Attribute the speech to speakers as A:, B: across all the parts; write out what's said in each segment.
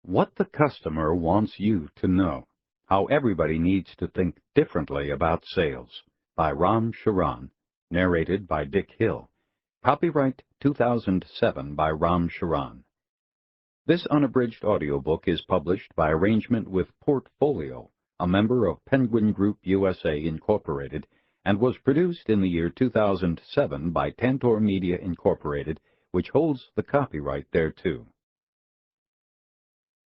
A: What the customer wants you to know. How everybody needs to think differently about sales. By Ram Charan. Narrated by Dick Hill. Copyright 2007 by Ram Charan. This unabridged audiobook is published by arrangement with Portfolio, a member of Penguin Group USA Incorporated, and was produced in the year 2007 by Tantor Media Incorporated, which holds the copyright thereto.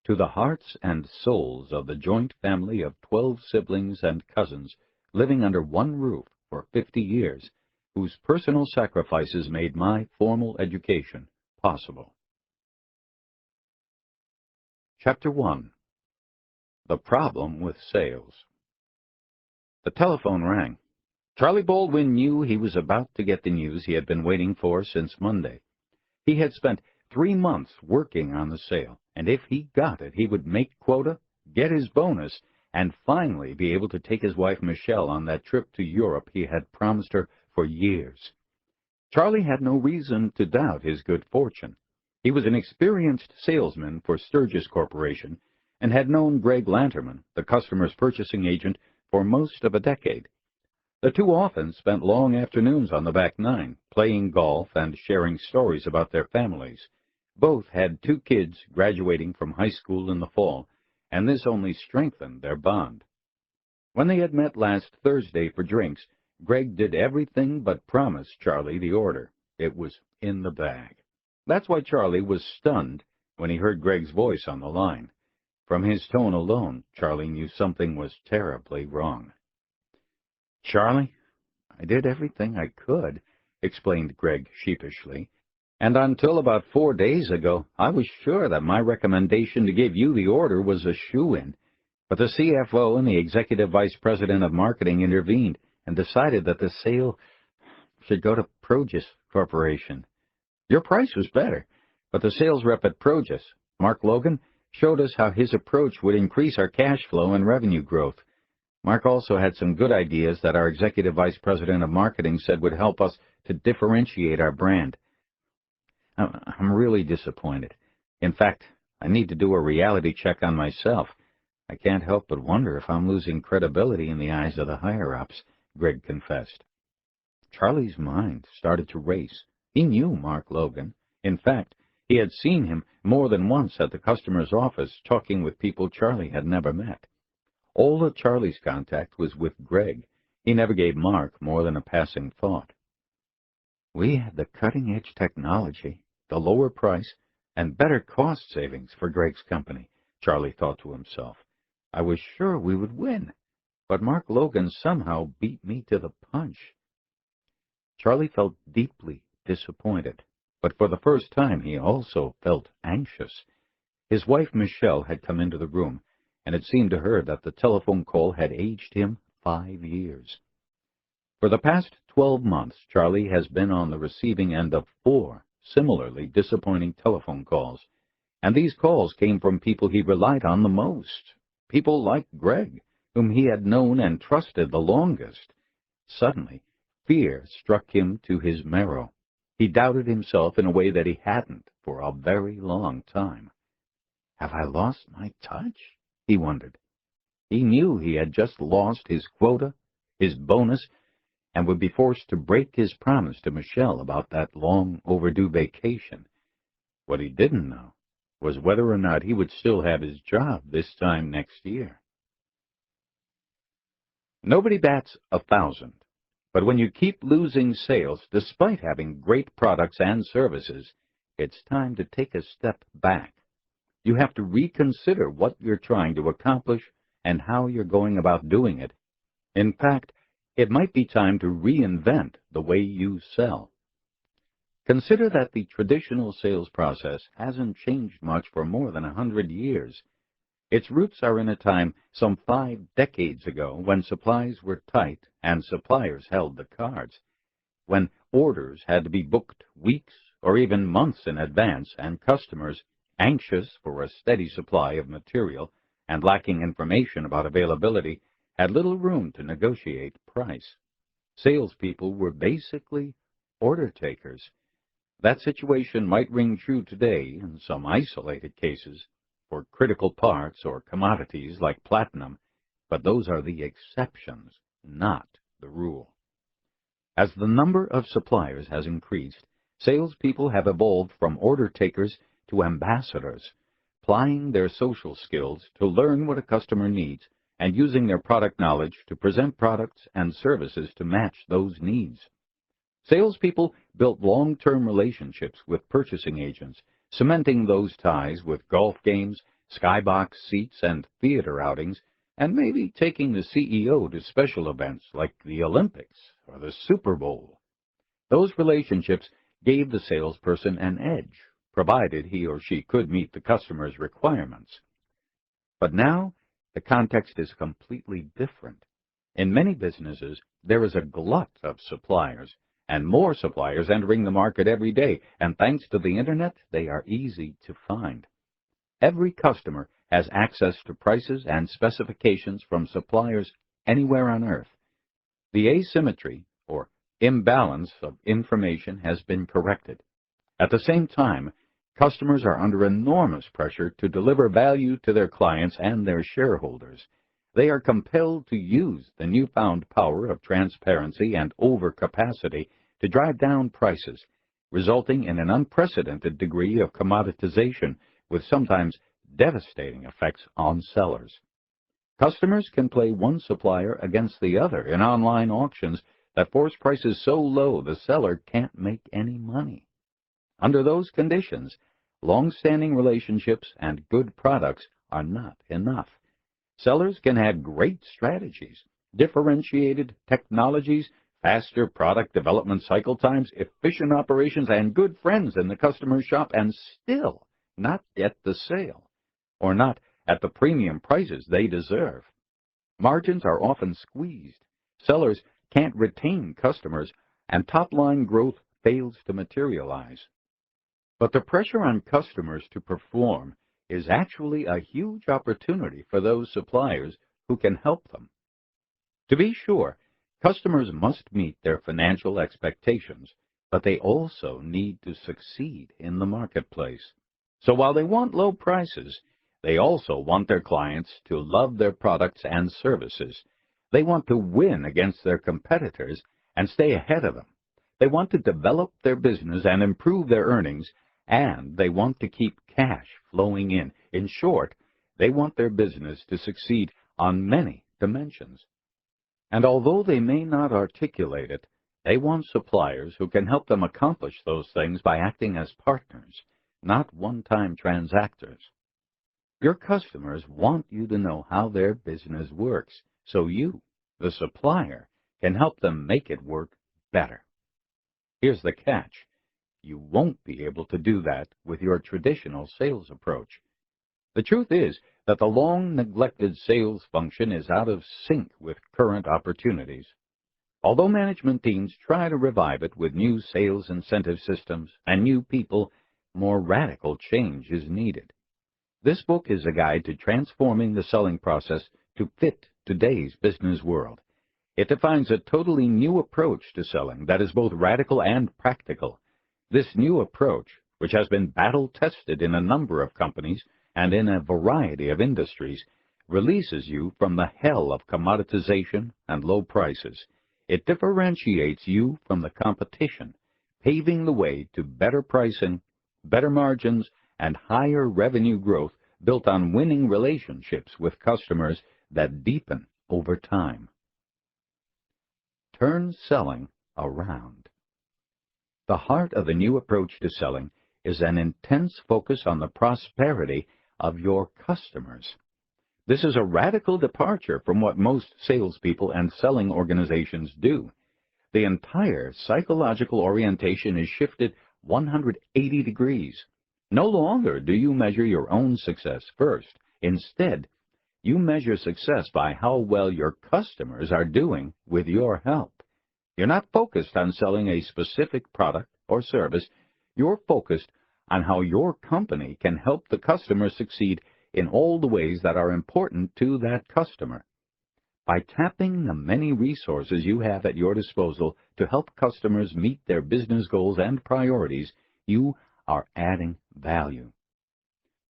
A: To the hearts and souls of the joint family of 12 siblings and cousins living under one roof for 50 years, whose personal sacrifices made my formal education possible. Chapter 1. The Problem with Sales. The telephone rang. Charlie Baldwin knew he was about to get the news he had been waiting for since Monday. He had spent 3 months working on the sale, and if he got it, he would make quota, get his bonus, and finally be able to take his wife Michelle on that trip to Europe he had promised her for years. Charlie had no reason to doubt his good fortune. He was an experienced salesman for Sturgis Corporation and had known Greg Lanterman, the customer's purchasing agent, for most of a decade. The two often spent long afternoons on the back nine, playing golf and sharing stories about their families. Both had 2 kids graduating from high school in the fall, and this only strengthened their bond. When they had met last Thursday for drinks, Greg did everything but promise Charlie the order. It was in the bag. That's why Charlie was stunned when he heard Greg's voice on the line. From his tone alone, Charlie knew something was terribly wrong. "Charlie, I did everything I could," explained Greg sheepishly, "and until about 4 days ago, I was sure that my recommendation to give you the order was a shoo-in. But the CFO and the Executive Vice President of Marketing intervened and decided that the sale should go to Progis Corporation. Your price was better, but the sales rep at Progis, Mark Logan, showed us how his approach would increase our cash flow and revenue growth. Mark also had some good ideas that our Executive Vice President of Marketing said would help us to differentiate our brand. I'm really disappointed. In fact, I need to do a reality check on myself. I can't help but wonder if I'm losing credibility in the eyes of the higher-ups," Greg confessed. Charlie's mind started to race. He knew Mark Logan. In fact, he had seen him more than once at the customer's office talking with people Charlie had never met. All of Charlie's contact was with Greg. He never gave Mark more than a passing thought. We had the cutting-edge technology, the lower price, and better cost savings for Greg's company, Charlie thought to himself. I was sure we would win, but Mark Logan somehow beat me to the punch. Charlie felt deeply disappointed, but for the first time he also felt anxious. His wife Michelle had come into the room, and it seemed to her that the telephone call had aged him 5 years. For the past 12 months, Charlie has been on the receiving end of 4 similarly disappointing telephone calls, and these calls came from people he relied on the most, people like Greg, whom he had known and trusted the longest. Suddenly, fear struck him to his marrow. He doubted himself in a way that he hadn't for a very long time. Have I lost my touch? He wondered. He knew he had just lost his quota, his bonus, and would be forced to break his promise to Michelle about that long-overdue vacation. What he didn't know was whether or not he would still have his job this time next year. Nobody bats 1,000, but when you keep losing sales despite having great products and services, it's time to take a step back. You have to reconsider what you're trying to accomplish and how you're going about doing it. In fact, it might be time to reinvent the way you sell. Consider that the traditional sales process hasn't changed much for more than 100 years. Its roots are in a time some 5 decades ago when supplies were tight and suppliers held the cards, when orders had to be booked weeks or even months in advance, and customers, anxious for a steady supply of material and lacking information about availability, had little room to negotiate price. Salespeople were basically order takers. That situation might ring true today in some isolated cases, for critical parts or commodities like platinum, but those are the exceptions, not the rule. As the number of suppliers has increased, salespeople have evolved from order takers to ambassadors, plying their social skills to learn what a customer needs and using their product knowledge to present products and services to match those needs. Salespeople built long-term relationships with purchasing agents, cementing those ties with golf games, skybox seats, and theater outings, and maybe taking the CEO to special events like the Olympics or the Super Bowl. Those relationships gave the salesperson an edge, provided he or she could meet the customer's requirements. But now, the context is completely different. In many businesses, there is a glut of suppliers, and more suppliers entering the market every day, and thanks to the Internet, they are easy to find. Every customer has access to prices and specifications from suppliers anywhere on Earth. The asymmetry, or imbalance of information, has been corrected. At the same time, customers are under enormous pressure to deliver value to their clients and their shareholders. They are compelled to use the newfound power of transparency and overcapacity to drive down prices, resulting in an unprecedented degree of commoditization with sometimes devastating effects on sellers. Customers can play one supplier against the other in online auctions that force prices so low the seller can't make any money. Under those conditions, long-standing relationships and good products are not enough. Sellers can have great strategies, differentiated technologies, faster product development cycle times, efficient operations, and good friends in the customer's shop, and still not get the sale, or not at the premium prices they deserve. Margins are often squeezed. Sellers can't retain customers, and top-line growth fails to materialize. But the pressure on customers to perform is actually a huge opportunity for those suppliers who can help them. To be sure, customers must meet their financial expectations, but they also need to succeed in the marketplace. So while they want low prices, they also want their clients to love their products and services. They want to win against their competitors and stay ahead of them. They want to develop their business and improve their earnings, and they want to keep cash flowing in. In short, they want their business to succeed on many dimensions. And although they may not articulate it, they want suppliers who can help them accomplish those things by acting as partners, not one-time transactors. Your customers want you to know how their business works, so you, the supplier, can help them make it work better. Here's the catch. You won't be able to do that with your traditional sales approach. The truth is that the long-neglected sales function is out of sync with current opportunities. Although management teams try to revive it with new sales incentive systems and new people, more radical change is needed. This book is a guide to transforming the selling process to fit today's business world. It defines a totally new approach to selling that is both radical and practical. This new approach, which has been battle-tested in a number of companies and in a variety of industries, releases you from the hell of commoditization and low prices. It differentiates you from the competition, paving the way to better pricing, better margins, and higher revenue growth built on winning relationships with customers that deepen over time. Turn selling around. The heart of the new approach to selling is an intense focus on the prosperity of your customers. This is a radical departure from what most salespeople and selling organizations do. The entire psychological orientation is shifted 180 degrees. No longer do you measure your own success first. Instead, you measure success by how well your customers are doing with your help. You're not focused on selling a specific product or service. You're focused on how your company can help the customer succeed in all the ways that are important to that customer. By tapping the many resources you have at your disposal to help customers meet their business goals and priorities, you are adding value.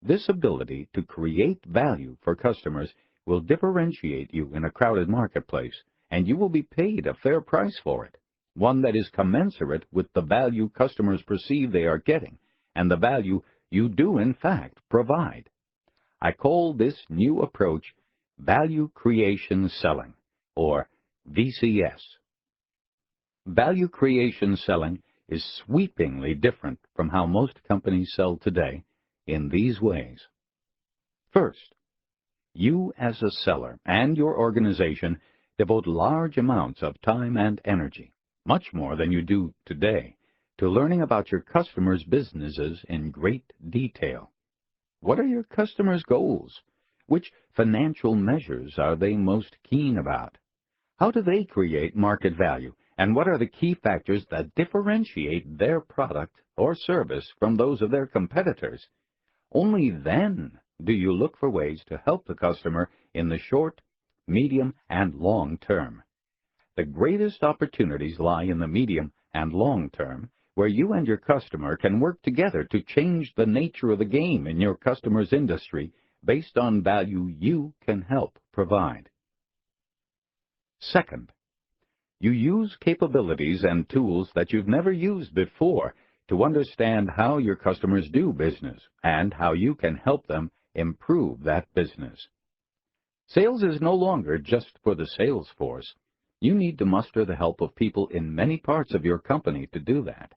A: This ability to create value for customers will differentiate you in a crowded marketplace, and you will be paid a fair price for it, one that is commensurate with the value customers perceive they are getting and the value you do in fact provide. I call this new approach value creation selling, or VCS. Value creation selling is sweepingly different from how most companies sell today in these ways. First, you as a seller and your organization devote large amounts of time and energy, much more than you do today, to learning about your customers' businesses in great detail. What are your customers' goals? Which financial measures are they most keen about? How do they create market value? And what are the key factors that differentiate their product or service from those of their competitors? Only then do you look for ways to help the customer in the short, medium, and long term. The greatest opportunities lie in the medium and long term, where you and your customer can work together to change the nature of the game in your customer's industry based on value you can help provide. Second, you use capabilities and tools that you've never used before to understand how your customers do business and how you can help them improve that business. Sales is no longer just for the sales force. You need to muster the help of people in many parts of your company to do that.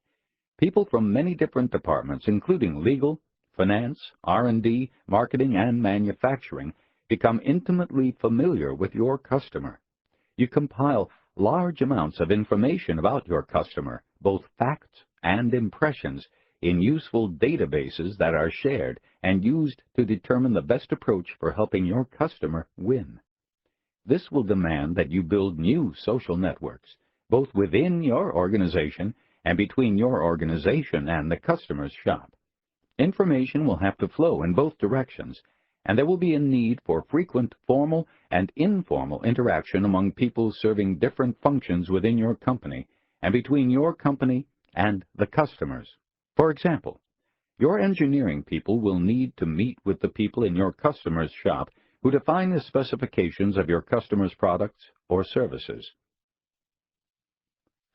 A: People from many different departments, including legal, finance, R&D, marketing, and manufacturing, become intimately familiar with your customer. You compile large amounts of information about your customer, both facts and impressions, in useful databases that are shared and used to determine the best approach for helping your customer win. This will demand that you build new social networks, both within your organization and between your organization and the customer's shop. Information will have to flow in both directions, and there will be a need for frequent formal and informal interaction among people serving different functions within your company and between your company and the customers. For example, your engineering people will need to meet with the people in your customer's shop who define the specifications of your customer's products or services.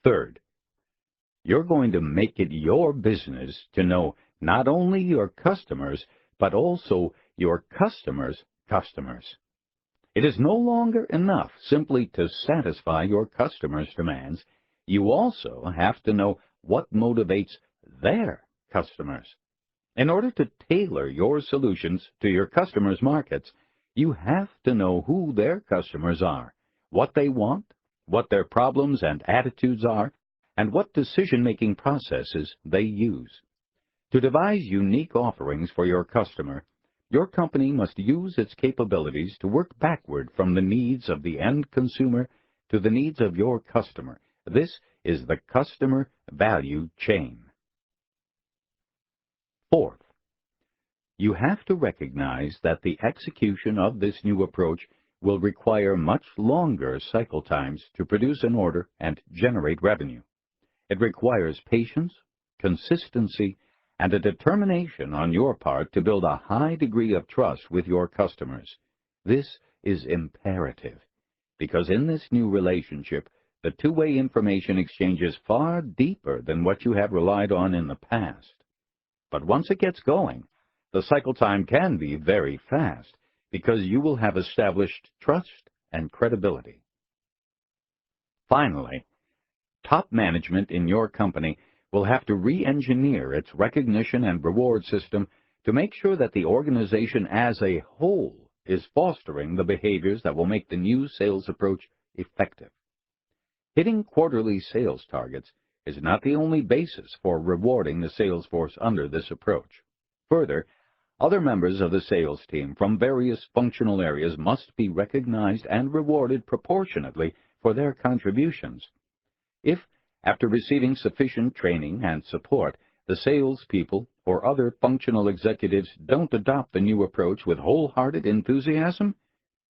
A: Third, you're going to make it your business to know not only your customers, but also your customers' customers. It is no longer enough simply to satisfy your customers' demands. You also have to know what motivates their customers. In order to tailor your solutions to your customers' markets, you have to know who their customers are, what they want, what their problems and attitudes are, and what decision-making processes they use. To devise unique offerings for your customer, your company must use its capabilities to work backward from the needs of the end consumer to the needs of your customer. This is the customer value chain. Fourth, you have to recognize that the execution of this new approach will require much longer cycle times to produce an order and generate revenue. It requires patience, consistency, and a determination on your part to build a high degree of trust with your customers. This is imperative, because in this new relationship, the two-way information exchange is far deeper than what you have relied on in the past. But once it gets going, the cycle time can be very fast, because you will have established trust and credibility. Finally, top management in your company will have to re-engineer its recognition and reward system to make sure that the organization as a whole is fostering the behaviors that will make the new sales approach effective. Hitting quarterly sales targets is not the only basis for rewarding the sales force under this approach. Further, other members of the sales team from various functional areas must be recognized and rewarded proportionately for their contributions. If, after receiving sufficient training and support, the salespeople or other functional executives don't adopt the new approach with wholehearted enthusiasm,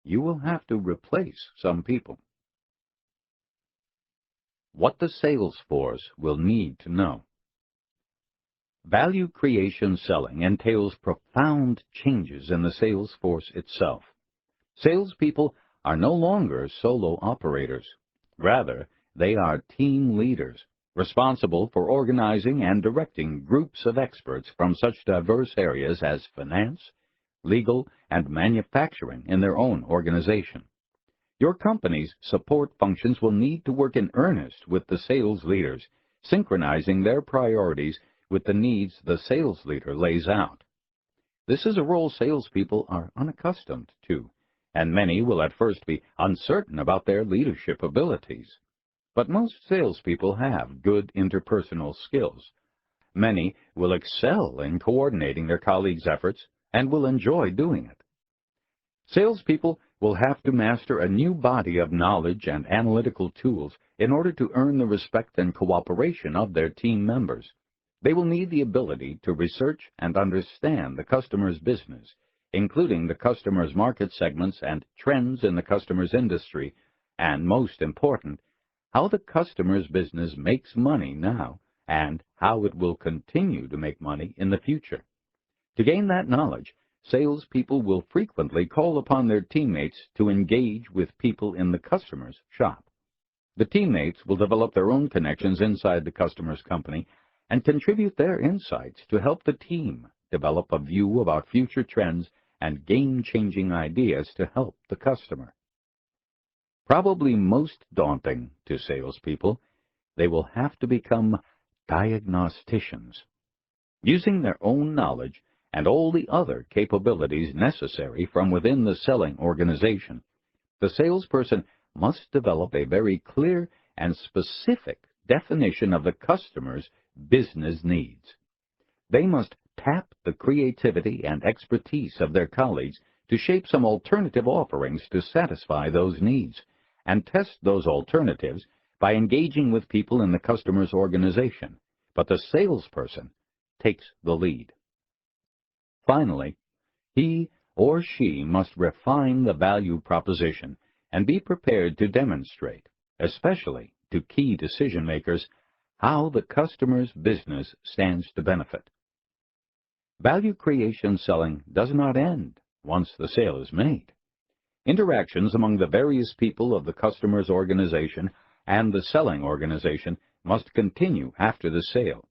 A: you will have to replace some people. What the sales force will need to know. Value creation selling entails profound changes in the sales force itself. Salespeople are no longer solo operators. Rather, they are team leaders, responsible for organizing and directing groups of experts from such diverse areas as finance, legal, and manufacturing in their own organization. Your company's support functions will need to work in earnest with the sales leaders, synchronizing their priorities with the needs the sales leader lays out. This is a role salespeople are unaccustomed to, and many will at first be uncertain about their leadership abilities. But most salespeople have good interpersonal skills. Many will excel in coordinating their colleagues' efforts and will enjoy doing it. Salespeople will have to master a new body of knowledge and analytical tools in order to earn the respect and cooperation of their team members. They will need the ability to research and understand the customer's business, including the customer's market segments and trends in the customer's industry, and most important, how the customer's business makes money now and how it will continue to make money in the future. To gain that knowledge, salespeople will frequently call upon their teammates to engage with people in the customer's shop. The teammates will develop their own connections inside the customer's company and contribute their insights to help the team develop a view about future trends and game-changing ideas to help the customer. Probably most daunting to salespeople, they will have to become diagnosticians. Using their own knowledge and all the other capabilities necessary from within the selling organization, the salesperson must develop a very clear and specific definition of the customer's business needs. They must tap the creativity and expertise of their colleagues to shape some alternative offerings to satisfy those needs, and test those alternatives by engaging with people in the customer's organization. But the salesperson takes the lead. Finally, he or she must refine the value proposition and be prepared to demonstrate, especially to key decision makers, how the customer's business stands to benefit. Value creation selling does not end once the sale is made. Interactions among the various people of the customer's organization and the selling organization must continue after the sale.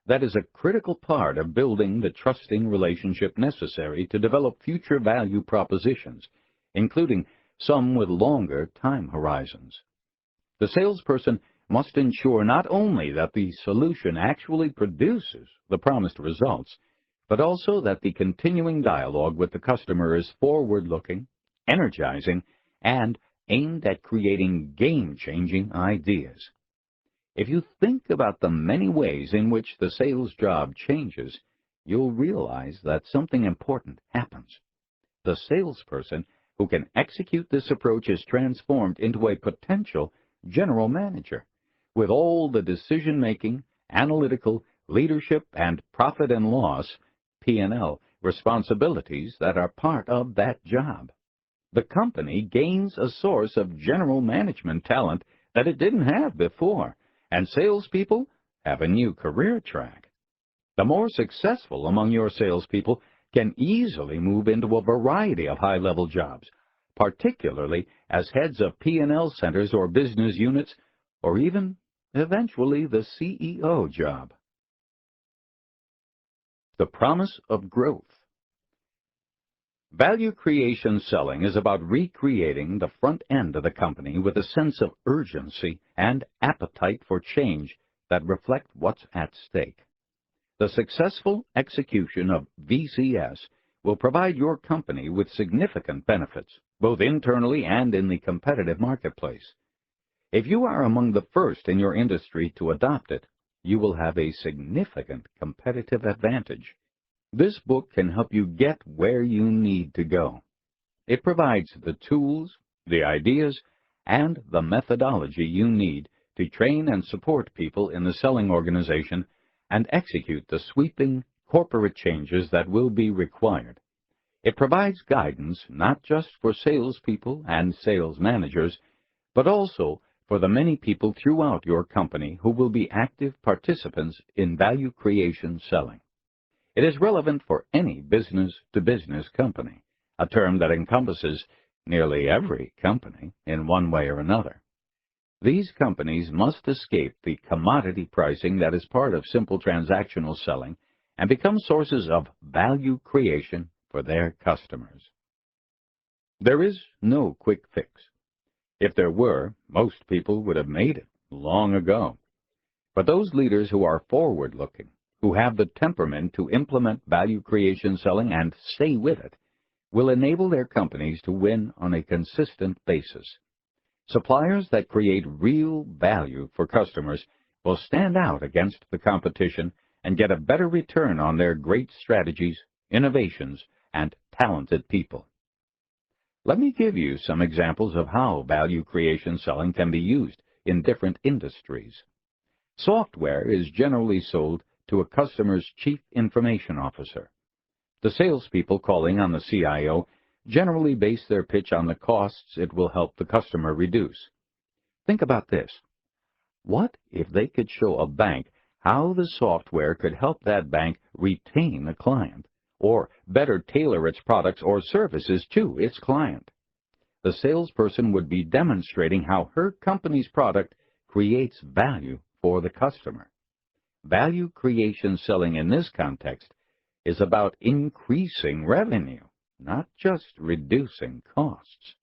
A: That is a critical part of building the trusting relationship necessary to develop future value propositions, including some with longer time horizons. The salesperson must ensure not only that the solution actually produces the promised results, but also that the continuing dialogue with the customer is forward-looking, energizing, and aimed at creating game-changing ideas. If you think about the many ways in which the sales job changes, you'll realize that something important happens. The salesperson who can execute this approach is transformed into a potential general manager, with all the decision-making, analytical, leadership, and profit and loss, P&L, responsibilities that are part of that job. The company gains a source of general management talent that it didn't have before, and salespeople have a new career track. The more successful among your salespeople can easily move into a variety of high-level jobs, particularly as heads of P&L centers or business units, or even, eventually, the CEO job. The promise of growth. Value creation selling is about recreating the front end of the company with a sense of urgency and appetite for change that reflect what's at stake. The successful execution of VCS will provide your company with significant benefits, both internally and in the competitive marketplace. If you are among the first in your industry to adopt it, you will have a significant competitive advantage. This book can help you get where you need to go. It provides the tools, the ideas, and the methodology you need to train and support people in the selling organization and execute the sweeping corporate changes that will be required. It provides guidance not just for salespeople and sales managers, but also for the many people throughout your company who will be active participants in value creation selling. It is relevant for any business-to-business company, a term that encompasses nearly every company in one way or another. These companies must escape the commodity pricing that is part of simple transactional selling and become sources of value creation for their customers. There is no quick fix. If there were, most people would have made it long ago. But those leaders who are forward-looking, who have the temperament to implement value creation selling and stay with it, will enable their companies to win on a consistent basis. Suppliers that create real value for customers will stand out against the competition and get a better return on their great strategies, innovations, and talented people. Let me give you some examples of how value creation selling can be used in different industries. Software is generally sold to a customer's chief information officer. The salespeople calling on the CIO generally base their pitch on the costs it will help the customer reduce. Think about this. What if they could show a bank how the software could help that bank retain a client, or better tailor its products or services to its client? The salesperson would be demonstrating how her company's product creates value for the customer. Value creation selling in this context is about increasing revenue, not just reducing costs.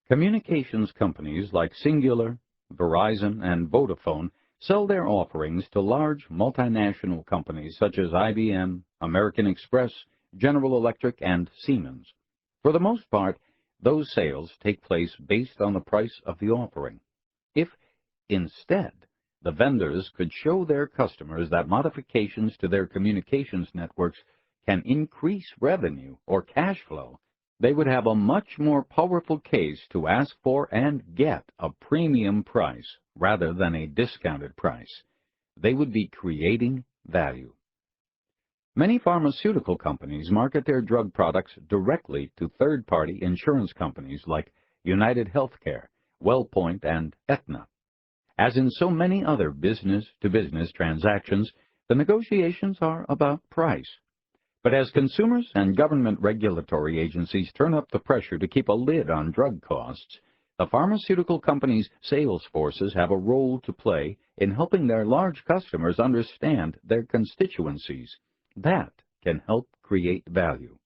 A: Communications companies like Singular, Verizon, and Vodafone sell their offerings to large multinational companies such as IBM, American Express, General Electric, and Siemens. For the most part, those sales take place based on the price of the offering. If, instead, the vendors could show their customers that modifications to their communications networks can increase revenue or cash flow, they would have a much more powerful case to ask for and get a premium price rather than a discounted price. They would be creating value. Many pharmaceutical companies market their drug products directly to third-party insurance companies like United Healthcare, WellPoint, and Aetna. As in so many other business-to-business transactions, the negotiations are about price. But as consumers and government regulatory agencies turn up the pressure to keep a lid on drug costs, the pharmaceutical companies' sales forces have a role to play in helping their large customers understand their constituencies. That can help create value.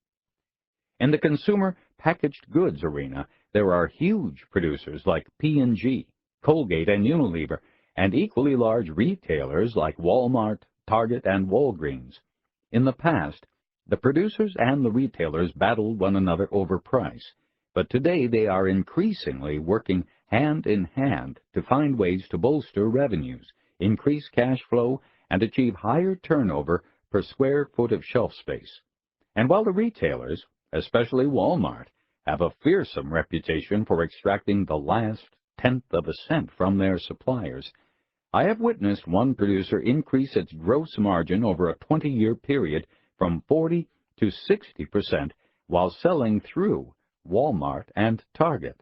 A: In the consumer packaged goods arena, there are huge producers like P&G, Colgate, and Unilever, and equally large retailers like Walmart, Target, and Walgreens. In the past, the producers and the retailers battled one another over price, but today they are increasingly working hand in hand to find ways to bolster revenues, increase cash flow, and achieve higher turnover per square foot of shelf space. And while the retailers, especially Walmart, have a fearsome reputation for extracting the last tenth of a cent from their suppliers, I have witnessed one producer increase its gross margin over a 20-year period from 40 to 60% while selling through Walmart and Target.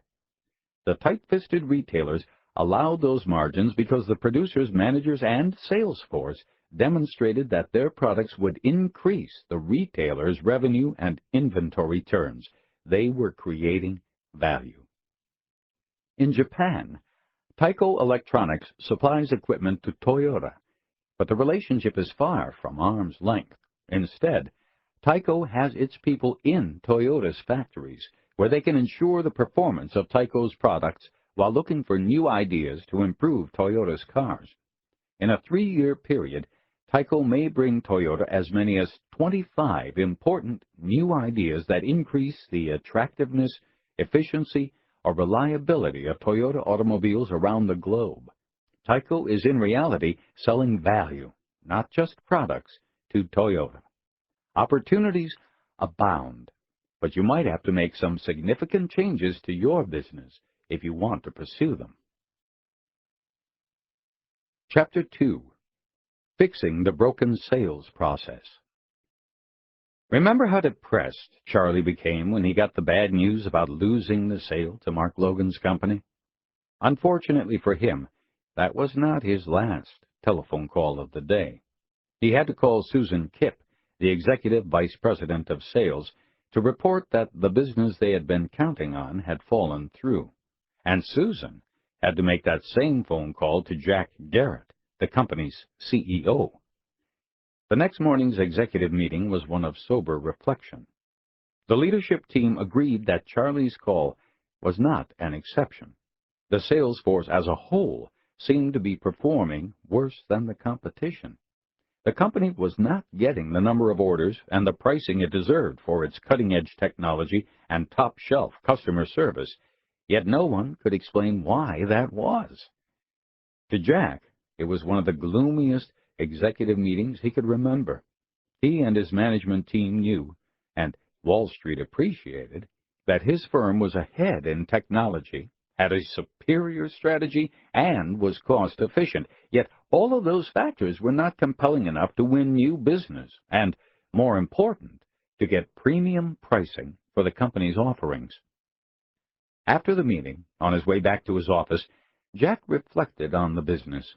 A: The tight-fisted retailers allowed those margins because the producers, managers, and sales force demonstrated that their products would increase the retailers' revenue and inventory turns. They were creating value. In Japan, Taiko Electronics supplies equipment to Toyota, but the relationship is far from arm's length. Instead, Taiko has its people in Toyota's factories, where they can ensure the performance of Taiko's products while looking for new ideas to improve Toyota's cars. In a 3-year period, Taiko may bring Toyota as many as 25 important new ideas that increase the attractiveness, efficiency, or reliability of Toyota automobiles around the globe. Taiko is in reality selling value, not just products, to Toyota. Opportunities abound, but you might have to make some significant changes to your business if you want to pursue them. Chapter 2. Fixing the Broken Sales Process. Remember how depressed Charlie became when he got the bad news about losing the sale to Mark Logan's company? Unfortunately for him, that was not his last telephone call of the day. He had to call Susan Kipp, the executive vice president of sales, to report that the business they had been counting on had fallen through. And Susan had to make that same phone call to Jack Garrett, the company's CEO. The next morning's executive meeting was one of sober reflection. The leadership team agreed that Charlie's call was not an exception. The sales force as a whole seemed to be performing worse than the competition. The company was not getting the number of orders and the pricing it deserved for its cutting-edge technology and top-shelf customer service, yet no one could explain why that was. To Jack, it was one of the gloomiest executive meetings he could remember. He and his management team knew, and Wall Street appreciated, that his firm was ahead in technology, had a superior strategy, and was cost-efficient. Yet all of those factors were not compelling enough to win new business and, more important, to get premium pricing for the company's offerings. After the meeting, on his way back to his office, Jack reflected on the business.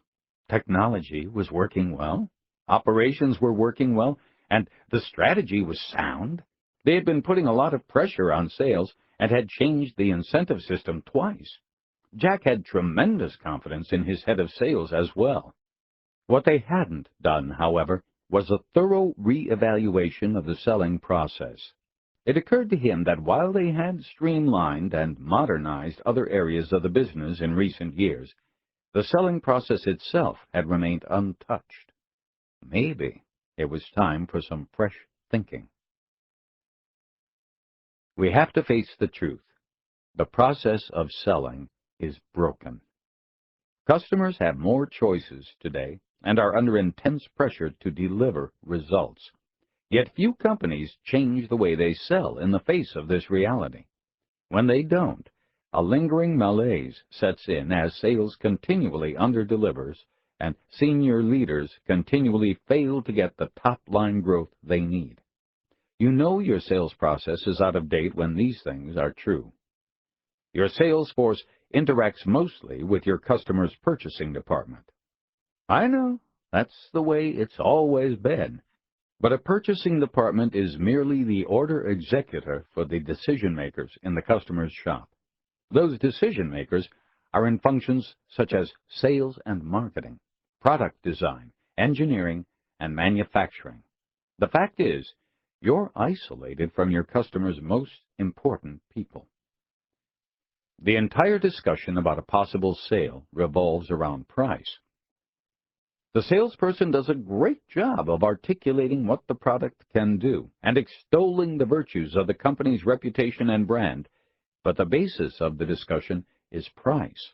A: Technology was working well, operations were working well, and the strategy was sound. They had been putting a lot of pressure on sales and had changed the incentive system twice. Jack had tremendous confidence in his head of sales as well. What they hadn't done, however, was a thorough re-evaluation of the selling process. It occurred to him that while they had streamlined and modernized other areas of the business in recent years, the selling process itself had remained untouched. Maybe it was time for some fresh thinking. We have to face the truth. The process of selling is broken. Customers have more choices today and are under intense pressure to deliver results. Yet few companies change the way they sell in the face of this reality. When they don't, a lingering malaise sets in as sales continually underdelivers and senior leaders continually fail to get the top-line growth they need. You know your sales process is out of date when these things are true. Your sales force interacts mostly with your customer's purchasing department. I know, that's the way it's always been. But a purchasing department is merely the order executor for the decision-makers in the customer's shop. Those decision-makers are in functions such as sales and marketing, product design, engineering, and manufacturing. The fact is, you're isolated from your customer's most important people. The entire discussion about a possible sale revolves around price. The salesperson does a great job of articulating what the product can do and extolling the virtues of the company's reputation and brand, but the basis of the discussion is price.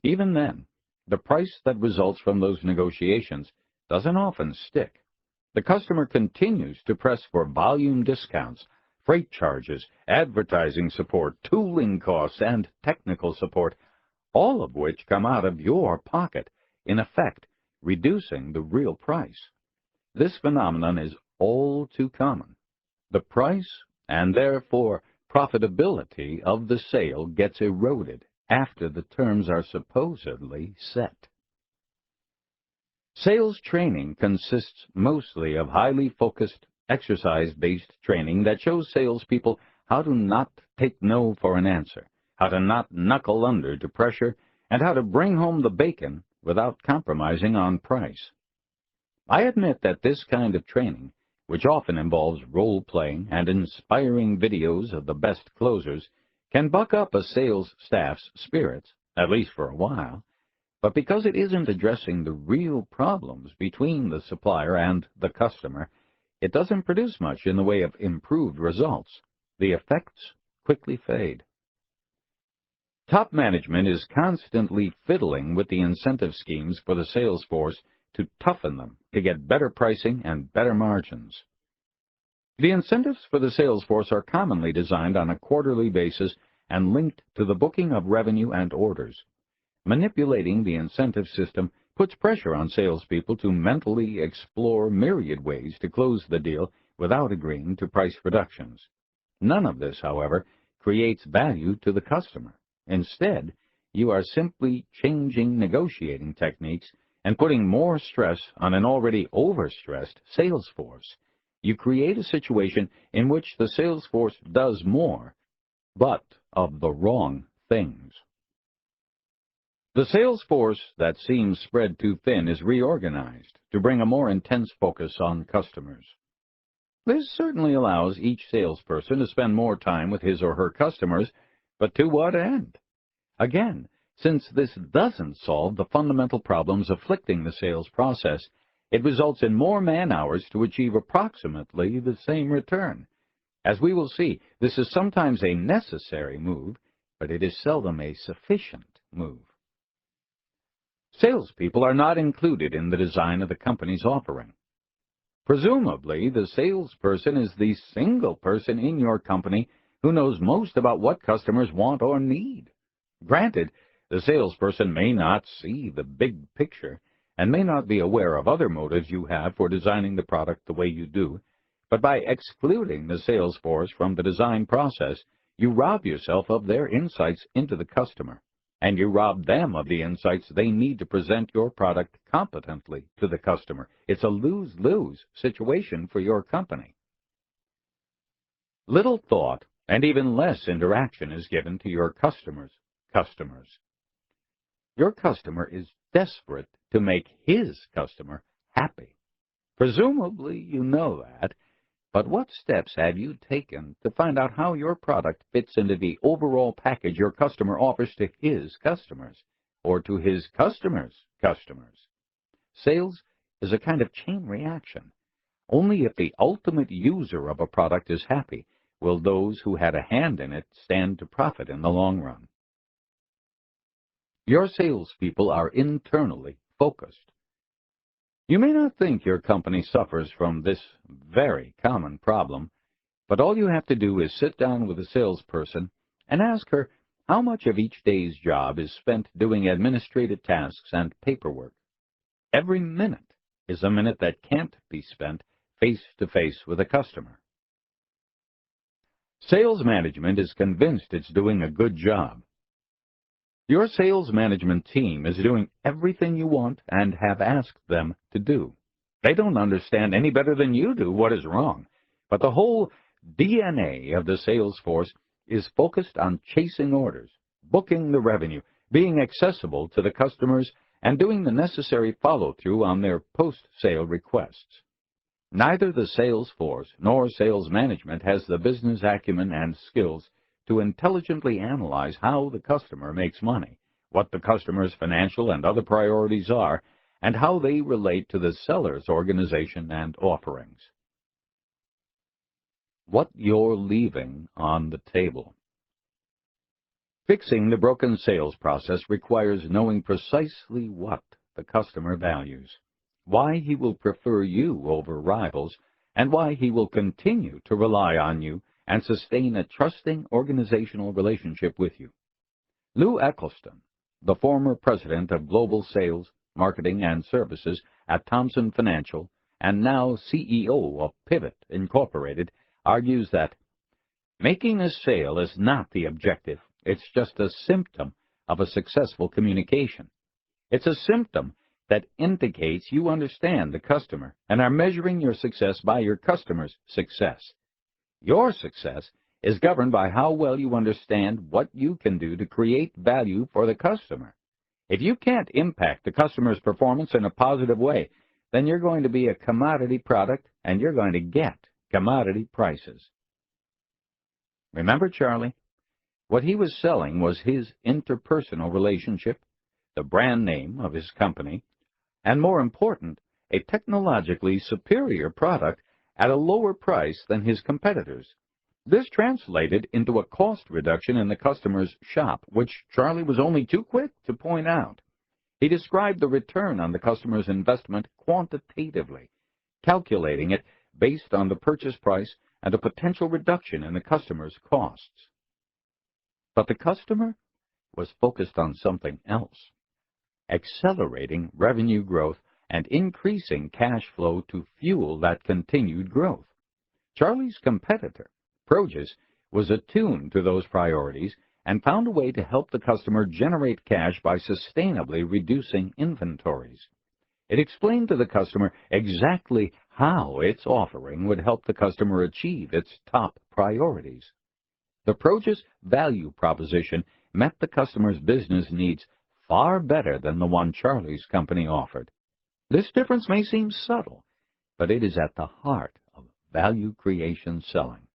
A: Even then, the price that results from those negotiations doesn't often stick. The customer continues to press for volume discounts, freight charges, advertising support, tooling costs, and technical support, all of which come out of your pocket, in effect, reducing the real price. This phenomenon is all too common. The price, and therefore profitability, of the sale gets eroded after the terms are supposedly set. Sales training consists mostly of highly focused, exercise-based training that shows salespeople how to not take no for an answer, how to not knuckle under to pressure, and how to bring home the bacon without compromising on price. I admit that this kind of training, which often involves role-playing and inspiring videos of the best closers, can buck up a sales staff's spirits, at least for a while, but because it isn't addressing the real problems between the supplier and the customer, it doesn't produce much in the way of improved results. The effects quickly fade. Top management is constantly fiddling with the incentive schemes for the sales force to toughen them to get better pricing and better margins. The incentives for the sales force are commonly designed on a quarterly basis and linked to the booking of revenue and orders. Manipulating the incentive system puts pressure on salespeople to mentally explore myriad ways to close the deal without agreeing to price reductions. None of this, however, creates value to the customer. Instead, you are simply changing negotiating techniques and putting more stress on an already overstressed sales force. You create a situation in which the sales force does more, but of the wrong things. The sales force that seems spread too thin is reorganized to bring a more intense focus on customers. This certainly allows each salesperson to spend more time with his or her customers, but to what end? Again, since this doesn't solve the fundamental problems afflicting the sales process, it results in more man-hours to achieve approximately the same return. As we will see, this is sometimes a necessary move, but it is seldom a sufficient move. Salespeople are not included in the design of the company's offering. Presumably, the salesperson is the single person in your company who knows most about what customers want or need. Granted, the salesperson may not see the big picture and may not be aware of other motives you have for designing the product the way you do, but by excluding the sales force from the design process, you rob yourself of their insights into the customer, and you rob them of the insights they need to present your product competently to the customer. It's a lose-lose situation for your company. Little thought and even less interaction is given to your customers. Your customer is desperate to make his customer happy. Presumably you know that, but what steps have you taken to find out how your product fits into the overall package your customer offers to his customers, or to his customers' customers? Sales is a kind of chain reaction. Only if the ultimate user of a product is happy will those who had a hand in it stand to profit in the long run. Your salespeople are internally focused. You may not think your company suffers from this very common problem, but all you have to do is sit down with a salesperson and ask her how much of each day's job is spent doing administrative tasks and paperwork. Every minute is a minute that can't be spent face-to-face with a customer. Sales management is convinced it's doing a good job. Your sales management team is doing everything you want and have asked them to do. They don't understand any better than you do what is wrong, but the whole DNA of the sales force is focused on chasing orders, booking the revenue, being accessible to the customers, and doing the necessary follow-through on their post-sale requests. Neither the sales force nor sales management has the business acumen and skills to intelligently analyze how the customer makes money, what the customer's financial and other priorities are, and how they relate to the seller's organization and offerings. What you're leaving on the table. Fixing the broken sales process requires knowing precisely what the customer values, why he will prefer you over rivals, and why he will continue to rely on you and sustain a trusting organizational relationship with you. Lou Eccleston, the former president of Global Sales, Marketing, and Services at Thomson Financial, and now CEO of Pivot Incorporated, argues that making a sale is not the objective. It's just a symptom of a successful communication. It's a symptom that indicates you understand the customer and are measuring your success by your customer's success. Your success is governed by how well you understand what you can do to create value for the customer. If you can't impact the customer's performance in a positive way, then you're going to be a commodity product and you're going to get commodity prices. Remember Charlie? What he was selling was his interpersonal relationship, the brand name of his company, and more important, a technologically superior product at a lower price than his competitors. This translated into a cost reduction in the customer's shop, which Charlie was only too quick to point out. He described the return on the customer's investment quantitatively, calculating it based on the purchase price and a potential reduction in the customer's costs. But the customer was focused on something else, accelerating revenue growth and increasing cash flow to fuel that continued growth. Charlie's competitor, Progis, was attuned to those priorities and found a way to help the customer generate cash by sustainably reducing inventories. It explained to the customer exactly how its offering would help the customer achieve its top priorities. The Proge's value proposition met the customer's business needs far better than the one Charlie's company offered. This difference may seem subtle, but it is at the heart of value creation selling.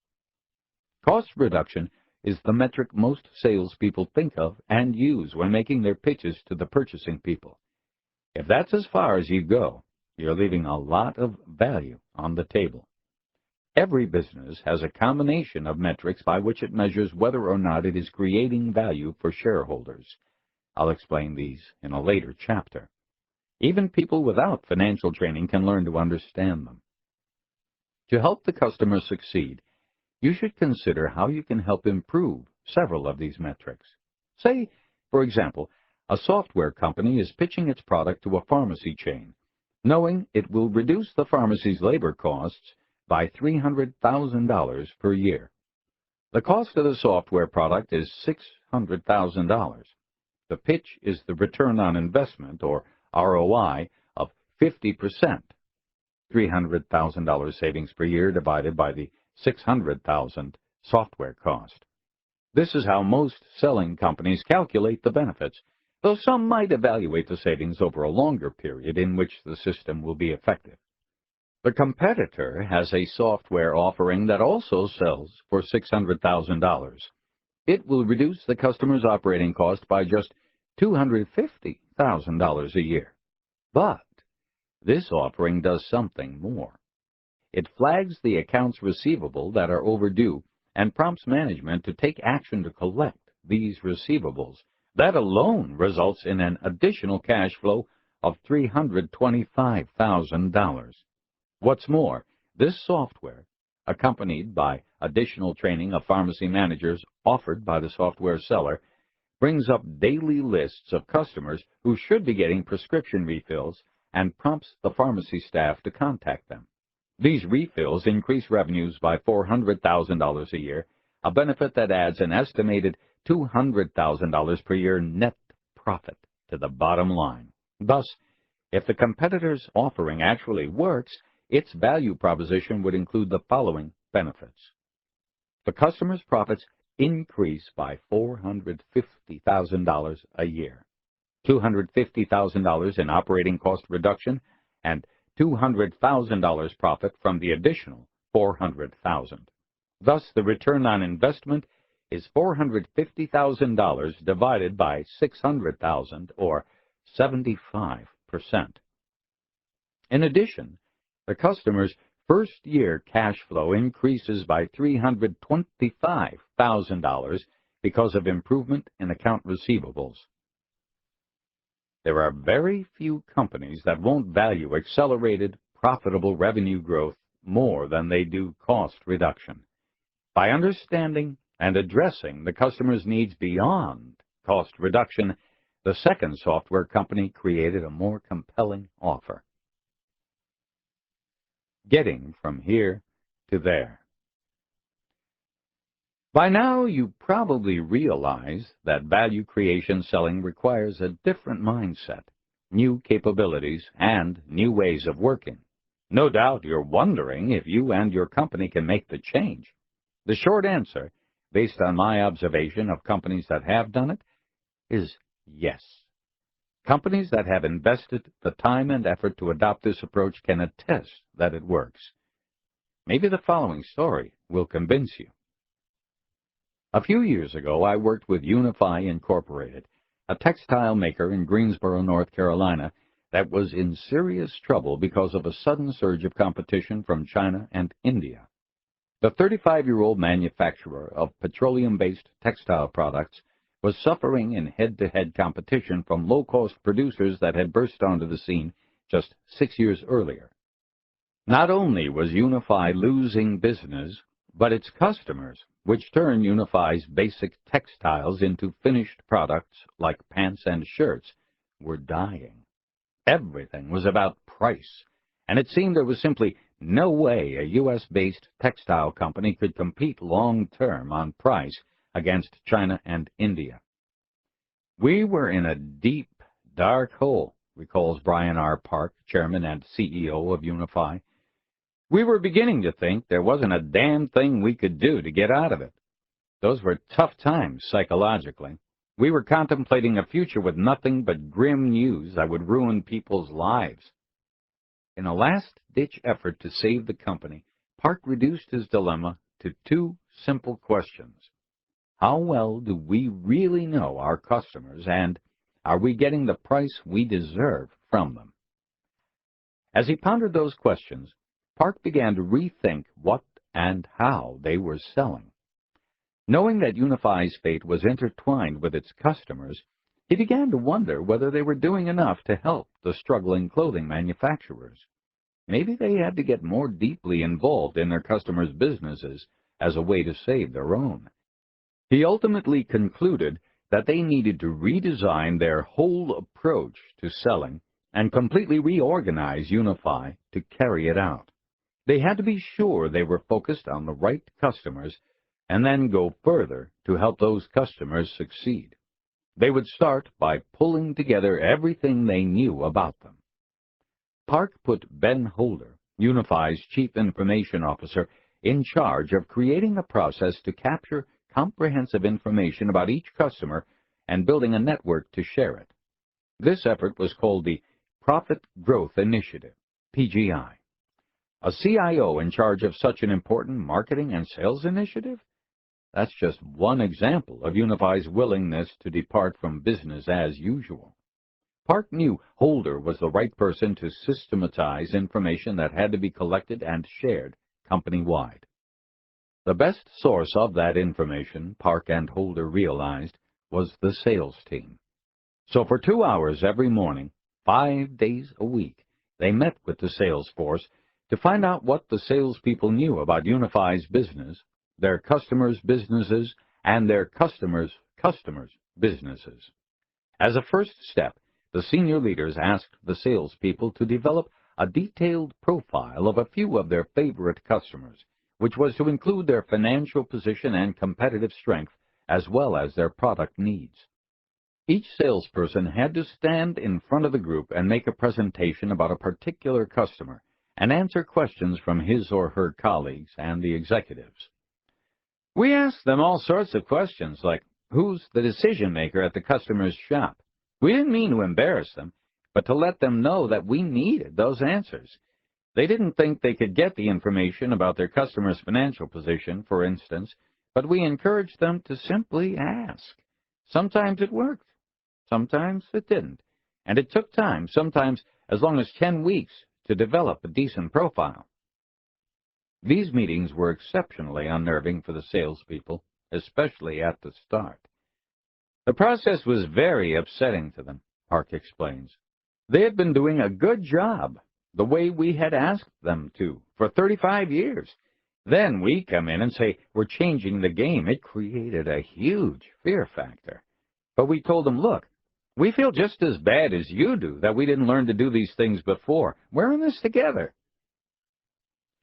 A: Cost reduction is the metric most salespeople think of and use when making their pitches to the purchasing people. If that's as far as you go, you're leaving a lot of value on the table. Every business has a combination of metrics by which it measures whether or not it is creating value for shareholders. I'll explain these in a later chapter. Even people without financial training can learn to understand them. To help the customer succeed, you should consider how you can help improve several of these metrics. Say, for example, a software company is pitching its product to a pharmacy chain, knowing it will reduce the pharmacy's labor costs by $300,000 per year. The cost of the software product is $600,000. The pitch is the return on investment, or ROI, of 50%, $300,000 savings per year divided by the $600,000 software cost. This is how most selling companies calculate the benefits, though some might evaluate the savings over a longer period in which the system will be effective. The competitor has a software offering that also sells for $600,000. It will reduce the customer's operating cost by just $250,000 a year. But this offering does something more. It flags the accounts receivable that are overdue and prompts management to take action to collect these receivables. That alone results in an additional cash flow of $325,000. What's more, this software, accompanied by additional training of pharmacy managers offered by the software seller, brings up daily lists of customers who should be getting prescription refills and prompts the pharmacy staff to contact them. These refills increase revenues by $400,000 a year, a benefit that adds an estimated $200,000 per year net profit to the bottom line. Thus, if the competitor's offering actually works, its value proposition would include the following benefits. The customer's profits increase by $450,000 a year, $250,000 in operating cost reduction, and $200,000 profit from the additional $400,000. Thus, the return on investment is $450,000 divided by $600,000, or 75%. In addition, the customer's first-year cash flow increases by $325,000 because of improvement in account receivables. There are very few companies that won't value accelerated, profitable revenue growth more than they do cost reduction. By understanding and addressing the customer's needs beyond cost reduction, the second software company created a more compelling offer. Getting from here to there. By now, you probably realize that value creation selling requires a different mindset, new capabilities, and new ways of working. No doubt you're wondering if you and your company can make the change. The short answer, based on my observation of companies that have done it, is yes. Companies that have invested the time and effort to adopt this approach can attest that it works. Maybe the following story will convince you. A few years ago, I worked with UniFi Incorporated, a textile maker in Greensboro, North Carolina, that was in serious trouble because of a sudden surge of competition from China and India. The 35-year-old manufacturer of petroleum-based textile products was suffering in head-to-head competition from low-cost producers that had burst onto the scene just 6 years earlier. Not only was UniFi losing business, but its customers, which turned UniFi's basic textiles into finished products like pants and shirts, were dying. Everything was about price, and it seemed there was simply no way a U.S.-based textile company could compete long-term on price against China and India. We were in a deep, dark hole, recalls Brian R. Park, chairman and CEO of UniFi. We were beginning to think there wasn't a damn thing we could do to get out of it. Those were tough times psychologically. We were contemplating a future with nothing but grim news that would ruin people's lives. In a last-ditch effort to save the company, Park reduced his dilemma to two simple questions. How well do we really know our customers, and are we getting the price we deserve from them? As he pondered those questions, Park began to rethink what and how they were selling. Knowing that UniFi's fate was intertwined with its customers, he began to wonder whether they were doing enough to help the struggling clothing manufacturers. Maybe they had to get more deeply involved in their customers' businesses as a way to save their own. He ultimately concluded that they needed to redesign their whole approach to selling and completely reorganize UniFi to carry it out. They had to be sure they were focused on the right customers and then go further to help those customers succeed. They would start by pulling together everything they knew about them. Park put Ben Holder, UniFi's Chief Information Officer, in charge of creating a process to capture comprehensive information about each customer and building a network to share it. This effort was called the Profit Growth Initiative, PGI. A CIO in charge of such an important marketing and sales initiative? That's just one example of UniFi's willingness to depart from business as usual. Park knew Holder was the right person to systematize information that had to be collected and shared company-wide. The best source of that information, Park and Holder realized, was the sales team. So for 2 hours every morning, 5 days a week, they met with the sales force to find out what the salespeople knew about UniFi's business, their customers' businesses, and their customers' customers' businesses. As a first step, the senior leaders asked the salespeople to develop a detailed profile of a few of their favorite customers, which was to include their financial position and competitive strength, as well as their product needs. Each salesperson had to stand in front of the group and make a presentation about a particular customer and answer questions from his or her colleagues and the executives. We asked them all sorts of questions like, who's the decision maker at the customer's shop? We didn't mean to embarrass them, but to let them know that we needed those answers. They didn't think they could get the information about their customer's financial position, for instance, but we encouraged them to simply ask. Sometimes it worked, sometimes it didn't, and it took time, sometimes as long as 10 weeks, to develop a decent profile. These meetings were exceptionally unnerving for the salespeople, especially at the start. The process was very upsetting to them, Park explains. They had been doing a good job, the way we had asked them to, for 35 years. Then we come in and say, we're changing the game. It created a huge fear factor. But we told them, look, we feel just as bad as you do that we didn't learn to do these things before. We're in this together.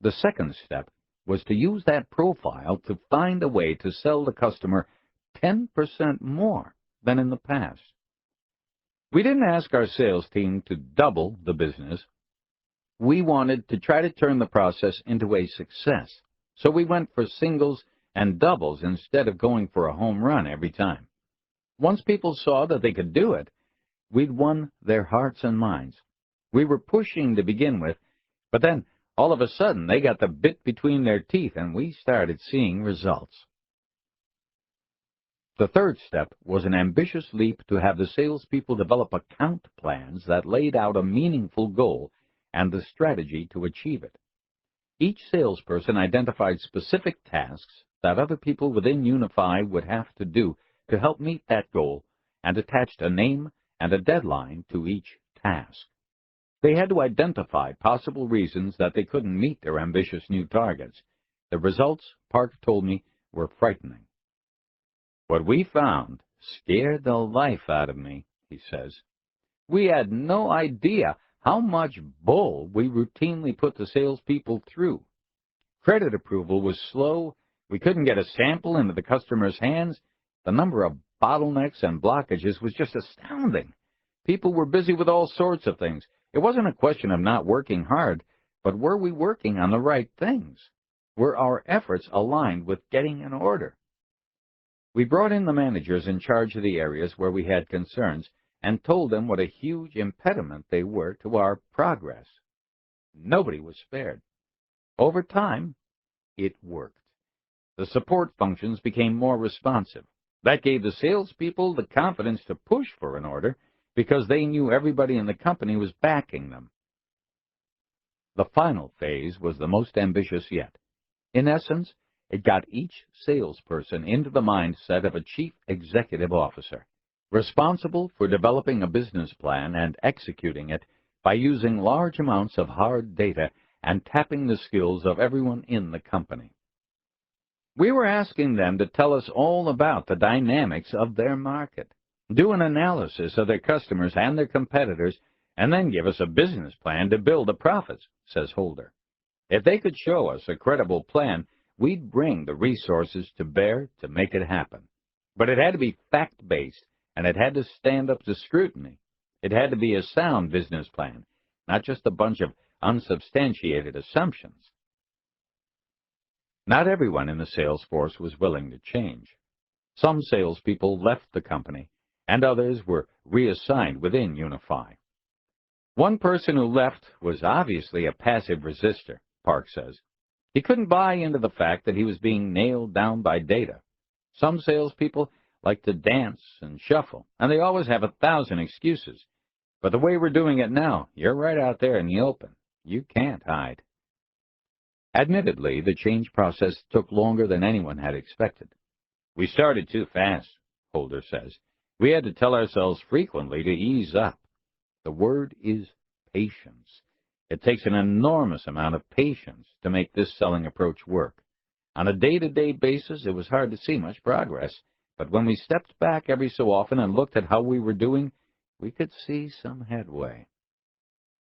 A: The second step was to use that profile to find a way to sell the customer 10% more than in the past. We didn't ask our sales team to double the business. We wanted to try to turn the process into a success, so we went for singles and doubles instead of going for a home run every time. Once people saw that they could do it, we'd won their hearts and minds. We were pushing to begin with, but then all of a sudden they got the bit between their teeth and we started seeing results. The third step was an ambitious leap to have the salespeople develop account plans that laid out a meaningful goal and the strategy to achieve it. Each salesperson identified specific tasks that other people within UniFi would have to do to help meet that goal and attached a name and a deadline to each task. They had to identify possible reasons that they couldn't meet their ambitious new targets. The results, Park told me, were frightening. What we found scared the life out of me, he says. We had no idea how much bull we routinely put the salespeople through. Credit approval was slow, We couldn't get a sample into the customer's hands. The number of bottlenecks and blockages was just astounding. People were busy with all sorts of things. It wasn't a question of not working hard, but were we working on the right things? Were our efforts aligned with getting an order? We brought in the managers in charge of the areas where we had concerns and told them what a huge impediment they were to our progress. Nobody was spared. Over time, it worked. The support functions became more responsive. That gave the salespeople the confidence to push for an order because they knew everybody in the company was backing them. The final phase was the most ambitious yet. In essence, it got each salesperson into the mindset of a chief executive officer, responsible for developing a business plan and executing it by using large amounts of hard data and tapping the skills of everyone in the company. We were asking them to tell us all about the dynamics of their market, do an analysis of their customers and their competitors, and then give us a business plan to build the profits, says Holder. If they could show us a credible plan, we'd bring the resources to bear to make it happen. But it had to be fact-based, and it had to stand up to scrutiny. It had to be a sound business plan, not just a bunch of unsubstantiated assumptions. Not everyone in the sales force was willing to change. Some salespeople left the company, and others were reassigned within UniFi. One person who left was obviously a passive resistor, Park says. He couldn't buy into the fact that he was being nailed down by data. Some salespeople like to dance and shuffle, and they always have 1,000 excuses. But the way we're doing it now, you're right out there in the open. You can't hide. Admittedly, the change process took longer than anyone had expected. We started too fast, Holder says. We had to tell ourselves frequently to ease up. The word is patience. It takes an enormous amount of patience to make this selling approach work. On a day-to-day basis, it was hard to see much progress, but when we stepped back every so often and looked at how we were doing, we could see some headway.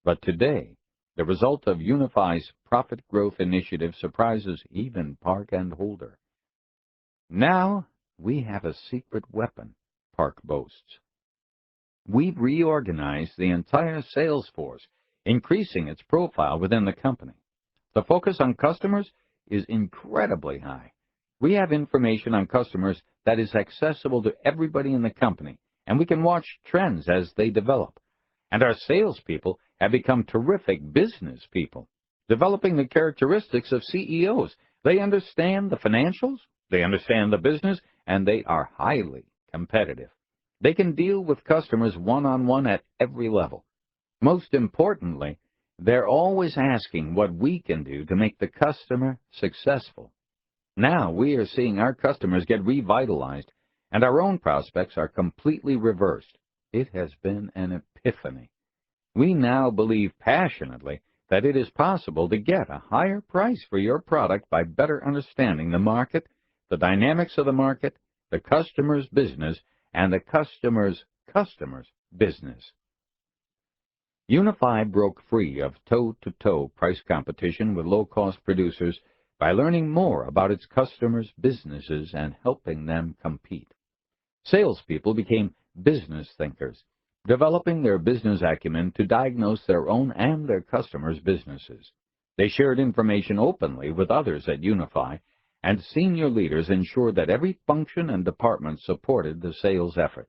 A: But today, the result of UniFi's profit growth initiative surprises even Park and Holder. Now we have a secret weapon, Park boasts. We've reorganized the entire sales force, increasing its profile within the company. The focus on customers is incredibly high. We have information on customers that is accessible to everybody in the company, and we can watch trends as they develop. And our salespeople have become terrific business people, developing the characteristics of CEOs. They understand the financials, they understand the business, and they are highly competitive. They can deal with customers one-on-one at every level. Most importantly, they're always asking what we can do to make the customer successful. Now we are seeing our customers get revitalized, and our own prospects are completely reversed. It has been an epiphany. We now believe passionately that it is possible to get a higher price for your product by better understanding the market, the dynamics of the market, the customer's business, and the customer's business. UniFi broke free of toe-to-toe price competition with low-cost producers by learning more about its customers' businesses and helping them compete. Salespeople became business thinkers, developing their business acumen to diagnose their own and their customers' businesses. They shared information openly with others at UniFi, and senior leaders ensured that every function and department supported the sales effort.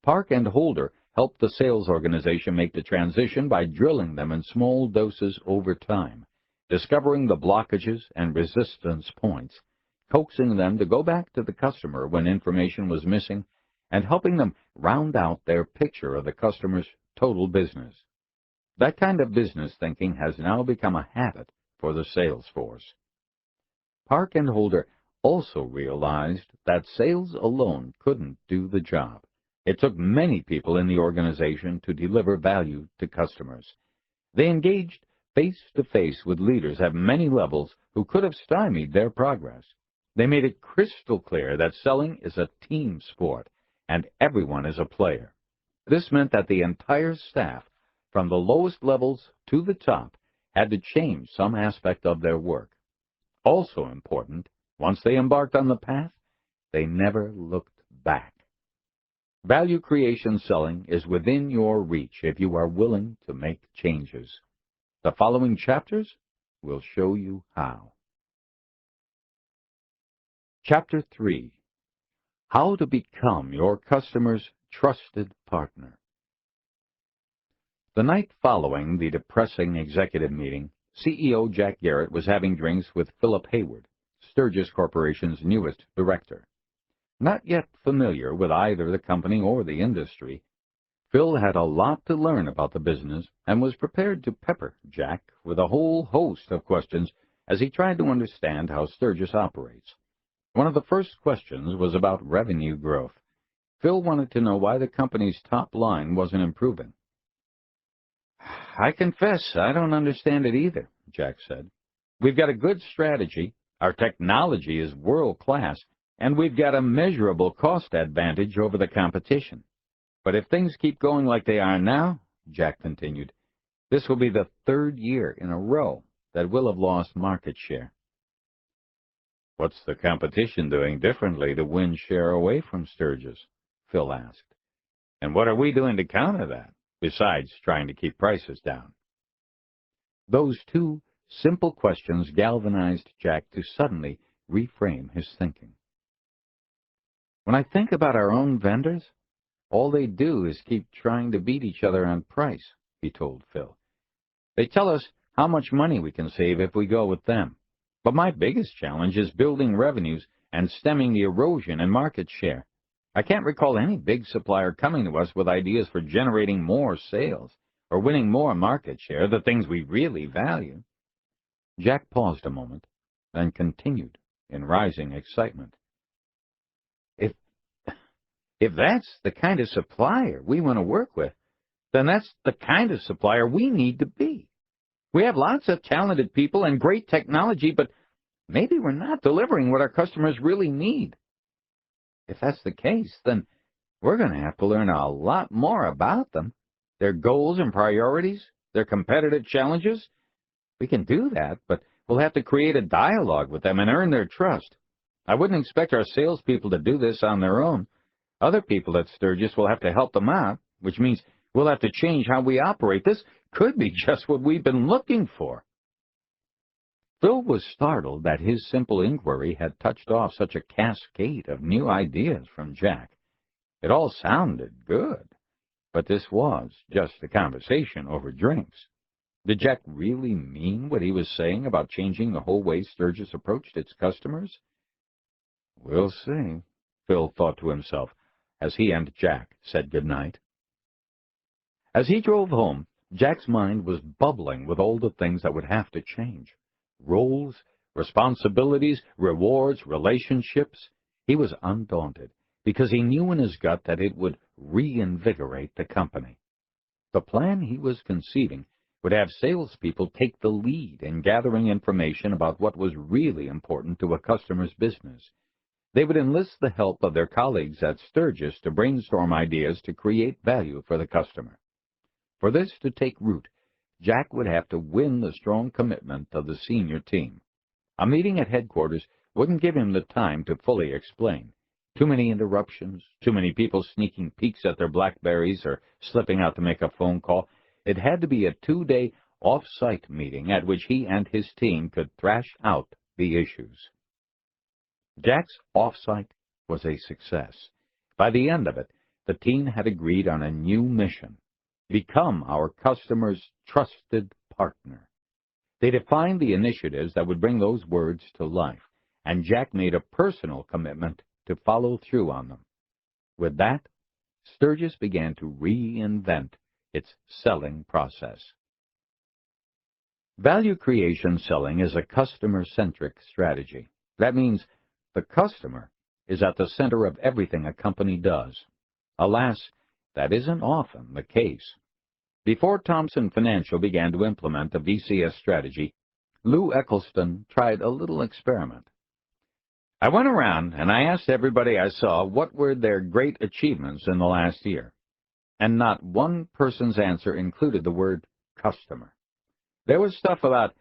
A: Park and Holder helped the sales organization make the transition by drilling them in small doses over time, discovering the blockages and resistance points, coaxing them to go back to the customer when information was missing, and helping them round out their picture of the customer's total business. That kind of business thinking has now become a habit for the sales force. Park and Holder also realized that sales alone couldn't do the job. It took many people in the organization to deliver value to customers. They engaged face-to-face with leaders at many levels who could have stymied their progress. They made it crystal clear that selling is a team sport, and everyone is a player. This meant that the entire staff, from the lowest levels to the top, had to change some aspect of their work. Also important, Once they embarked on the path, they never looked back. Value creation selling is within your reach if you are willing to make changes. The following chapters will show you how. Chapter 3. How to become your customer's trusted partner. The night following the depressing executive meeting, CEO Jack Garrett was having drinks with Philip Hayward, Sturgis Corporation's newest director. Not yet familiar with either the company or the industry, Phil had a lot to learn about the business and was prepared to pepper Jack with a whole host of questions as he tried to understand how Sturgis operates. One of the first questions was about revenue growth. Phil wanted to know why the company's top line wasn't improving. "I confess I don't understand it either," Jack said. "We've got a good strategy, our technology is world-class, and we've got a measurable cost advantage over the competition. But if things keep going like they are now," Jack continued, "this will be the third year in a row that we'll have lost market share." "What's the competition doing differently to win share away from Sturgis?" Phil asked. "And what are we doing to counter that, besides trying to keep prices down?" Those two simple questions galvanized Jack to suddenly reframe his thinking. "When I think about our own vendors, all they do is keep trying to beat each other on price," he told Phil. "They tell us how much money we can save if we go with them. But my biggest challenge is building revenues and stemming the erosion in market share. I can't recall any big supplier coming to us with ideas for generating more sales or winning more market share, the things we really value." Jack paused a moment, then continued in rising excitement. If that's the kind of supplier we want to work with, then that's the kind of supplier we need to be. We have lots of talented people and great technology, but maybe we're not delivering what our customers really need. If that's the case, then we're going to have to learn a lot more about them, their goals and priorities, their competitive challenges. We can do that, but we'll have to create a dialogue with them and earn their trust. I wouldn't expect our salespeople to do this on their own. Other people at Sturgis will have to help them out, which means we'll have to change how we operate. This could be just what we've been looking for." Phil was startled that his simple inquiry had touched off such a cascade of new ideas from Jack. It all sounded good, but this was just a conversation over drinks. Did Jack really mean what he was saying about changing the whole way Sturgis approached its customers? "We'll see," Phil thought to himself, as he and Jack said goodnight. As he drove home, Jack's mind was bubbling with all the things that would have to change. Roles, responsibilities, rewards, relationships. He was undaunted, because he knew in his gut that it would reinvigorate the company. The plan he was conceiving would have salespeople take the lead in gathering information about what was really important to a customer's business. They would enlist the help of their colleagues at Sturgis to brainstorm ideas to create value for the customer. For this to take root, Jack would have to win the strong commitment of the senior team. A meeting at headquarters wouldn't give him the time to fully explain. Too many interruptions, too many people sneaking peeks at their BlackBerries or slipping out to make a phone call. It had to be a 2-day off-site meeting at which he and his team could thrash out the issues. Jack's off-site was a success. By the end of it, the team had agreed on a new mission: become our customer's trusted partner. They defined the initiatives that would bring those words to life, and Jack made a personal commitment to follow through on them. With that, Sturgis began to reinvent its selling process. Value creation selling is a customer-centric strategy. That means the customer is at the center of everything a company does. Alas, that isn't often the case. Before Thompson Financial began to implement the VCS strategy, Lou Eccleston tried a little experiment. "I went around and I asked everybody I saw what were their great achievements in the last year, and not one person's answer included the word customer. There was stuff about,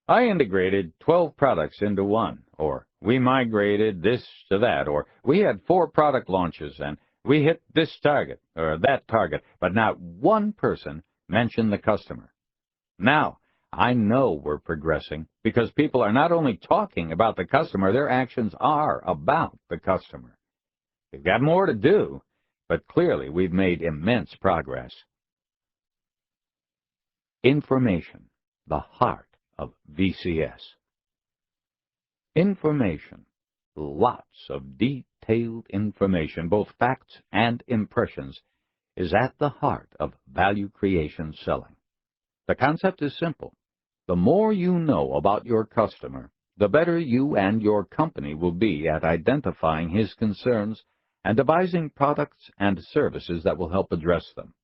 A: 'I integrated 12 products into one,' or We migrated this to that, or we had 4 product launches and we hit this target or that target, but not one person mentioned the customer. Now, I know we're progressing because people are not only talking about the customer, their actions are about the customer. We've got more to do, but clearly we've made immense progress. Information, the heart of VCS. Information, lots of detailed information, both facts and impressions, is at the heart of value creation selling. The concept is simple. The more you know about your customer, the better you and your company will be at identifying his concerns and devising products and services that will help address them.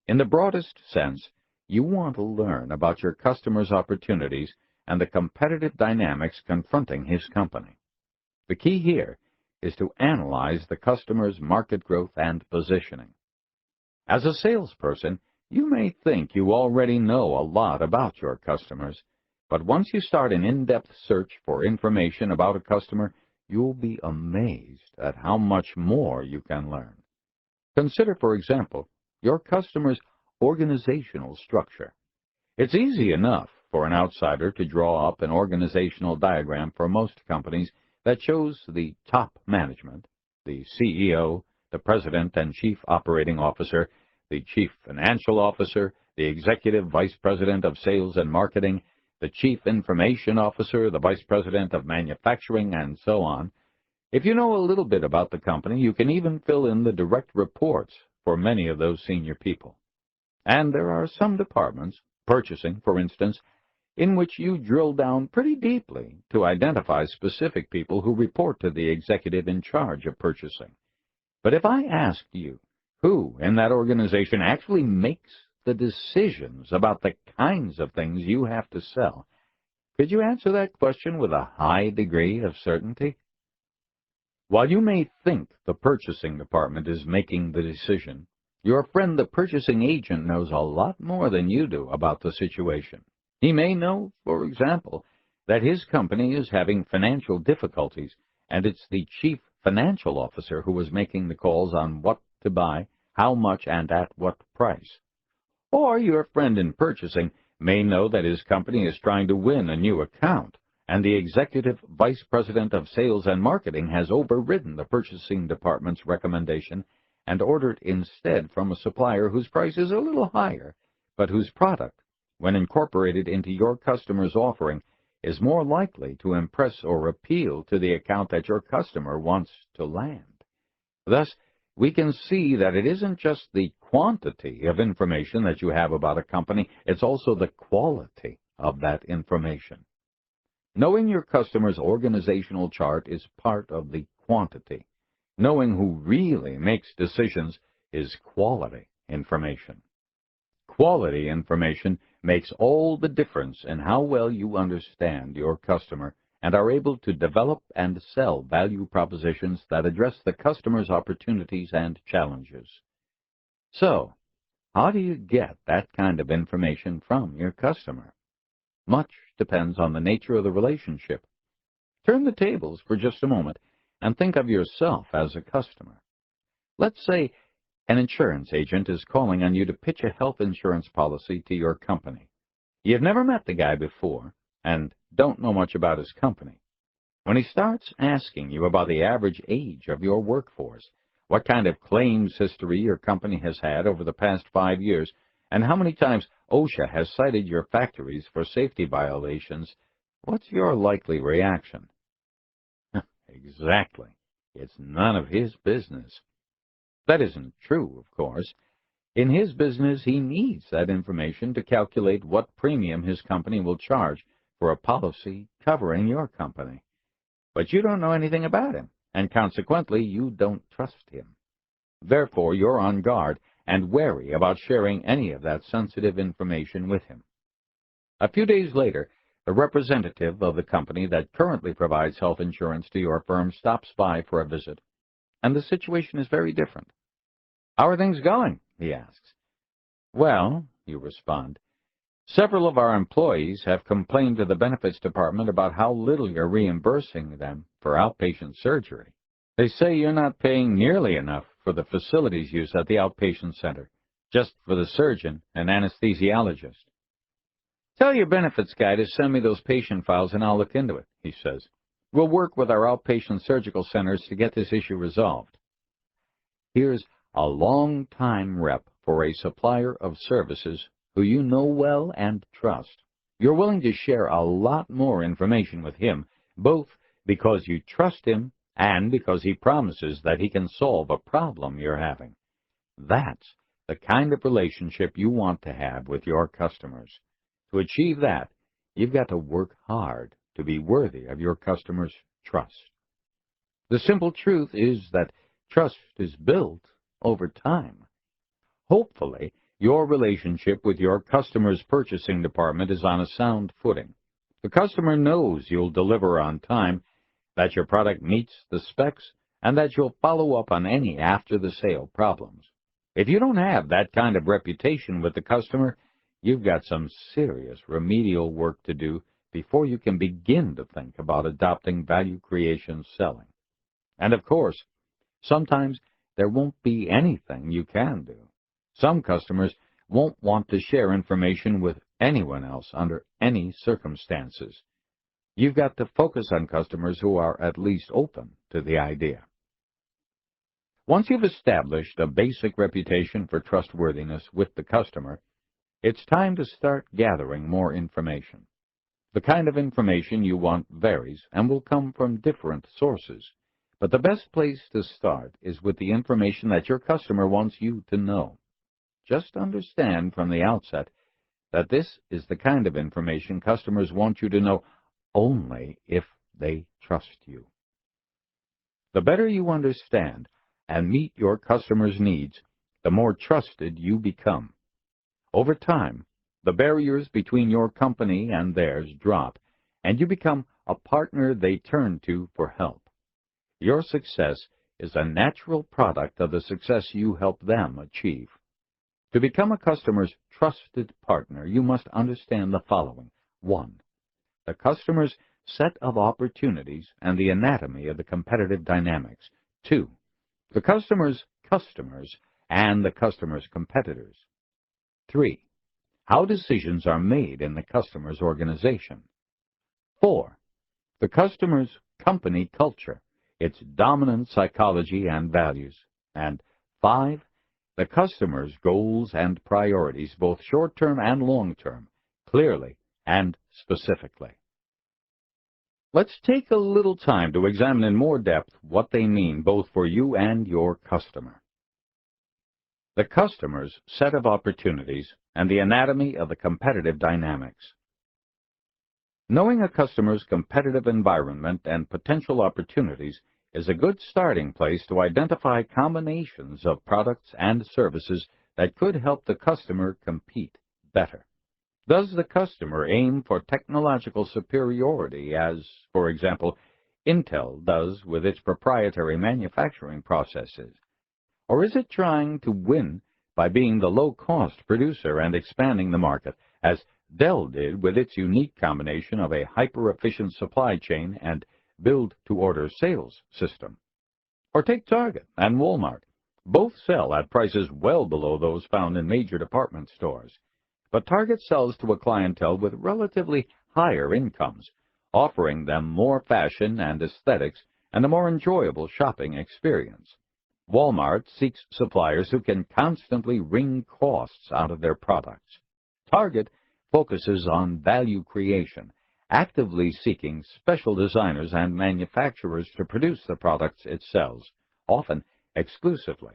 A: In the broadest sense, you want to learn about your customer's opportunities and the competitive dynamics confronting his company. The key here is to analyze the customer's market growth and positioning. As a salesperson, you may think you already know a lot about your customers, but once you start an in-depth search for information about a customer, you'll be amazed at how much more you can learn. Consider, for example, your customer's organizational structure. It's easy enough for an outsider to draw up an organizational diagram for most companies that shows the top management, the CEO, the president and chief operating officer, the chief financial officer, the executive vice president of sales and marketing, the chief information officer, the vice president of manufacturing, and so on. If you know a little bit about the company, you can even fill in the direct reports for many of those senior people. And there are some departments, purchasing, for instance, in which you drill down pretty deeply to identify specific people who report to the executive in charge of purchasing. But if I asked you who in that organization actually makes the decisions about the kinds of things you have to sell, could you answer that question with a high degree of certainty? While you may think the purchasing department is making the decision, your friend the purchasing agent knows a lot more than you do about the situation. He may know, for example, that his company is having financial difficulties, and it's the chief financial officer who is making the calls on what to buy, how much, and at what price. Or your friend in purchasing may know that his company is trying to win a new account, and the executive vice president of sales and marketing has overridden the purchasing department's recommendation and ordered instead from a supplier whose price is a little higher, but whose product, when incorporated into your customer's offering, is more likely to impress or appeal to the account that your customer wants to land. Thus, we can see that it isn't just the quantity of information that you have about a company, it's also the quality of that information. Knowing your customer's organizational chart is part of the quantity. Knowing who really makes decisions is quality information. Quality information makes all the difference in how well you understand your customer and are able to develop and sell value propositions that address the customer's opportunities and challenges. So, how do you get that kind of information from your customer? Much depends on the nature of the relationship. Turn the tables for just a moment and think of yourself as a customer. Let's say an insurance agent is calling on you to pitch a health insurance policy to your company. You've never met the guy before and don't know much about his company. When he starts asking you about the average age of your workforce, what kind of claims history your company has had over the past 5 years, and how many times OSHA has cited your factories for safety violations, what's your likely reaction? Exactly. It's none of his business. That isn't true, of course. In his business, he needs that information to calculate what premium his company will charge for a policy covering your company. But you don't know anything about him, and consequently, you don't trust him. Therefore, you're on guard and wary about sharing any of that sensitive information with him. A few days later, the representative of the company that currently provides health insurance to your firm stops by for a visit, and the situation is very different. "How are things going?" he asks. "Well," you respond, Several of our employees have complained to the benefits department about how little you're reimbursing them for outpatient surgery. They say you're not paying nearly enough for the facilities use at the outpatient center, just for the surgeon and anesthesiologist. Tell your benefits guy to send me those patient files and I'll look into it, he says. We'll work with our outpatient surgical centers to get this issue resolved. Here's a long-time rep for a supplier of services who you know well and trust. You're willing to share a lot more information with him, both because you trust him and because he promises that he can solve a problem you're having. That's the kind of relationship you want to have with your customers. To achieve that, you've got to work hard to be worthy of your customers' trust. The simple truth is that trust is built over time. Hopefully, your relationship with your customer's purchasing department is on a sound footing. The customer knows you'll deliver on time, that your product meets the specs, and that you'll follow up on any after-the-sale problems. If you don't have that kind of reputation with the customer, you've got some serious remedial work to do before you can begin to think about adopting value creation selling. And of course, sometimes there won't be anything you can do. Some customers won't want to share information with anyone else under any circumstances. You've got to focus on customers who are at least open to the idea. Once you've established a basic reputation for trustworthiness with the customer, it's time to start gathering more information. The kind of information you want varies and will come from different sources, but the best place to start is with the information that your customer wants you to know. Just understand from the outset that this is the kind of information customers want you to know only if they trust you. The better you understand and meet your customers' needs, the more trusted you become. Over time, the barriers between your company and theirs drop, and you become a partner they turn to for help. Your success is a natural product of the success you help them achieve. To become a customer's trusted partner, you must understand the following. 1. The customer's set of opportunities and the anatomy of the competitive dynamics. 2. The customer's customers and the customer's competitors. 3. How decisions are made in the customer's organization. 4. The customer's company culture, its dominant psychology and values. And 5. The customer's goals and priorities, both short-term and long-term, clearly and specifically. Let's take a little time to examine in more depth what they mean both for you and your customer. The customer's set of opportunities and the anatomy of the competitive dynamics. Knowing a customer's competitive environment and potential opportunities is a good starting place to identify combinations of products and services that could help the customer compete better. Does the customer aim for technological superiority as, for example, Intel does with its proprietary manufacturing processes? Or is it trying to win by being the low-cost producer and expanding the market, as Dell did with its unique combination of a hyper-efficient supply chain and build-to-order sales system? Or take Target and Walmart. Both sell at prices well below those found in major department stores. But Target sells to a clientele with relatively higher incomes, offering them more fashion and aesthetics and a more enjoyable shopping experience. Walmart seeks suppliers who can constantly wring costs out of their products. Target focuses on value creation, actively seeking special designers and manufacturers to produce the products it sells, often exclusively.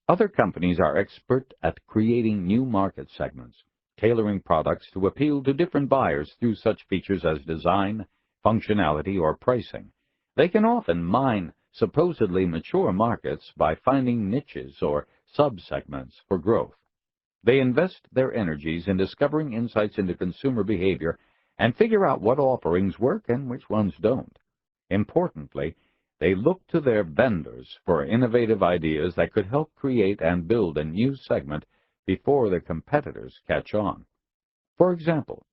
A: Other companies are expert at creating new market segments, tailoring products to appeal to different buyers through such features as design, functionality, or pricing. They can often mine supposedly mature markets by finding niches or subsegments for growth. They invest their energies in discovering insights into consumer behavior and figure out what offerings work and which ones don't. Importantly, they look to their vendors for innovative ideas that could help create and build a new segment before their competitors catch on. For example,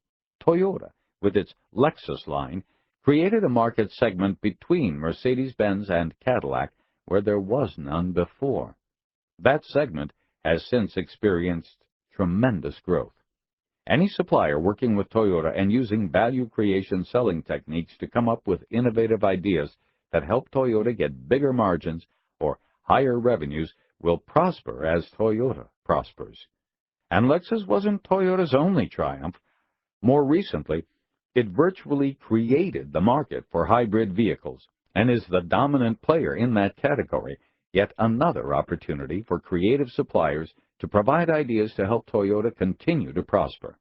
A: Toyota, with its Lexus line, created a market segment between Mercedes-Benz and Cadillac where there was none before. That segment has since experienced tremendous growth. Any supplier working with Toyota and using value creation selling techniques to come up with innovative ideas that help Toyota get bigger margins or higher revenues will prosper as Toyota prospers. And Lexus wasn't Toyota's only triumph. More recently, it virtually created the market for hybrid vehicles and is the dominant player in that category, yet another opportunity for creative suppliers to provide ideas to help Toyota continue to prosper.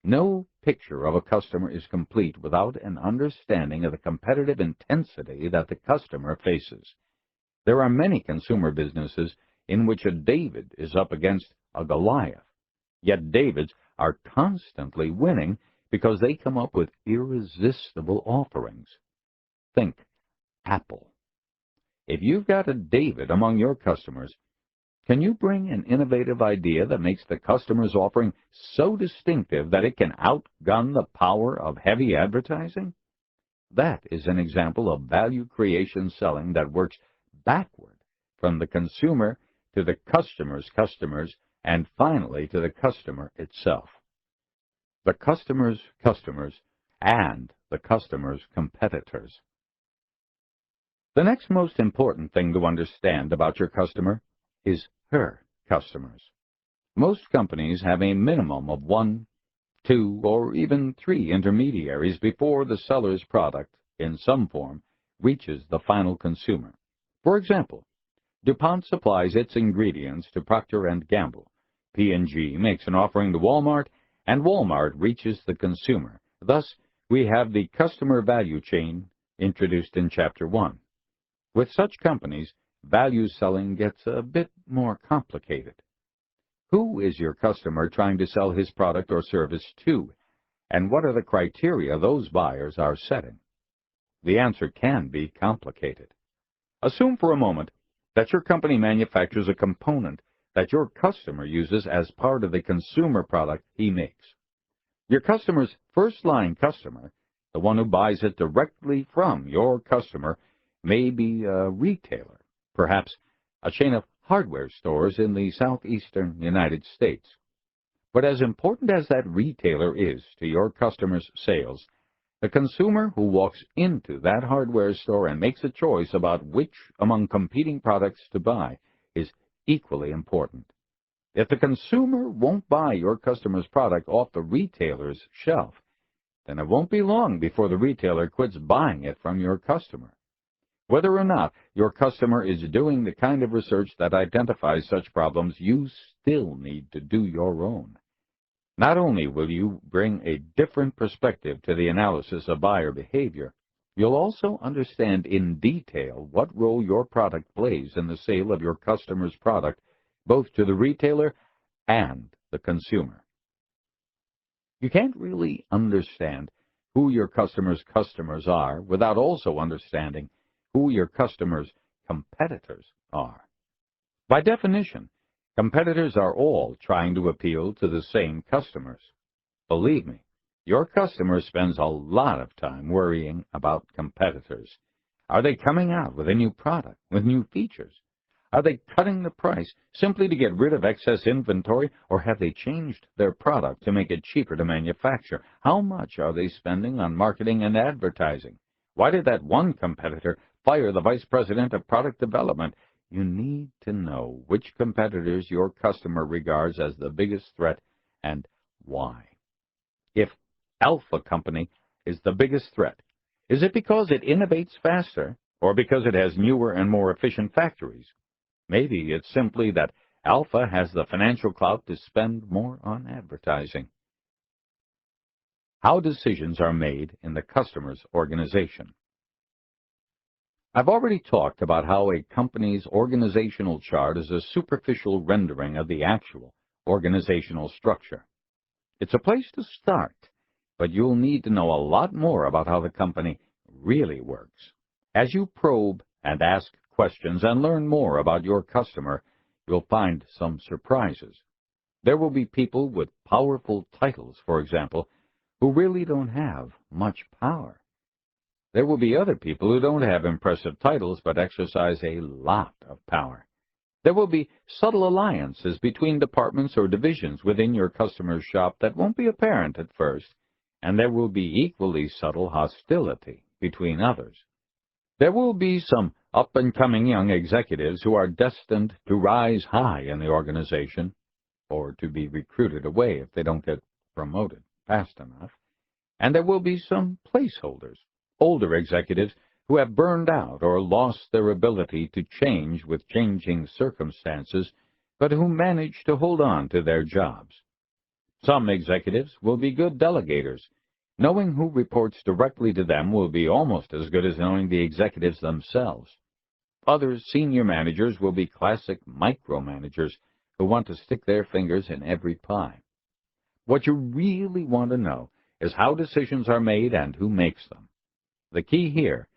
A: No picture of a customer is complete without an understanding of the competitive intensity that the customer faces. There are many consumer businesses in which a David is up against a Goliath, yet Davids are constantly winning because they come up with irresistible offerings. Think Apple. If you've got a David among your customers, can you bring an innovative idea that makes the customer's offering so distinctive that it can outgun the power of heavy advertising? That is an example of value creation selling that works backward from the consumer to the customer's customers and finally to the customer itself. The customer's customers and the customer's competitors. The next most important thing to understand about your customer is her customers. Most companies have a minimum of 1, 2, or even 3 intermediaries before the seller's product, in some form, reaches the final consumer. For example, DuPont supplies its ingredients to Procter & Gamble. P&G makes an offering to Walmart, and Walmart reaches the consumer. Thus, we have the customer value chain introduced in Chapter 1. With such companies, value selling gets a bit more complicated. Who is your customer trying to sell his product or service to, and what are the criteria those buyers are setting? The answer can be complicated. Assume for a moment that your company manufactures a component that your customer uses as part of the consumer product he makes. Your customer's first-line customer, the one who buys it directly from your customer, may be a retailer, perhaps a chain of hardware stores in the southeastern United States. But as important as that retailer is to your customer's sales, the consumer who walks into that hardware store and makes a choice about which among competing products to buy is equally important. If the consumer won't buy your customer's product off the retailer's shelf, then it won't be long before the retailer quits buying it from your customer. Whether or not your customer is doing the kind of research that identifies such problems, you still need to do your own. Not only will you bring a different perspective to the analysis of buyer behavior, you'll also understand in detail what role your product plays in the sale of your customer's product, both to the retailer and the consumer. You can't really understand who your customer's customers are without also understanding who your customer's competitors are. By definition, competitors are all trying to appeal to the same customers. Believe me, your customer spends a lot of time worrying about competitors. Are they coming out with a new product, with new features? Are they cutting the price simply to get rid of excess inventory, or have they changed their product to make it cheaper to manufacture? How much are they spending on marketing and advertising? Why did that one competitor fire the vice president of product development? You need to know which competitors your customer regards as the biggest threat and why. If Alpha Company is the biggest threat, is it because it innovates faster or because it has newer and more efficient factories? Maybe it's simply that Alpha has the financial clout to spend more on advertising. How decisions are made in the customer's organization. I've already talked about how a company's organizational chart is a superficial rendering of the actual organizational structure. It's a place to start, but you'll need to know a lot more about how the company really works. As you probe and ask questions and learn more about your customer, you'll find some surprises. There will be people with powerful titles, for example, who really don't have much power. There will be other people who don't have impressive titles but exercise a lot of power. There will be subtle alliances between departments or divisions within your customer's shop that won't be apparent at first, and there will be equally subtle hostility between others. There will be some up-and-coming young executives who are destined to rise high in the organization, or to be recruited away if they don't get promoted fast enough. And there will be some placeholders, older executives who have burned out or lost their ability to change with changing circumstances, but who manage to hold on to their jobs. Some executives will be good delegators. Knowing who reports directly to them will be almost as good as knowing the executives themselves. Other senior managers will be classic micromanagers who want to stick their fingers in every pie. What you really want to know is how decisions are made and who makes them. The key here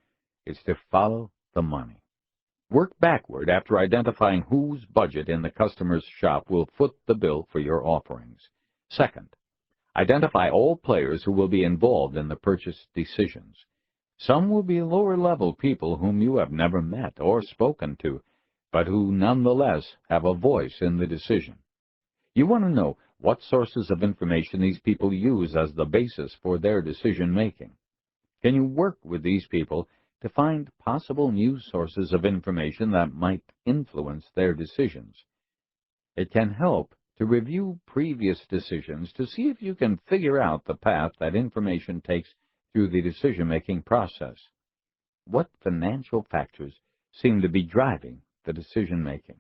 A: is to follow the money. Work backward after identifying whose budget in the customer's shop will foot the bill for your offerings. Second, identify all players who will be involved in the purchase decisions. Some will be lower-level people whom you have never met or spoken to, but who nonetheless have a voice in the decision. You want to know what sources of information these people use as the basis for their decision-making. Can you work with these people to find possible news sources of information that might influence their decisions? It can help to review previous decisions to see if you can figure out the path that information takes through the decision-making process. What financial factors seem to be driving the decision-making?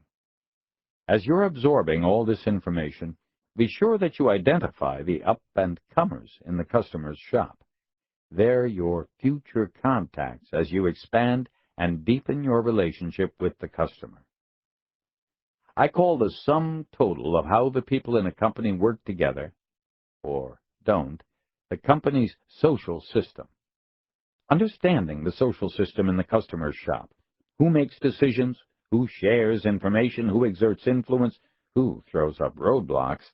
A: As you're absorbing all this information, be sure that you identify the up-and-comers in the customer's shop. They're your future contacts as you expand and deepen your relationship with the customer. I call the sum total of how the people in a company work together, or don't, the company's social system. Understanding the social system in the customer's shop, who makes decisions, who shares information, who exerts influence, who throws up roadblocks,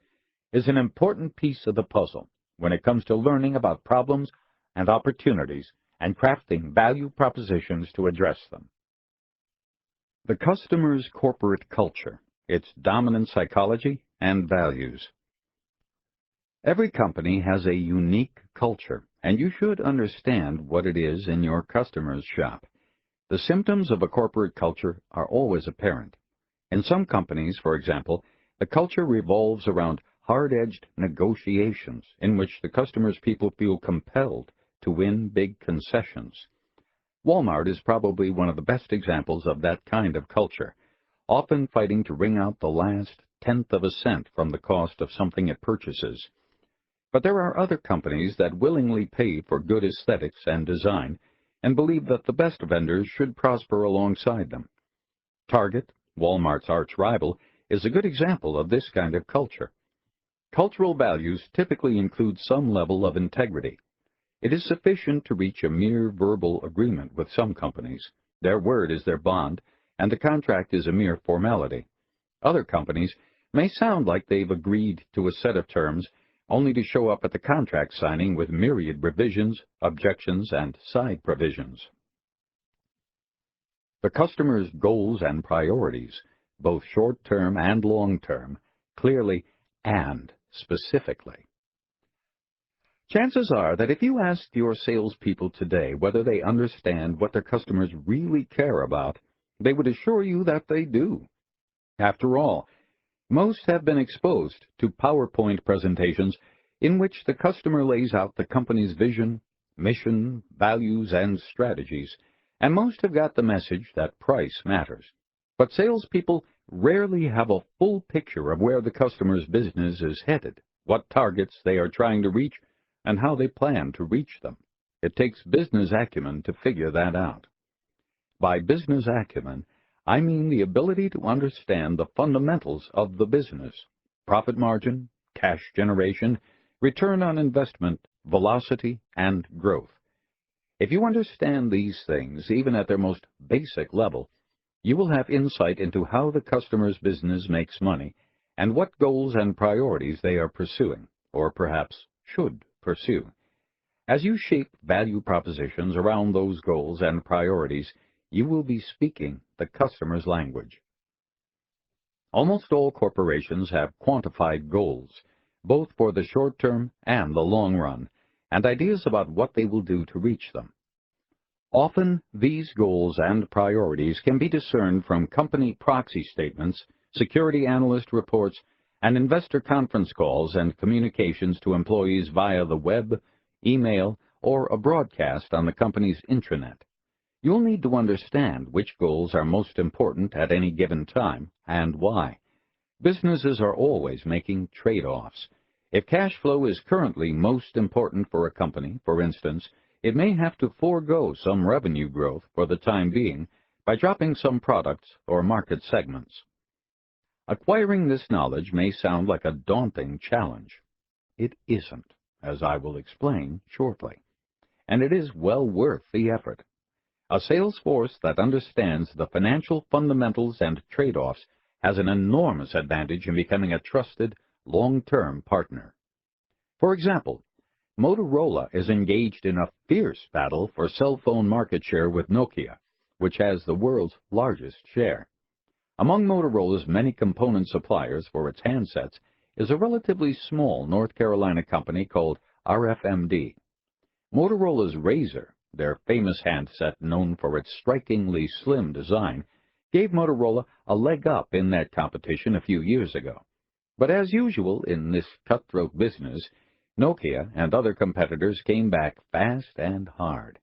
A: is an important piece of the puzzle when it comes to learning about problems and opportunities and crafting value propositions to address them. The customer's corporate culture, its dominant psychology and values. Every company has a unique culture, and you should understand what it is in your customer's shop. The symptoms of a corporate culture are always apparent. In some companies, for example, the culture revolves around hard-edged negotiations in which the customer's people feel compelled to win big concessions. Walmart is probably one of the best examples of that kind of culture, often fighting to wring out the last tenth of a cent from the cost of something it purchases. But there are other companies that willingly pay for good aesthetics and design and believe that the best vendors should prosper alongside them. Target, Walmart's arch-rival, is a good example of this kind of culture. Cultural values typically include some level of integrity. It is sufficient to reach a mere verbal agreement with some companies. Their word is their bond, and the contract is a mere formality. Other companies may sound like they've agreed to a set of terms, only to show up at the contract signing with myriad revisions, objections, and side provisions. The customer's goals and priorities, both short-term and long-term, clearly and specifically. Chances are that if you asked your salespeople today whether they understand what their customers really care about, they would assure you that they do. After all, most have been exposed to PowerPoint presentations in which the customer lays out the company's vision, mission, values, and strategies, and most have got the message that price matters. But salespeople rarely have a full picture of where the customer's business is headed, what targets they are trying to reach, and how they plan to reach them. It takes business acumen to figure that out. By business acumen, I mean the ability to understand the fundamentals of the business: profit margin, cash generation, return on investment, velocity, and growth. If you understand these things, even at their most basic level, you will have insight into how the customer's business makes money and what goals and priorities they are pursuing, or perhaps should pursue. As you shape value propositions around those goals and priorities, you will be speaking the customer's language. Almost all corporations have quantified goals, both for the short term and the long run, and ideas about what they will do to reach them. Often, these goals and priorities can be discerned from company proxy statements, security analyst reports, and investor conference calls and communications to employees via the web, email, or a broadcast on the company's intranet. You'll need to understand which goals are most important at any given time and why. Businesses are always making trade-offs. If cash flow is currently most important for a company, for instance, it may have to forego some revenue growth for the time being by dropping some products or market segments. Acquiring this knowledge may sound like a daunting challenge. It isn't, as I will explain shortly, and it is well worth the effort. A sales force that understands the financial fundamentals and trade-offs has an enormous advantage in becoming a trusted, long-term partner. For example, Motorola is engaged in a fierce battle for cell phone market share with Nokia, which has the world's largest share. Among Motorola's many component suppliers for its handsets is a relatively small North Carolina company called RFMD. Motorola's Razr, their famous handset known for its strikingly slim design, gave Motorola a leg up in that competition a few years ago. But as usual in this cutthroat business, Nokia and other competitors came back fast and hard,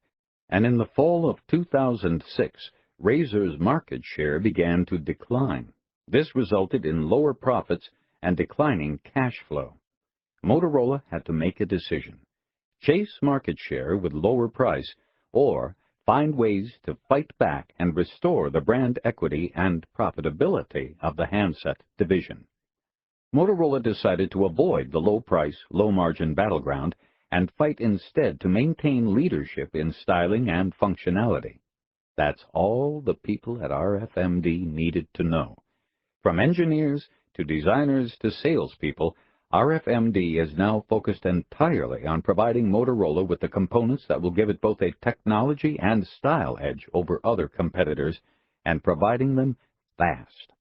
A: and in the fall of 2006, Razr's market share began to decline. This resulted in lower profits and declining cash flow. Motorola had to make a decision: chase market share with lower price, or find ways to fight back and restore the brand equity and profitability of the handset division. Motorola decided to avoid the low-price, low-margin battleground and fight instead to maintain leadership in styling and functionality. That's all the people at RFMD needed to know. From engineers to designers to salespeople, RFMD is now focused entirely on providing Motorola with the components that will give it both a technology and style edge over other competitors, and providing them fast.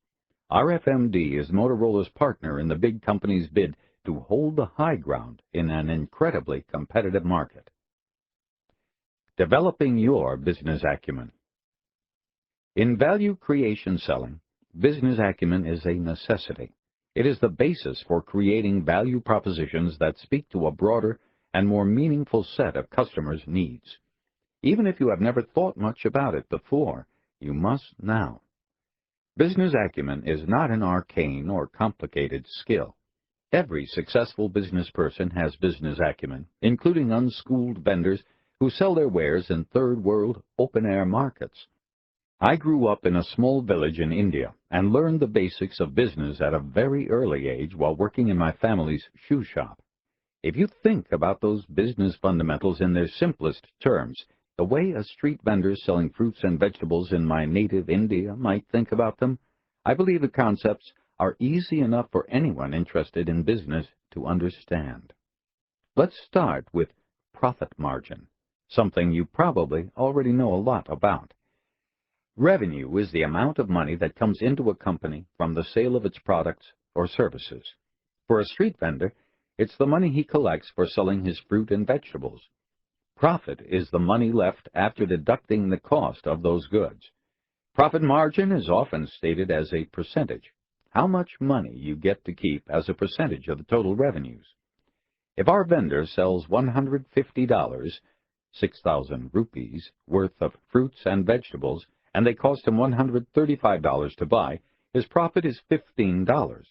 A: RFMD is Motorola's partner in the big company's bid to hold the high ground in an incredibly competitive market. Developing your business acumen. In value creation selling, business acumen is a necessity. It is the basis for creating value propositions that speak to a broader and more meaningful set of customers' needs. Even if you have never thought much about it before, you must now. Business acumen is not an arcane or complicated skill. Every successful business person has business acumen, including unschooled vendors who sell their wares in third-world, open-air markets. I grew up in a small village in India and learned the basics of business at a very early age while working in my family's shoe shop. If you think about those business fundamentals in their simplest terms, the way a street vendor selling fruits and vegetables in my native India might think about them, I believe the concepts are easy enough for anyone interested in business to understand. Let's start with profit margin, something you probably already know a lot about. Revenue is the amount of money that comes into a company from the sale of its products or services. For a street vendor, it's the money he collects for selling his fruit and vegetables. Profit is the money left after deducting the cost of those goods. Profit margin is often stated as a percentage, how much money you get to keep as a percentage of the total revenues. If our vendor sells $150, 6,000 rupees, worth of fruits and vegetables, and they cost him $135 to buy, his profit is $15.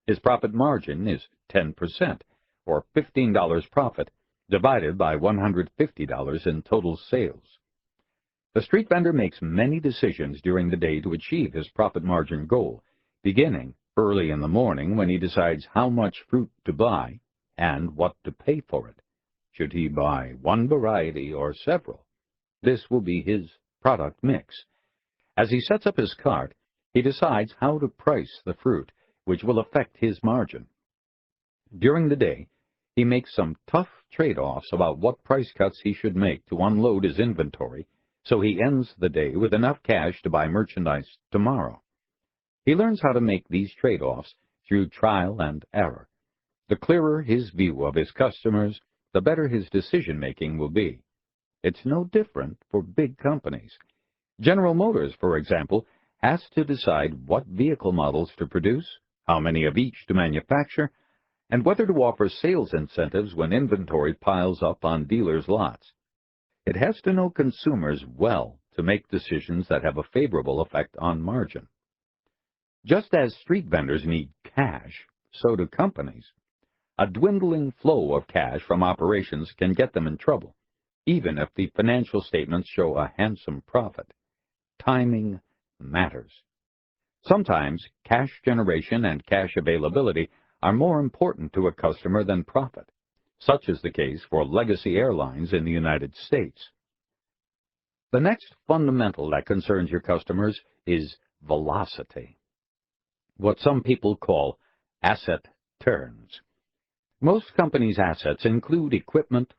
A: His profit margin is 10%, or $15 profit, divided by $150 in total sales. The street vendor makes many decisions during the day to achieve his profit margin goal, beginning early in the morning when he decides how much fruit to buy and what to pay for it. Should he buy one variety or several? This will be his product mix. As he sets up his cart, he decides how to price the fruit, which will affect his margin. During the day, he makes some tough trade-offs about what price cuts he should make to unload his inventory, so he ends the day with enough cash to buy merchandise tomorrow. He learns how to make these trade-offs through trial and error. The clearer his view of his customers, the better his decision-making will be. It's no different for big companies. General Motors, for example, has to decide what vehicle models to produce, how many of each to manufacture, and whether to offer sales incentives when inventory piles up on dealers' lots. It has to know consumers well to make decisions that have a favorable effect on margin. Just as street vendors need cash, so do companies. A dwindling flow of cash from operations can get them in trouble, even if the financial statements show a handsome profit. Timing matters. Sometimes cash generation and cash availability are more important to a customer than profit. Such is the case for legacy airlines in the United States. The next fundamental that concerns your customers is velocity, what some people call asset turns. Most companies' assets include equipment,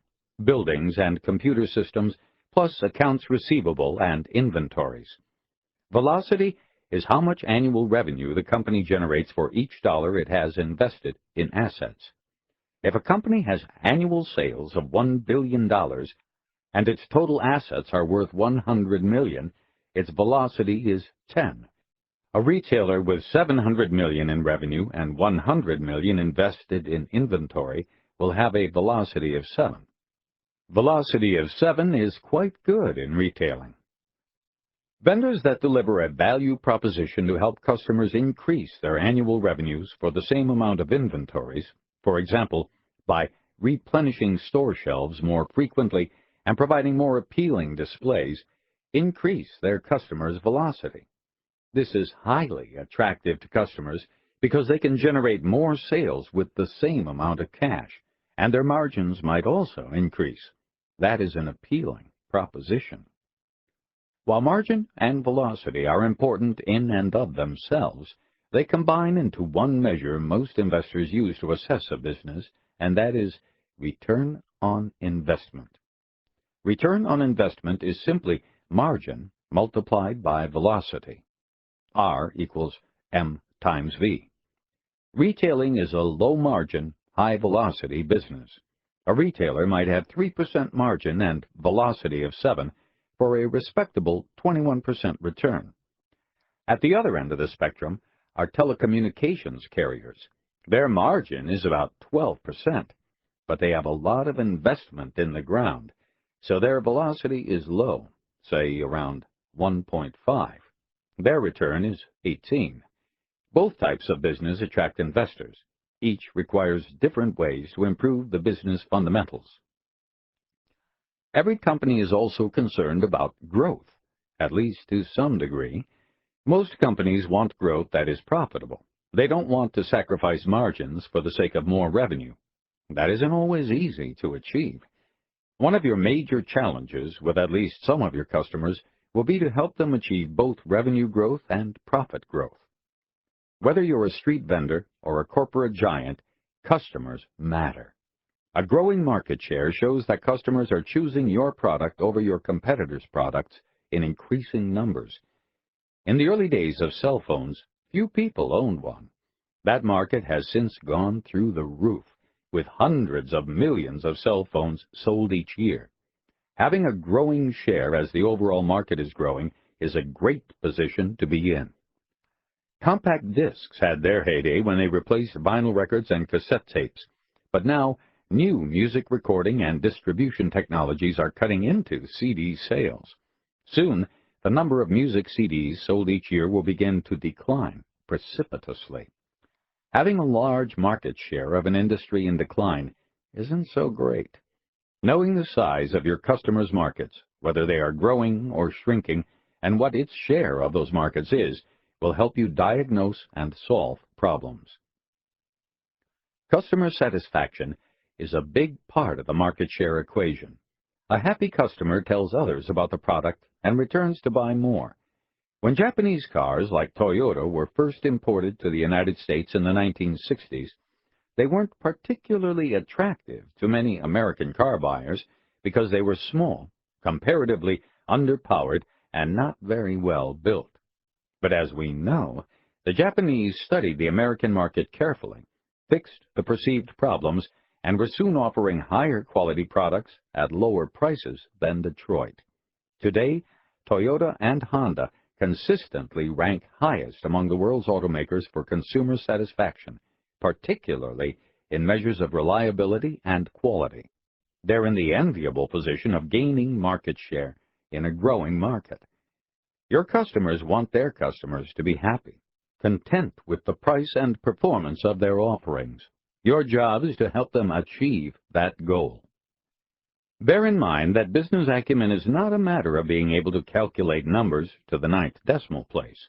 A: buildings, and computer systems, plus accounts receivable and inventories. Velocity is how much annual revenue the company generates for each dollar it has invested in assets. If a company has annual sales of $1 billion and its total assets are worth $100 million, its velocity is 10. A retailer with $700 million in revenue and $100 million invested in inventory will have a velocity of 7. Velocity of 7 is quite good in retailing. Vendors that deliver a value proposition to help customers increase their annual revenues for the same amount of inventories, for example, by replenishing store shelves more frequently and providing more appealing displays, increase their customers' velocity. This is highly attractive to customers because they can generate more sales with the same amount of cash, and their margins might also increase. That is an appealing proposition. While margin and velocity are important in and of themselves, they combine into one measure most investors use to assess a business, and that is return on investment. Return on investment is simply margin multiplied by velocity. R equals M times V. Retailing is a low-margin, high-velocity business. A retailer might have 3% margin and velocity of 7 for a respectable 21% return. At the other end of the spectrum are telecommunications carriers. Their margin is about 12%, but they have a lot of investment in the ground, so their velocity is low, say around 1.5. Their return is 18. Both types of business attract investors. Each requires different ways to improve the business fundamentals. Every company is also concerned about growth, at least to some degree. Most companies want growth that is profitable. They don't want to sacrifice margins for the sake of more revenue. That isn't always easy to achieve. One of your major challenges with at least some of your customers will be to help them achieve both revenue growth and profit growth. Whether you're a street vendor or a corporate giant, customers matter. A growing market share shows that customers are choosing your product over your competitors' products in increasing numbers. In the early days of cell phones, few people owned one. That market has since gone through the roof, with hundreds of millions of cell phones sold each year. Having a growing share as the overall market is growing is a great position to be in. Compact discs had their heyday when they replaced vinyl records and cassette tapes, but now new music recording and distribution technologies are cutting into CD sales. Soon, the number of music CDs sold each year will begin to decline precipitously. Having a large market share of an industry in decline isn't so great. Knowing the size of your customers' markets, whether they are growing or shrinking, and what its share of those markets is, will help you diagnose and solve problems. Customer satisfaction is a big part of the market share equation. A happy customer tells others about the product and returns to buy more. When Japanese cars like Toyota were first imported to the United States in the 1960s, they weren't particularly attractive to many American car buyers because they were small, comparatively underpowered, and not very well built. But as we know, the Japanese studied the American market carefully, fixed the perceived problems, and were soon offering higher quality products at lower prices than Detroit. Today, Toyota and Honda consistently rank highest among the world's automakers for consumer satisfaction, particularly in measures of reliability and quality. They're in the enviable position of gaining market share in a growing market. Your customers want their customers to be happy, content with the price and performance of their offerings. Your job is to help them achieve that goal. Bear in mind that business acumen is not a matter of being able to calculate numbers to the 9th decimal place.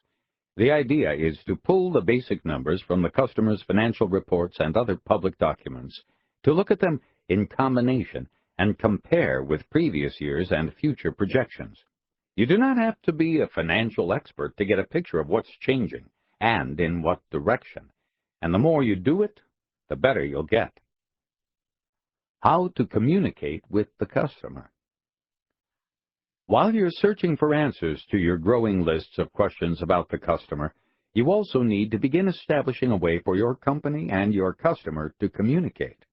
A: The idea is to pull the basic numbers from the customer's financial reports and other public documents, to look at them in combination and compare with previous years and future projections. You do not have to be a financial expert to get a picture of what's changing and in what direction, and the more you do it, the better you'll get. How to communicate with the customer. While you're searching for answers to your growing lists of questions about the customer, you also need to begin establishing a way for your company and your customer to communicate.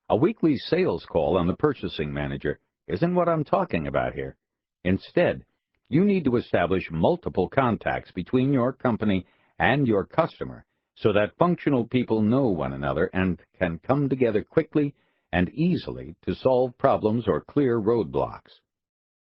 A: A weekly sales call on the purchasing manager isn't what I'm talking about here. Instead, you need to establish multiple contacts between your company and your customer so that functional people know one another and can come together quickly and easily to solve problems or clear roadblocks.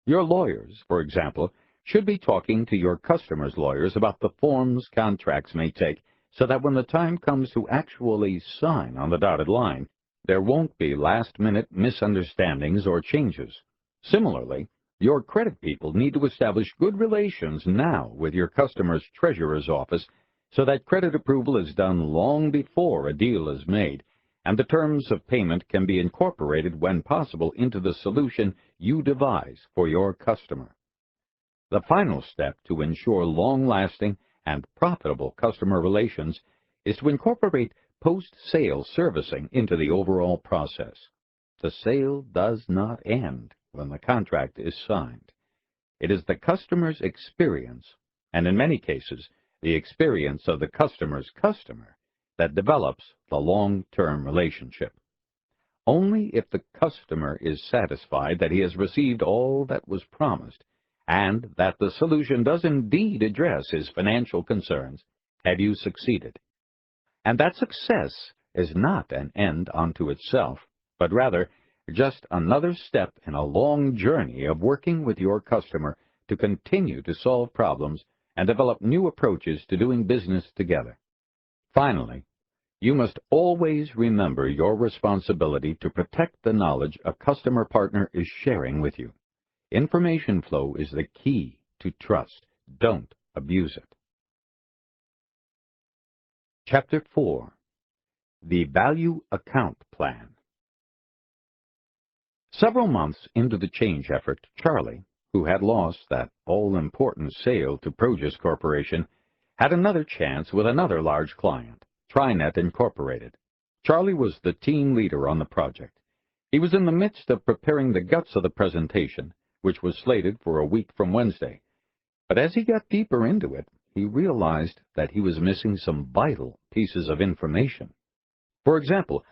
A: Your lawyers, for example, should be talking to your customers' lawyers about the forms contracts may take so that when the time comes to actually sign on the dotted line, there won't be last-minute misunderstandings or changes. Similarly, your credit people need to establish good relations now with your customer's treasurer's office so that credit approval is done long before a deal is made, and the terms of payment can be incorporated when possible into the solution you devise for your customer. The final step to ensure long-lasting and profitable customer relations is to incorporate post-sale servicing into the overall process. The sale does not end when the contract is signed. It is the customer's experience, and in many cases, the experience of the customer's customer, that develops the long-term relationship. Only if the customer is satisfied that he has received all that was promised and that the solution does indeed address his financial concerns have you succeeded. And that success is not an end unto itself, but rather just another step in a long journey of working with your customer to continue to solve problems and develop new approaches to doing business together. Finally, you must always remember your responsibility to protect the knowledge a customer partner is sharing with you. Information flow is the key to trust. Don't abuse it. Chapter 4. The Value Account Plan. Several months into the change effort, Charlie, who had lost that all-important sale to Produce Corporation, had another chance with another large client, TriNet Incorporated. Charlie was the team leader on the project. He was in the midst of preparing the guts of the presentation, which was slated for a week from Wednesday. But as he got deeper into it, he realized that he was missing some vital pieces of information. For example,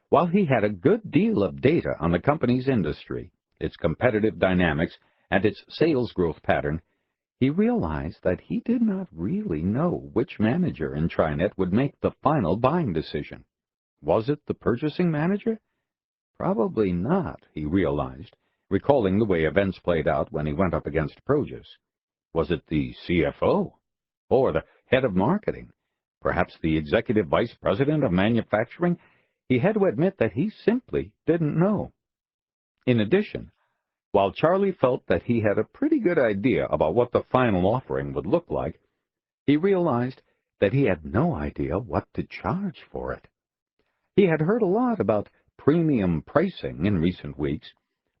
A: while he had a good deal of data on the company's industry, its competitive dynamics, and its sales growth pattern, he realized that he did not really know which manager in TriNet would make the final buying decision. Was it the purchasing manager? Probably not, he realized, recalling the way events played out when he went up against Produce. Was it the CFO? Or the head of marketing? Perhaps the executive vice president of manufacturing? He had to admit that he simply didn't know. In addition, while Charlie felt that he had a pretty good idea about what the final offering would look like, he realized that he had no idea what to charge for it. He had heard a lot about premium pricing in recent weeks,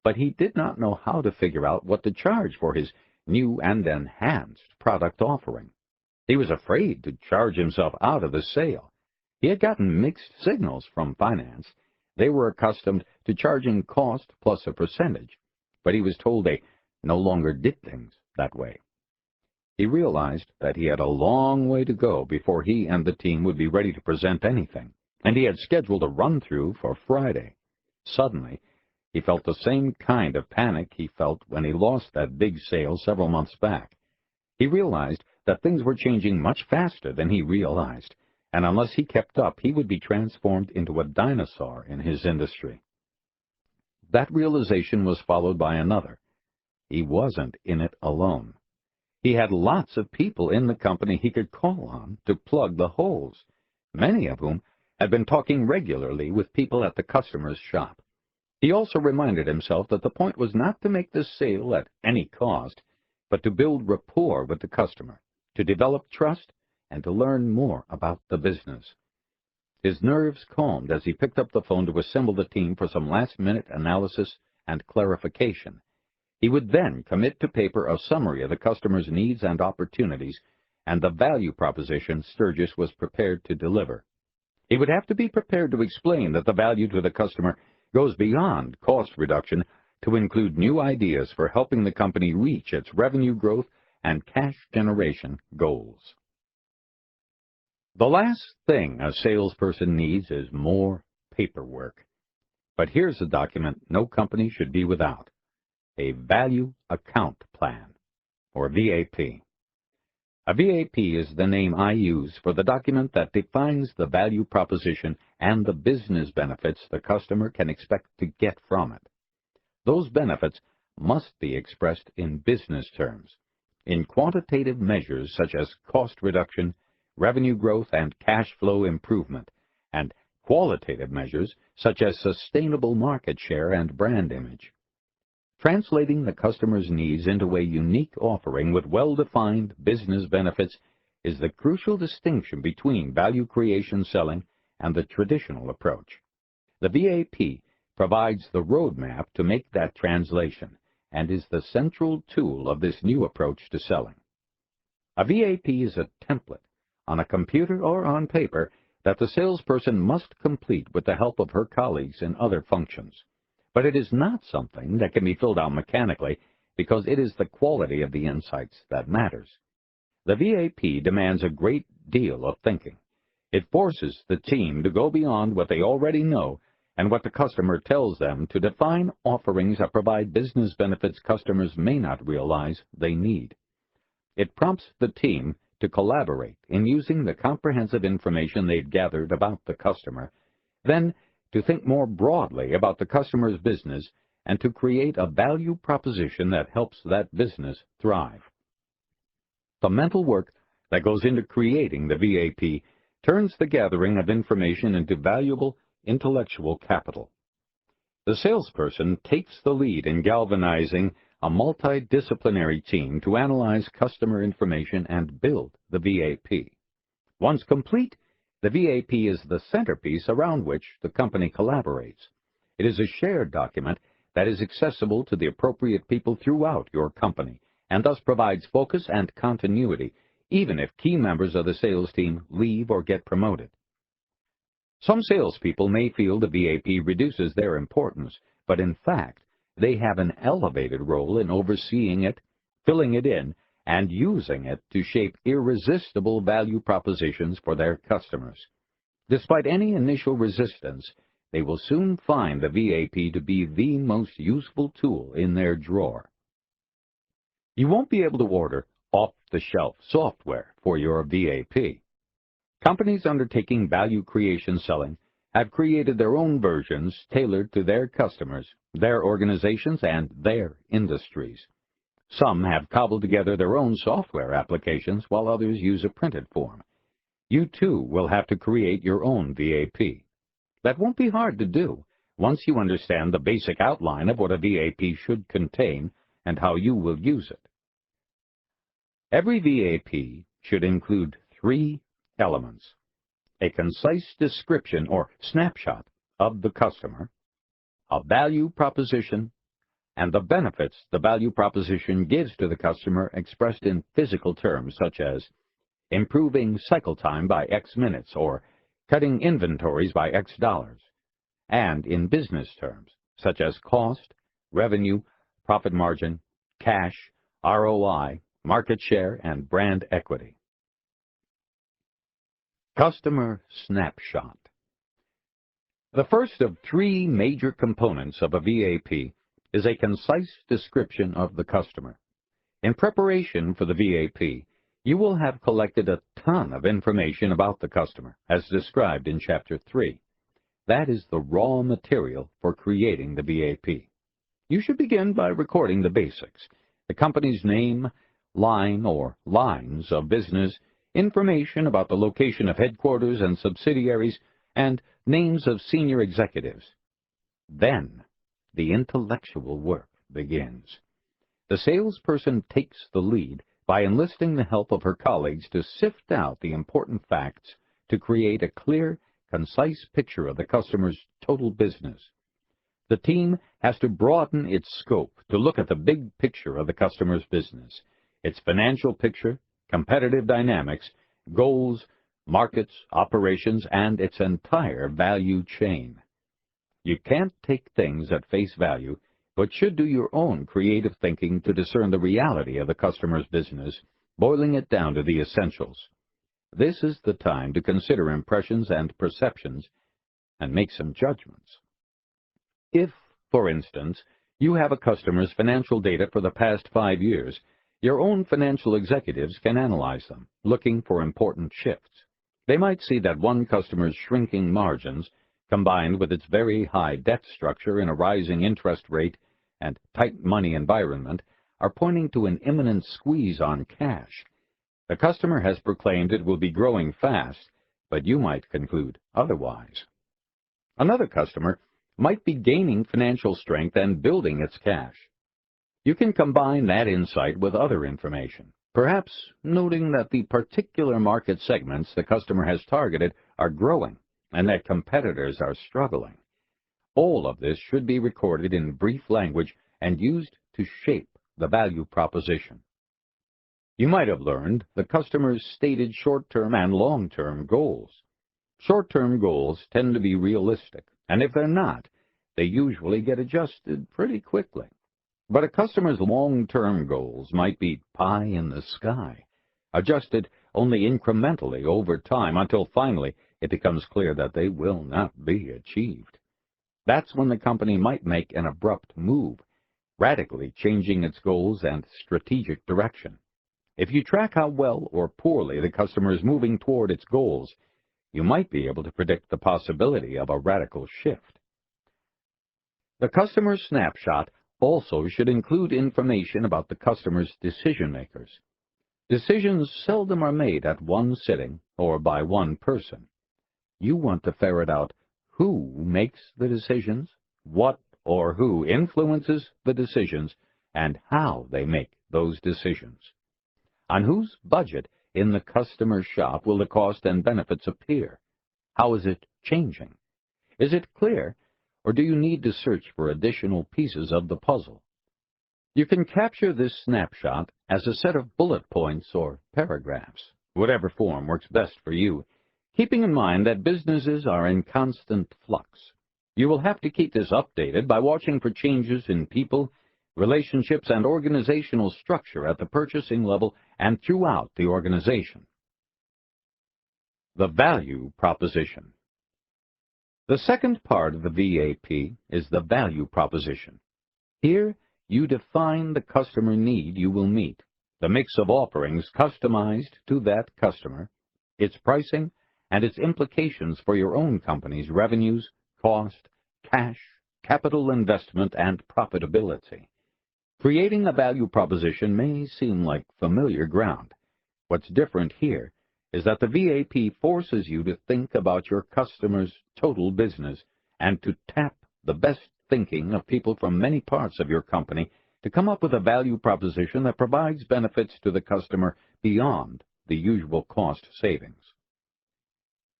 A: but he did not know how to figure out what to charge for his new and enhanced product offering. He was afraid to charge himself out of the sale. He had gotten mixed signals from finance. They were accustomed to charging cost plus a percentage, but he was told they no longer did things that way. He realized that he had a long way to go before he and the team would be ready to present anything, and he had scheduled a run-through for Friday. Suddenly, he felt the same kind of panic he felt when he lost that big sale several months back. He realized that things were changing much faster than he realized, and unless he kept up, he would be transformed into a dinosaur in his industry. That realization was followed by another. He wasn't in it alone. He had lots of people in the company he could call on to plug the holes, many of whom had been talking regularly with people at the customer's shop. He also reminded himself that the point was not to make the sale at any cost, but to build rapport with the customer, to develop trust, and to learn more about the business. His nerves calmed as he picked up the phone to assemble the team for some last-minute analysis and clarification. He would then commit to paper a summary of the customer's needs and opportunities and the value proposition Sturgis was prepared to deliver. He would have to be prepared to explain that the value to the customer goes beyond cost reduction to include new ideas for helping the company reach its revenue growth and cash generation goals. The last thing a salesperson needs is more paperwork. But here's a document no company should be without: a Value Account Plan, or VAP. A VAP is the name I use for the document that defines the value proposition and the business benefits the customer can expect to get from it. Those benefits must be expressed in business terms, in quantitative measures such as cost reduction, revenue growth, and cash flow improvement, and qualitative measures such as sustainable market share and brand image. Translating the customer's needs into a unique offering with well-defined business benefits is the crucial distinction between value creation selling and the traditional approach. The VAP provides the roadmap to make that translation and is the central tool of this new approach to selling. A VAP is a template on a computer or on paper that the salesperson must complete with the help of her colleagues in other functions. But it is not something that can be filled out mechanically because it is the quality of the insights that matters. The VAP demands a great deal of thinking. It forces the team to go beyond what they already know and what the customer tells them to define offerings that provide business benefits customers may not realize they need. It prompts the team to collaborate in using the comprehensive information they've gathered about the customer, then to think more broadly about the customer's business and to create a value proposition that helps that business thrive. The mental work that goes into creating the VAP turns the gathering of information into valuable intellectual capital. The salesperson takes the lead in galvanizing a multidisciplinary team to analyze customer information and build the VAP. Once complete, the VAP is the centerpiece around which the company collaborates. It is a shared document that is accessible to the appropriate people throughout your company and thus provides focus and continuity, even if key members of the sales team leave or get promoted. Some salespeople may feel the VAP reduces their importance, but in fact, they have an elevated role in overseeing it, filling it in, and using it to shape irresistible value propositions for their customers. Despite any initial resistance, they will soon find the VAP to be the most useful tool in their drawer. You won't be able to order off-the-shelf software for your VAP. Companies undertaking value creation selling have created their own versions tailored to their customers, their organizations, and their industries. Some have cobbled together their own software applications, while others use a printed form. You, too, will have to create your own VAP. That won't be hard to do once you understand the basic outline of what a VAP should contain and how you will use it. Every VAP should include 3 elements: a concise description or snapshot of the customer, a value proposition, and the benefits the value proposition gives to the customer expressed in physical terms such as improving cycle time by X minutes or cutting inventories by X dollars, and in business terms such as cost, revenue, profit margin, cash, ROI, market share, and brand equity. Customer snapshot. The first of three major components of a VAP is a concise description of the customer. In preparation for the VAP, you will have collected a ton of information about the customer, as described in Chapter 3. That is the raw material for creating the VAP. You should begin by recording the basics: the company's name, line or lines of business, information about the location of headquarters and subsidiaries, and names of senior executives. Then, the intellectual work begins. The salesperson takes the lead by enlisting the help of her colleagues to sift out the important facts to create a clear, concise picture of the customer's total business. The team has to broaden its scope to look at the big picture of the customer's business, its financial picture, competitive dynamics, goals, markets, operations, and its entire value chain. You can't take things at face value, but should do your own creative thinking to discern the reality of the customer's business, boiling it down to the essentials. This is the time to consider impressions and perceptions and make some judgments. If, for instance, you have a customer's financial data for the past 5 years, your own financial executives can analyze them, looking for important shifts. They might see that one customer's shrinking margins, combined with its very high debt structure in a rising interest rate and tight money environment, are pointing to an imminent squeeze on cash. The customer has proclaimed it will be growing fast, but you might conclude otherwise. Another customer might be gaining financial strength and building its cash. You can combine that insight with other information, perhaps noting that the particular market segments the customer has targeted are growing and that competitors are struggling. All of this should be recorded in brief language and used to shape the value proposition. You might have learned the customer's stated short-term and long-term goals. Short-term goals tend to be realistic, and if they're not, they usually get adjusted pretty quickly. But a customer's long-term goals might be pie in the sky, adjusted only incrementally over time until finally it becomes clear that they will not be achieved. That's when the company might make an abrupt move, radically changing its goals and strategic direction. If you track how well or poorly the customer is moving toward its goals, you might be able to predict the possibility of a radical shift. The customer snapshot also should include information about the customer's decision-makers. Decisions seldom are made at one sitting or by one person. You want to ferret out who makes the decisions, what or who influences the decisions, and how they make those decisions. On whose budget in the customer shop will the cost and benefits appear? How is it changing? Is it clear, or do you need to search for additional pieces of the puzzle? You can capture this snapshot as a set of bullet points or paragraphs, whatever form works best for you, keeping in mind that businesses are in constant flux. You will have to keep this updated by watching for changes in people, relationships, and organizational structure at the purchasing level and throughout the organization. The value proposition. The second part of the VAP is the value proposition. Here, you define the customer need you will meet, the mix of offerings customized to that customer, its pricing, and its implications for your own company's revenues, cost, cash, capital investment, and profitability. Creating a value proposition may seem like familiar ground. What's different here is that the VAP forces you to think about your customer's total business and to tap the best thinking of people from many parts of your company to come up with a value proposition that provides benefits to the customer beyond the usual cost savings.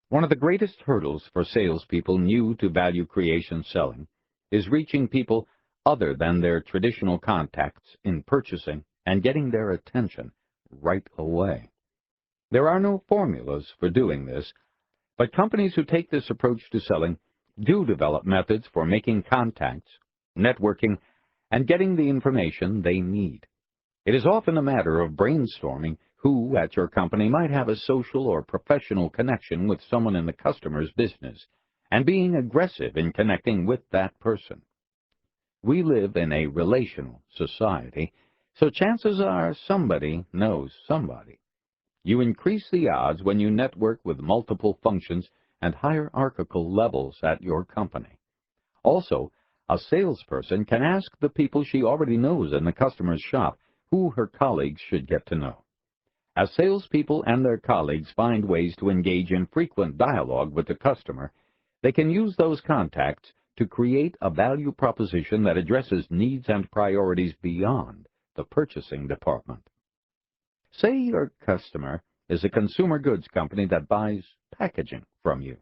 A: One of the greatest hurdles for salespeople new to value creation selling is reaching people other than their traditional contacts in purchasing and getting their attention right away. There are no formulas for doing this, but companies who take this approach to selling do develop methods for making contacts, networking, and getting the information they need. It is often a matter of brainstorming who at your company might have a social or professional connection with someone in the customer's business, and being aggressive in connecting with that person. We live in a relational society, so chances are somebody knows somebody. You increase the odds when you network with multiple functions and hierarchical levels at your company. Also, a salesperson can ask the people she already knows in the customer's shop who her colleagues should get to know. As salespeople and their colleagues find ways to engage in frequent dialogue with the customer, they can use those contacts to create a value proposition that addresses needs and priorities beyond the purchasing department. Say your customer is a consumer goods company that buys packaging from you.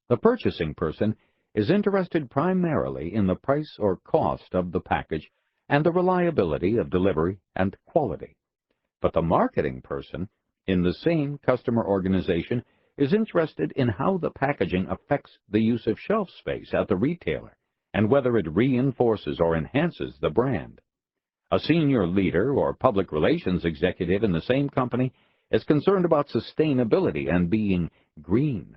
A: The purchasing person is interested primarily in the price or cost of the package and the reliability of delivery and quality. But the marketing person in the same customer organization is interested in how the packaging affects the use of shelf space at the retailer and whether it reinforces or enhances the brand. A senior leader or public relations executive in the same company is concerned about sustainability and being green.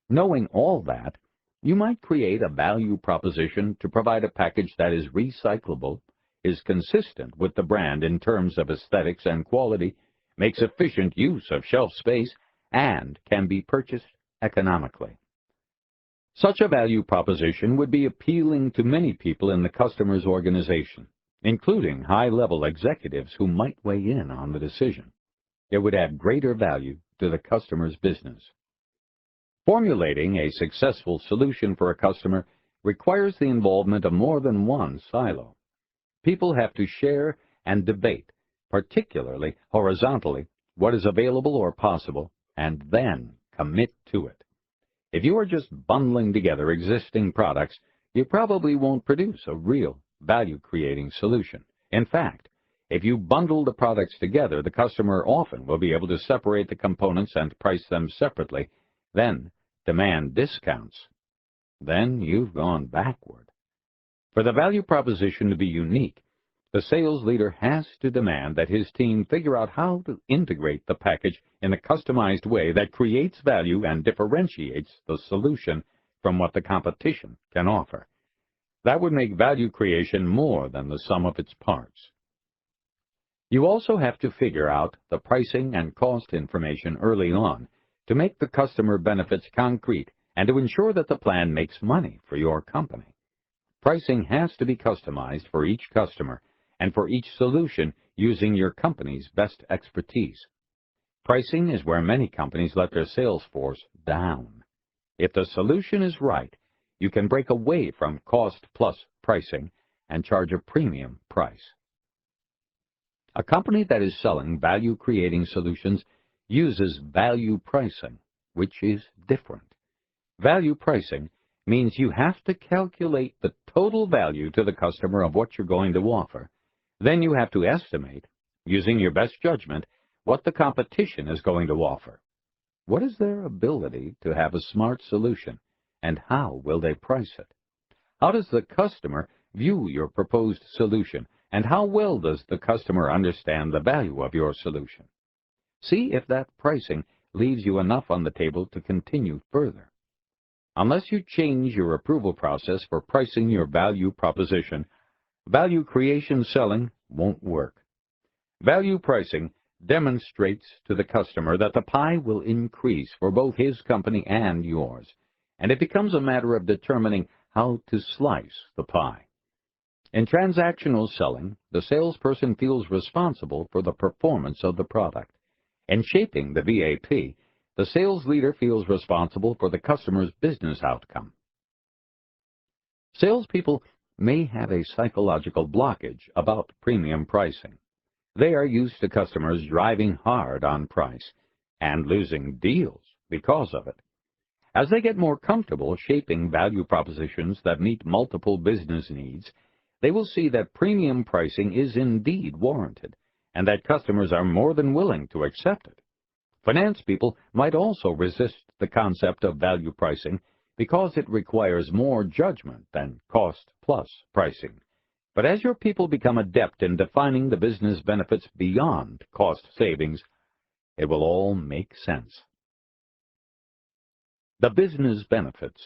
A: Knowing all that, you might create a value proposition to provide a package that is recyclable, is consistent with the brand in terms of aesthetics and quality, makes efficient use of shelf space, and can be purchased economically. Such a value proposition would be appealing to many people in the customer's organization, including high-level executives who might weigh in on the decision. It would add greater value to the customer's business. Formulating a successful solution for a customer requires the involvement of more than one silo. People have to share and debate, particularly horizontally, what is available or possible, and then commit to it. If you are just bundling together existing products, you probably won't produce a real value-creating solution. In fact, if you bundle the products together, the customer often will be able to separate the components and price them separately, then demand discounts. Then you've gone backward. For the value proposition to be unique, the sales leader has to demand that his team figure out how to integrate the package in a customized way that creates value and differentiates the solution from what the competition can offer. That would make value creation more than the sum of its parts. You also have to figure out the pricing and cost information early on to make the customer benefits concrete and to ensure that the plan makes money for your company. Pricing has to be customized for each customer and for each solution using your company's best expertise. Pricing is where many companies let their sales force down. If the solution is right, you can break away from cost-plus pricing and charge a premium price. A company that is selling value-creating solutions uses value pricing, which is different. Value pricing means you have to calculate the total value to the customer of what you're going to offer. Then you have to estimate, using your best judgment, what the competition is going to offer. What is their ability to have a smart solution, and how will they price it? How does the customer view your proposed solution, and how well does the customer understand the value of your solution? See if that pricing leaves you enough on the table to continue further. Unless you change your approval process for pricing your value proposition, value creation selling won't work. Value pricing demonstrates to the customer that the pie will increase for both his company and yours, and it becomes a matter of determining how to slice the pie. In transactional selling, the salesperson feels responsible for the performance of the product. In shaping the VAP, the sales leader feels responsible for the customer's business outcome. Salespeople may have a psychological blockage about premium pricing. They are used to customers driving hard on price and losing deals because of it. As they get more comfortable shaping value propositions that meet multiple business needs, they will see that premium pricing is indeed warranted, and that customers are more than willing to accept it. Finance people might also resist the concept of value pricing because it requires more judgment than cost-plus pricing. But as your people become adept in defining the business benefits beyond cost savings, it will all make sense. The business benefits.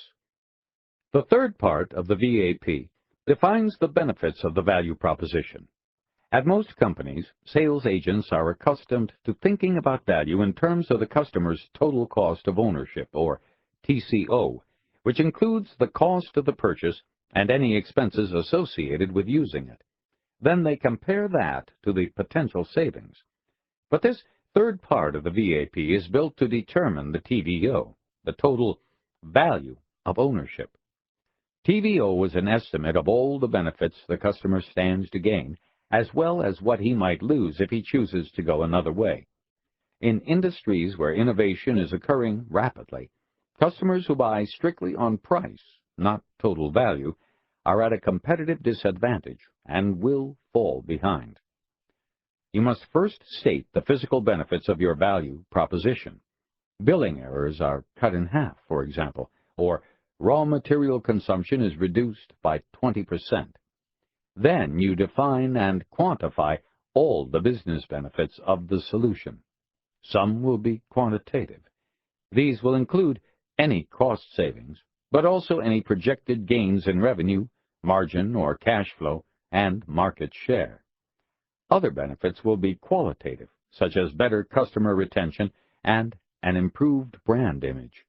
A: The third part of the VAP defines the benefits of the value proposition. At most companies, sales agents are accustomed to thinking about value in terms of the customer's total cost of ownership, or TCO, which includes the cost of the purchase and any expenses associated with using it. Then they compare that to the potential savings. But this third part of the VAP is built to determine the TVO, the total value of ownership. TVO is an estimate of all the benefits the customer stands to gain, as well as what he might lose if he chooses to go another way. In industries where innovation is occurring rapidly, customers who buy strictly on price, not total value, are at a competitive disadvantage and will fall behind. You must first state the physical benefits of your value proposition. Billing errors are cut in half, for example, or raw material consumption is reduced by 20%. Then you define and quantify all the business benefits of the solution. Some will be quantitative. These will include any cost savings, but also any projected gains in revenue, margin or cash flow, and market share. Other benefits will be qualitative, such as better customer retention and an improved brand image.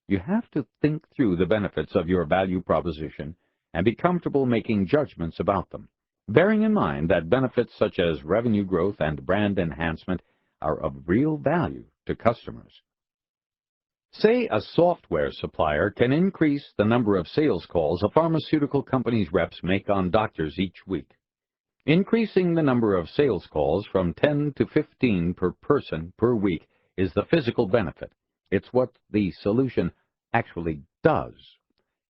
A: You have to think through the benefits of your value proposition and be comfortable making judgments about them, bearing in mind that benefits such as revenue growth and brand enhancement are of real value to customers. Say a software supplier can increase the number of sales calls a pharmaceutical company's reps make on doctors each week. Increasing the number of sales calls from 10 to 15 per person per week is the physical benefit. It's what the solution actually does.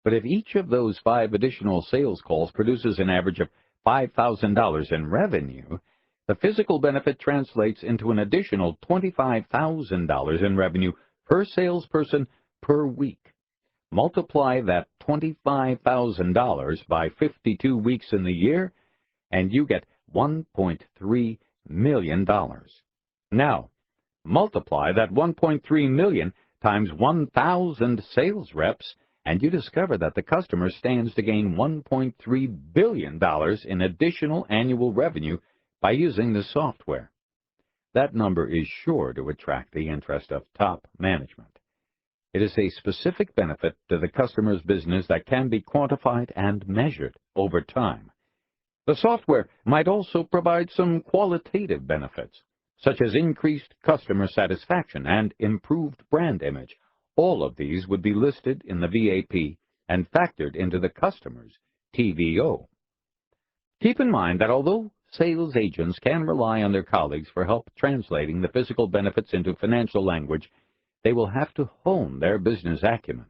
A: But if each of those 5 additional sales calls produces an average of $5,000 in revenue, the physical benefit translates into an additional $25,000 in revenue per salesperson per week. Multiply that $25,000 by 52 weeks in the year, and you get $1.3 million. Now, multiply that $1.3 million times 1,000 sales reps, and you discover that the customer stands to gain $1.3 billion in additional annual revenue by using the software. That number is sure to attract the interest of top management. It is a specific benefit to the customer's business that can be quantified and measured over time. The software might also provide some qualitative benefits, such as increased customer satisfaction and improved brand image. All of these would be listed in the VAP and factored into the customer's TVO. Keep in mind that although sales agents can rely on their colleagues for help translating the physical benefits into financial language, they will have to hone their business acumen.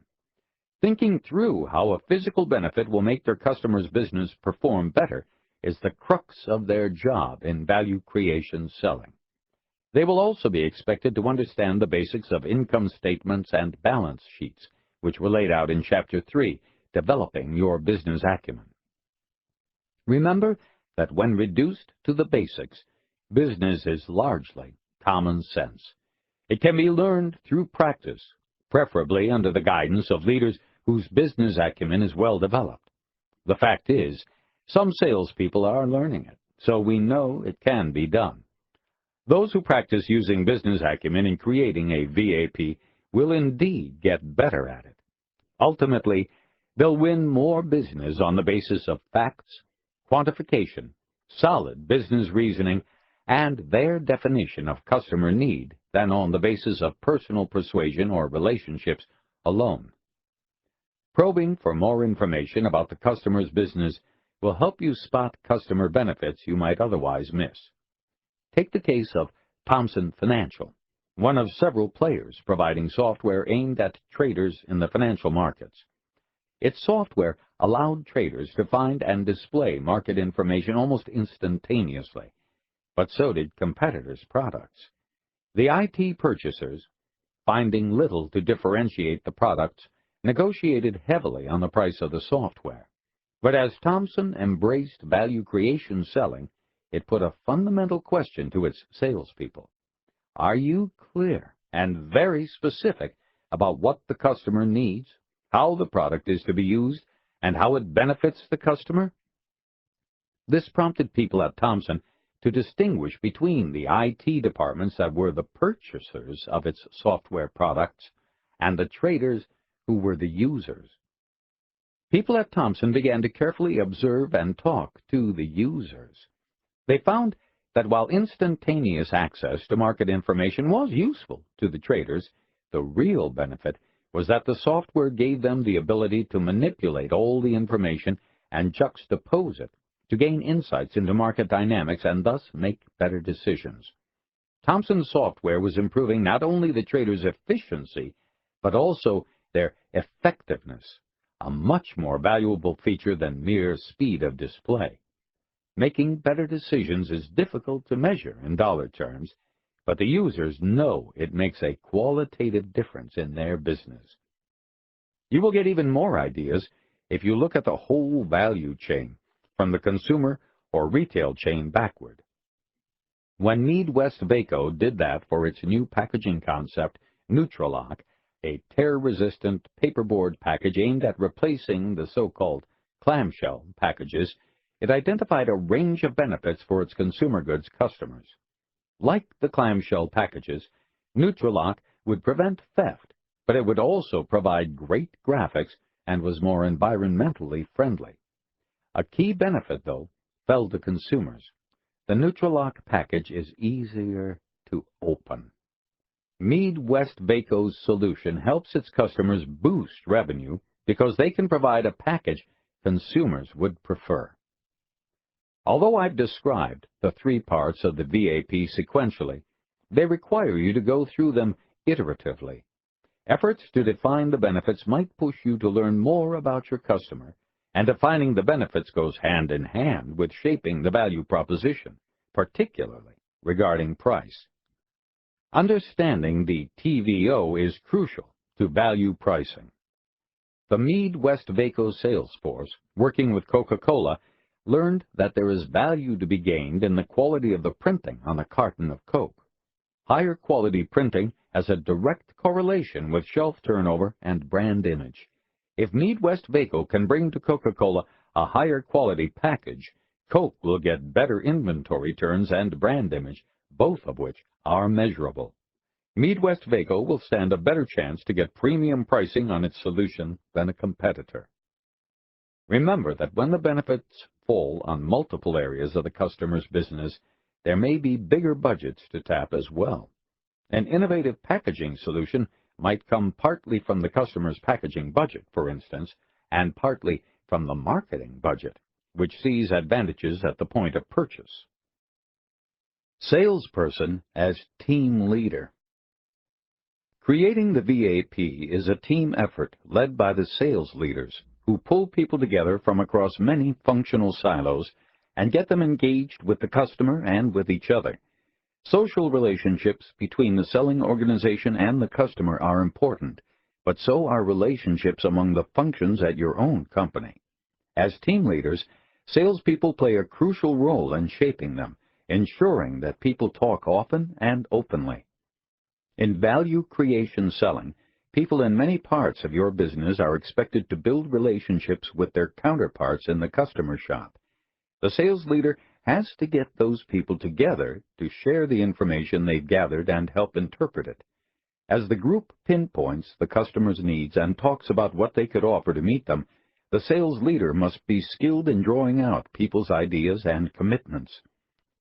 A: Thinking through how a physical benefit will make their customer's business perform better is the crux of their job in value creation selling. They will also be expected to understand the basics of income statements and balance sheets, which were laid out in Chapter 3, Developing Your Business Acumen. Remember that when reduced to the basics, business is largely common sense. It can be learned through practice, preferably under the guidance of leaders whose business acumen is well developed. The fact is, some salespeople are learning it, so we know it can be done. Those who practice using business acumen in creating a VAP will indeed get better at it. Ultimately, they'll win more business on the basis of facts, quantification, solid business reasoning, and their definition of customer need than on the basis of personal persuasion or relationships alone. Probing for more information about the customer's business will help you spot customer benefits you might otherwise miss. Take the case of Thomson Financial, one of several players providing software aimed at traders in the financial markets. Its software allowed traders to find and display market information almost instantaneously, but so did competitors' products. The IT purchasers, finding little to differentiate the products, negotiated heavily on the price of the software. But as Thomson embraced value creation selling, it put a fundamental question to its salespeople. Are you clear and very specific about what the customer needs, how the product is to be used, and how it benefits the customer? This prompted people at Thomson to distinguish between the IT departments that were the purchasers of its software products and the traders who were the users. People at Thomson began to carefully observe and talk to the users. They found that while instantaneous access to market information was useful to the traders, the real benefit was that the software gave them the ability to manipulate all the information and juxtapose it to gain insights into market dynamics and thus make better decisions. Thomson's software was improving not only the traders' efficiency, but also their effectiveness, a much more valuable feature than mere speed of display. Making better decisions is difficult to measure in dollar terms, but the users know it makes a qualitative difference in their business. You will get even more ideas if you look at the whole value chain, from the consumer or retail chain backward. When Midwest-Vaco did that for its new packaging concept, Nutralock, a tear-resistant paperboard package aimed at replacing the so-called clamshell packages, it identified a range of benefits for its consumer goods customers. Like the clamshell packages, Nutralock would prevent theft, but it would also provide great graphics and was more environmentally friendly. A key benefit, though, fell to consumers. The Nutralock package is easier to open. Midwest-Vaco's solution helps its customers boost revenue because they can provide a package consumers would prefer. Although I've described the three parts of the VAP sequentially, they require you to go through them iteratively. Efforts to define the benefits might push you to learn more about your customer, and defining the benefits goes hand in hand with shaping the value proposition, particularly regarding price. Understanding the TVO is crucial to value pricing. The Midwest-Vaco sales force, working with Coca-Cola, learned that there is value to be gained in the quality of the printing on a carton of Coke. Higher quality printing has a direct correlation with shelf turnover and brand image. If Midwest-Vaco can bring to Coca-Cola a higher quality package, Coke will get better inventory turns and brand image, both of which are measurable. Midwest-Vaco will stand a better chance to get premium pricing on its solution than a competitor. Remember that when the benefits fall on multiple areas of the customer's business, there may be bigger budgets to tap as well. An innovative packaging solution might come partly from the customer's packaging budget, for instance, and partly from the marketing budget, which sees advantages at the point of purchase. Salesperson as team leader. Creating the VAP is a team effort led by the sales leaders, who pull people together from across many functional silos and get them engaged with the customer and with each other. Social relationships between the selling organization and the customer are important, but so are relationships among the functions at your own company. As team leaders, salespeople play a crucial role in shaping them, ensuring that people talk often and openly. In value creation selling, people in many parts of your business are expected to build relationships with their counterparts in the customer shop. The sales leader has to get those people together to share the information they've gathered and help interpret it. As the group pinpoints the customer's needs and talks about what they could offer to meet them, the sales leader must be skilled in drawing out people's ideas and commitments.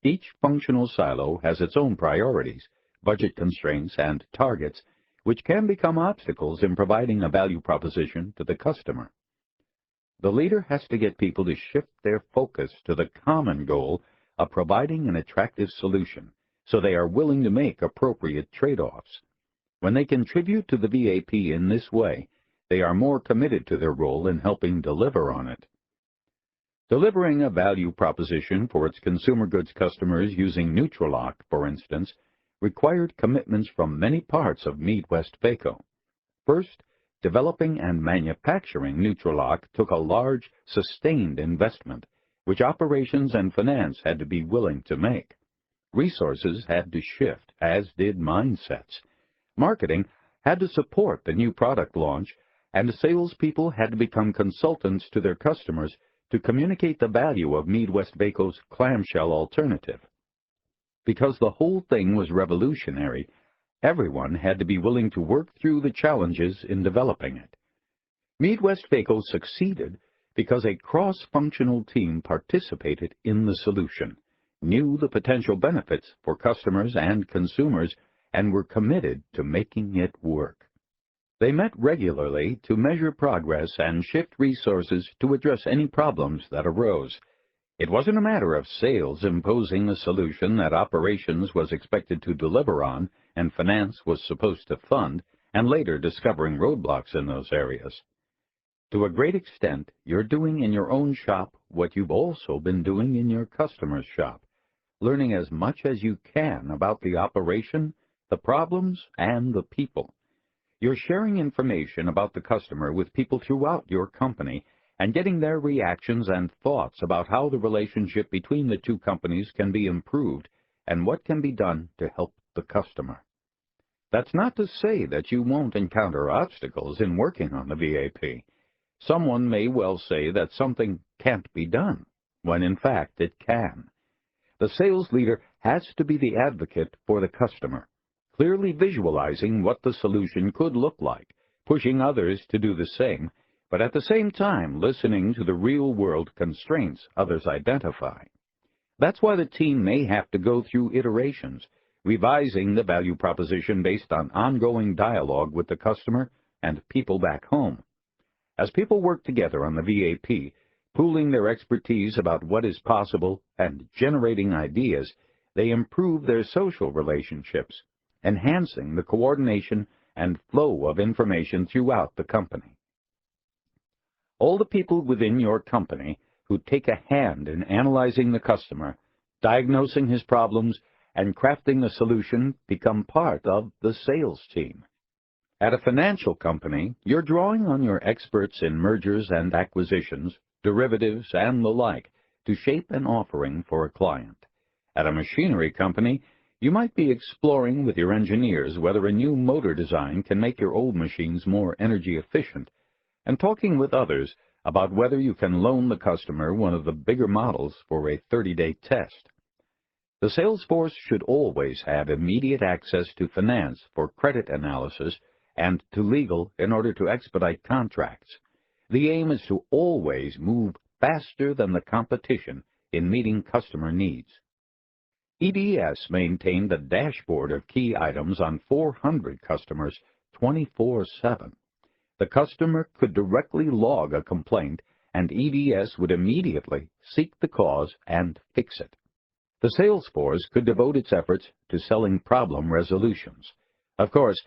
A: Each functional silo has its own priorities, budget constraints, and targets, which can become obstacles in providing a value proposition to the customer. The leader has to get people to shift their focus to the common goal of providing an attractive solution, so they are willing to make appropriate trade-offs. When they contribute to the VAP in this way, they are more committed to their role in helping deliver on it. Delivering a value proposition for its consumer goods customers using Nutralock, for instance, required commitments from many parts of MeadWestvaco. First, developing and manufacturing Nutralock took a large, sustained investment, which operations and finance had to be willing to make. Resources had to shift, as did mindsets. Marketing had to support the new product launch, and salespeople had to become consultants to their customers to communicate the value of MeadWestvaco's clamshell alternative. Because the whole thing was revolutionary, everyone had to be willing to work through the challenges in developing it. MeadWestvaco succeeded because a cross-functional team participated in the solution, knew the potential benefits for customers and consumers, and were committed to making it work. They met regularly to measure progress and shift resources to address any problems that arose. It wasn't a matter of sales imposing a solution that operations was expected to deliver on and finance was supposed to fund, and later discovering roadblocks in those areas. To a great extent, you're doing in your own shop what you've also been doing in your customer's shop, learning as much as you can about the operation, the problems, and the people. You're sharing information about the customer with people throughout your company and getting their reactions and thoughts about how the relationship between the two companies can be improved and what can be done to help the customer. That's not to say that you won't encounter obstacles in working on the VAP. Someone may well say that something can't be done, when in fact it can. The sales leader has to be the advocate for the customer, clearly visualizing what the solution could look like, pushing others to do the same, but at the same time listening to the real-world constraints others identify. That's why the team may have to go through iterations, revising the value proposition based on ongoing dialogue with the customer and people back home. As people work together on the VAP, pooling their expertise about what is possible and generating ideas, they improve their social relationships, enhancing the coordination and flow of information throughout the company. All the people within your company who take a hand in analyzing the customer, diagnosing his problems, and crafting the solution become part of the sales team. At a financial company, you're drawing on your experts in mergers and acquisitions, derivatives, and the like to shape an offering for a client. At a machinery company, you might be exploring with your engineers whether a new motor design can make your old machines more energy efficient, and talking with others about whether you can loan the customer one of the bigger models for a 30-day test. The sales force should always have immediate access to finance for credit analysis and to legal in order to expedite contracts. The aim is to always move faster than the competition in meeting customer needs. EDS maintained a dashboard of key items on 400 customers 24/7. The customer could directly log a complaint, and EDS would immediately seek the cause and fix it. The sales force could devote its efforts to selling problem resolutions. Of course,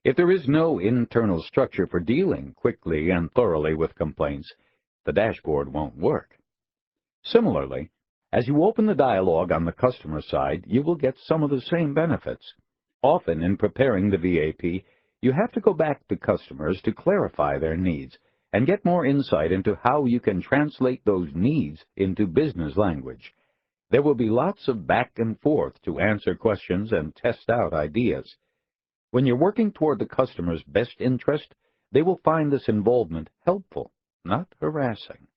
A: if there is no internal structure for dealing quickly and thoroughly with complaints, the dashboard won't work. Similarly, as you open the dialogue on the customer side, you will get some of the same benefits. Often in preparing the VAP, you have to go back to customers to clarify their needs and get more insight into how you can translate those needs into business language. There will be lots of back and forth to answer questions and test out ideas. When you're working toward the customer's best interest, they will find this involvement helpful, not harassing.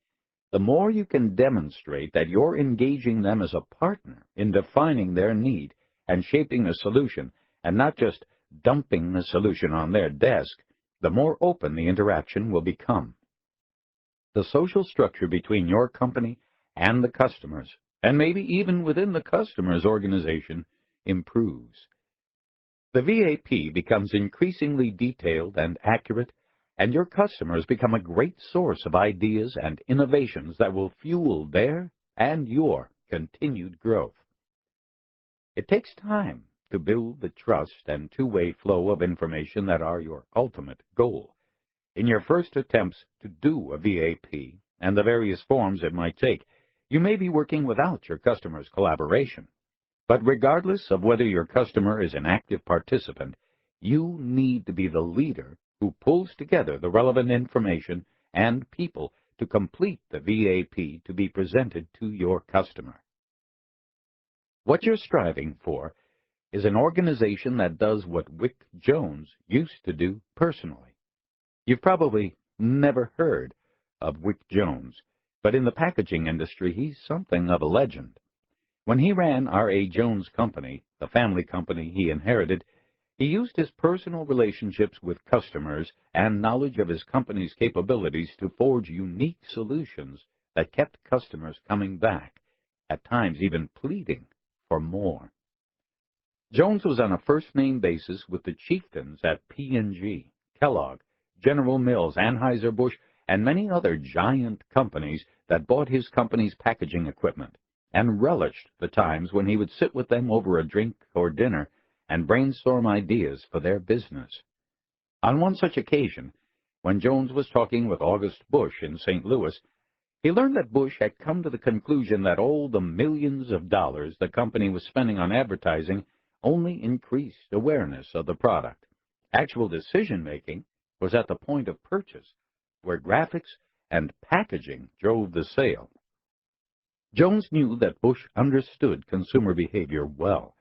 A: The more you can demonstrate that you're engaging them as a partner in defining their need and shaping a solution, and not just dumping the solution on their desk, the more open the interaction will become. The social structure between your company and the customers, and maybe even within the customer's organization, improves. The VAP becomes increasingly detailed and accurate, and your customers become a great source of ideas and innovations that will fuel their and your continued growth. It takes time to build the trust and two-way flow of information that are your ultimate goal. In your first attempts to do a VAP and the various forms it might take, you may be working without your customer's collaboration. But regardless of whether your customer is an active participant, you need to be the leader who pulls together the relevant information and people to complete the VAP to be presented to your customer. What you're striving for is an organization that does what Wick Jones used to do personally. You've probably never heard of Wick Jones, but in the packaging industry, he's something of a legend. When he ran R.A. Jones Company, the family company he inherited, he used his personal relationships with customers and knowledge of his company's capabilities to forge unique solutions that kept customers coming back, at times even pleading for more. Jones was on a first-name basis with the chieftains at P&G, Kellogg, General Mills, Anheuser-Busch, and many other giant companies that bought his company's packaging equipment, and relished the times when he would sit with them over a drink or dinner and brainstorm ideas for their business. On one such occasion, when Jones was talking with August Busch in St. Louis, he learned that Busch had come to the conclusion that all the millions of dollars the company was spending on advertising only increased awareness of the product. Actual decision-making was at the point of purchase, where graphics and packaging drove the sale. Jones knew that Busch understood consumer behavior well,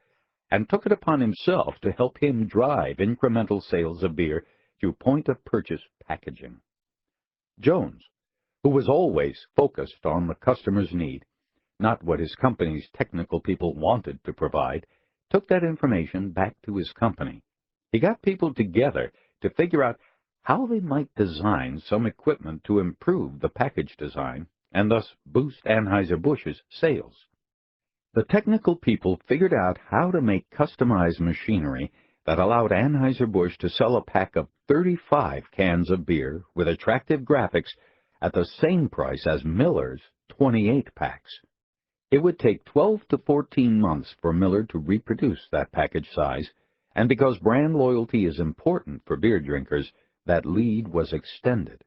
A: and took it upon himself to help him drive incremental sales of beer through point-of-purchase packaging. Jones, who was always focused on the customer's need, not what his company's technical people wanted to provide, took that information back to his company. He got people together to figure out how they might design some equipment to improve the package design and thus boost Anheuser-Busch's sales. The technical people figured out how to make customized machinery that allowed Anheuser-Busch to sell a pack of 35 cans of beer with attractive graphics at the same price as Miller's 28 packs. It would take 12 to 14 months for Miller to reproduce that package size, and because brand loyalty is important for beer drinkers, that lead was extended.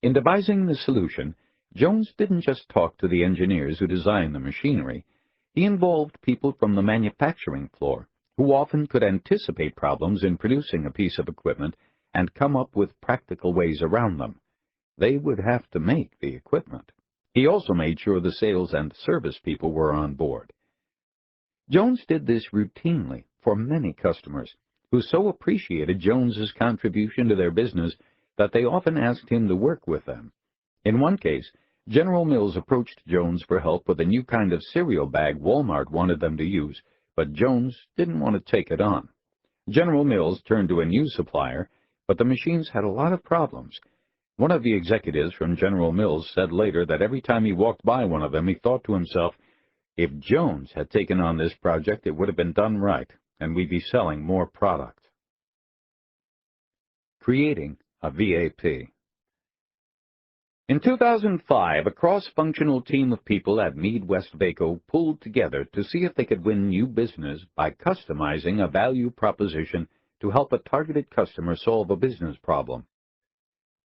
A: In devising the solution, Jones didn't just talk to the engineers who designed the machinery. He involved people from the manufacturing floor, who often could anticipate problems in producing a piece of equipment and come up with practical ways around them. They would have to make the equipment. He also made sure the sales and service people were on board. Jones did this routinely for many customers, who so appreciated Jones's contribution to their business that they often asked him to work with them. In one case, General Mills approached Jones for help with a new kind of cereal bag Walmart wanted them to use, but Jones didn't want to take it on. General Mills turned to a new supplier, but the machines had a lot of problems. One of the executives from General Mills said later that every time he walked by one of them, he thought to himself, if Jones had taken on this project, it would have been done right, and we'd be selling more product. Creating a VAP. In 2005, a cross-functional team of people at Midwest-Vaco pulled together to see if they could win new business by customizing a value proposition to help a targeted customer solve a business problem.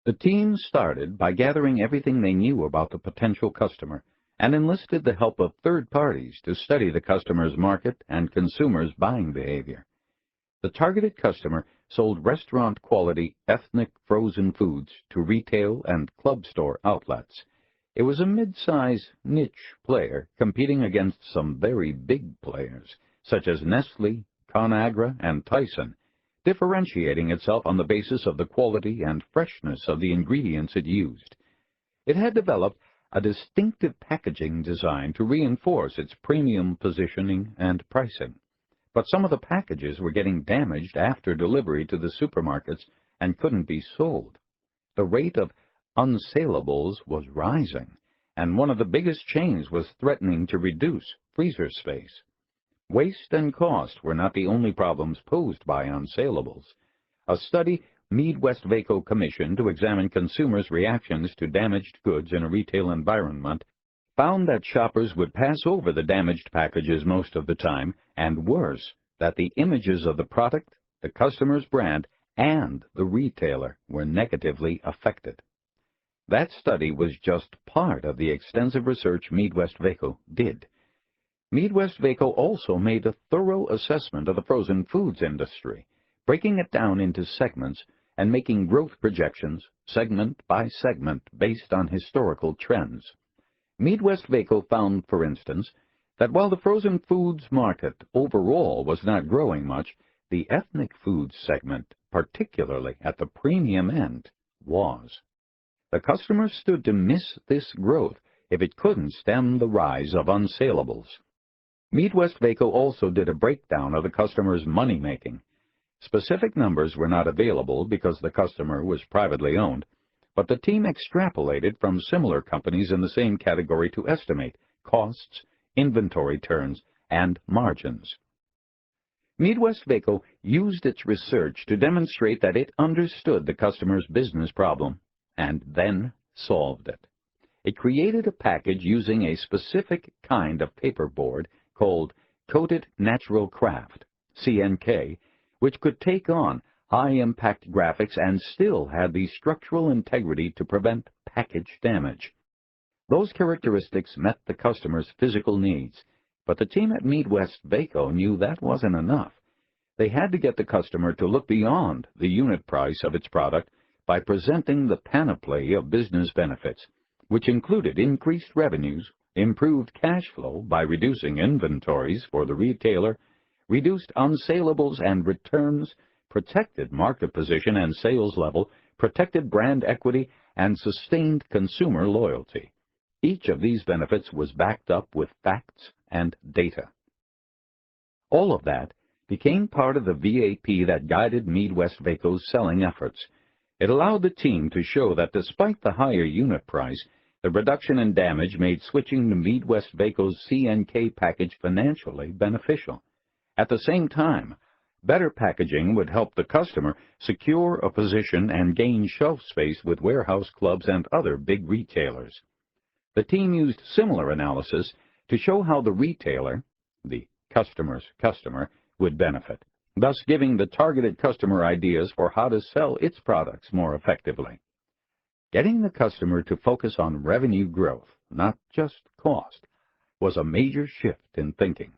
A: The team started by gathering everything they knew about the potential customer and enlisted the help of third parties to study the customer's market and consumers' buying behavior. The targeted customer sold restaurant-quality ethnic frozen foods to retail and club store outlets. It was a mid-size niche player competing against some very big players, such as Nestle, Conagra, and Tyson, differentiating itself on the basis of the quality and freshness of the ingredients it used. It had developed a distinctive packaging design to reinforce its premium positioning and pricing. But some of the packages were getting damaged after delivery to the supermarkets and couldn't be sold. The rate of unsaleables was rising, and one of the biggest chains was threatening to reduce freezer space. Waste and cost were not the only problems posed by unsaleables. A study Midwest-Vaco commissioned to examine consumers' reactions to damaged goods in a retail environment found that shoppers would pass over the damaged packages most of the time, and worse, that the images of the product, the customer's brand, and the retailer were negatively affected. That study was just part of the extensive research MeadWestvaco did. MeadWestvaco also made a thorough assessment of the frozen foods industry, breaking it down into segments and making growth projections segment by segment based on historical trends. MeadWestvaco found, for instance, that while the frozen foods market overall was not growing much, the ethnic foods segment, particularly at the premium end, was. The customers stood to miss this growth if it couldn't stem the rise of unsaleables. MeadWestvaco also did a breakdown of the customer's money-making. Specific numbers were not available because the customer was privately owned, but the team extrapolated from similar companies in the same category to estimate costs, inventory turns, and margins. MeadWestvaco used its research to demonstrate that it understood the customer's business problem and then solved it. It created a package using a specific kind of paperboard called Coated Natural Kraft, CNK, which could take on high-impact graphics and still had the structural integrity to prevent package damage. Those characteristics met the customer's physical needs, but the team at MeadWestvaco knew that wasn't enough. They had to get the customer to look beyond the unit price of its product by presenting the panoply of business benefits, which included increased revenues, improved cash flow by reducing inventories for the retailer, reduced unsaleables and returns, protected market position and sales level, protected brand equity, and sustained consumer loyalty. Each of these benefits was backed up with facts and data. All of that became part of the VAP that guided MeadWestvaco's selling efforts. It allowed the team to show that despite the higher unit price, the reduction in damage made switching to MeadWestvaco's CNK package financially beneficial. At the same time, better packaging would help the customer secure a position and gain shelf space with warehouse clubs and other big retailers. The team used similar analysis to show how the retailer, the customer's customer, would benefit, thus giving the targeted customer ideas for how to sell its products more effectively. Getting the customer to focus on revenue growth, not just cost, was a major shift in thinking.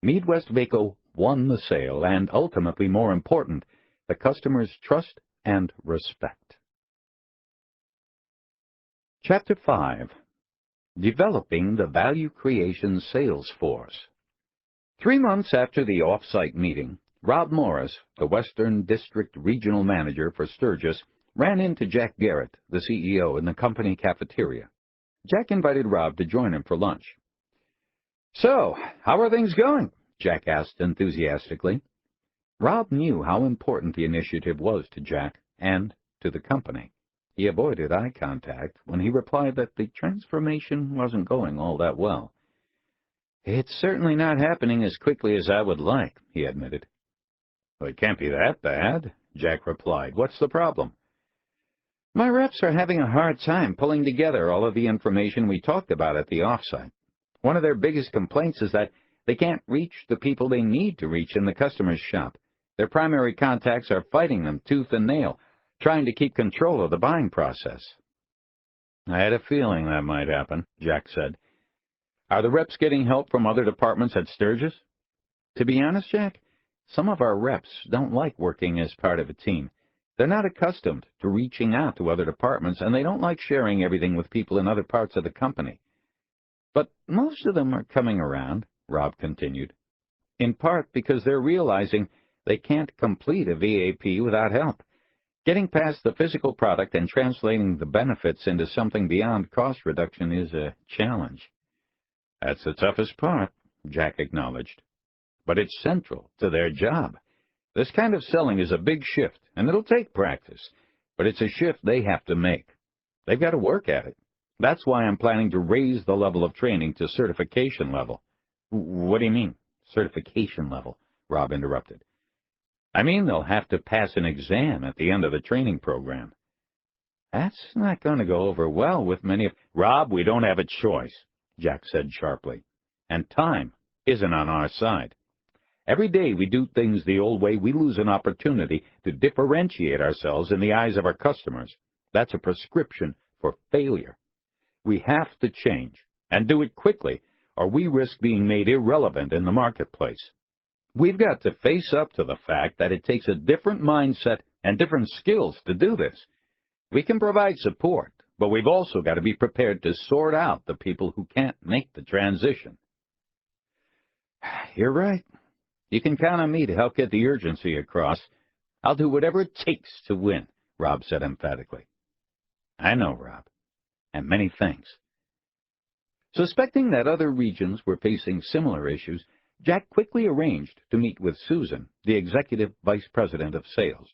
A: MeadWestvaco won the sale and, ultimately more important, the customer's trust and respect. Chapter 5. Developing the Value Creation Sales Force. 3 months after the off-site meeting, Rob Morris, the Western District Regional Manager for Sturgis, ran into Jack Garrett, the CEO, in the company cafeteria. Jack invited Rob to join him for lunch. "So, how are things going?" Jack asked enthusiastically. Rob knew how important the initiative was to Jack and to the company. He avoided eye contact when he replied that the transformation wasn't going all that well. "It's certainly not happening as quickly as I would like," he admitted. "Well, it can't be that bad," Jack replied. "What's the problem?" "My reps are having a hard time pulling together all of the information we talked about at the offsite. One of their biggest complaints is that they can't reach the people they need to reach in the customer's shop. Their primary contacts are fighting them tooth and nail, trying to keep control of the buying process." "I had a feeling that might happen," Jack said. "Are the reps getting help from other departments at Sturgis?" "To be honest, Jack, some of our reps don't like working as part of a team. They're not accustomed to reaching out to other departments, and they don't like sharing everything with people in other parts of the company. But most of them are coming around," Rob continued, "in part because they're realizing they can't complete a VAP without help. Getting past the physical product and translating the benefits into something beyond cost reduction is a challenge." "That's the toughest part," Jack acknowledged. "But it's central to their job. This kind of selling is a big shift, and it'll take practice, but it's a shift they have to make. They've got to work at it. That's why I'm planning to raise the level of training to certification level." "What do you mean, certification level?" Rob interrupted. "I mean they'll have to pass an exam at the end of the training program." "That's not going to go over well with many of—" "Rob, we don't have a choice," Jack said sharply. "And time isn't on our side. Every day we do things the old way, we lose an opportunity to differentiate ourselves in the eyes of our customers. That's a prescription for failure. We have to change, and do it quickly, or we risk being made irrelevant in the marketplace. We've got to face up to the fact that it takes a different mindset and different skills to do this. We can provide support, but we've also got to be prepared to sort out the people who can't make the transition. You're right. You can count on me to help get the urgency across. I'll do whatever it takes to win, Rob said emphatically. I know, Rob, and many thanks. Suspecting that other regions were facing similar issues, Jack quickly arranged to meet with Susan, the executive vice president of sales.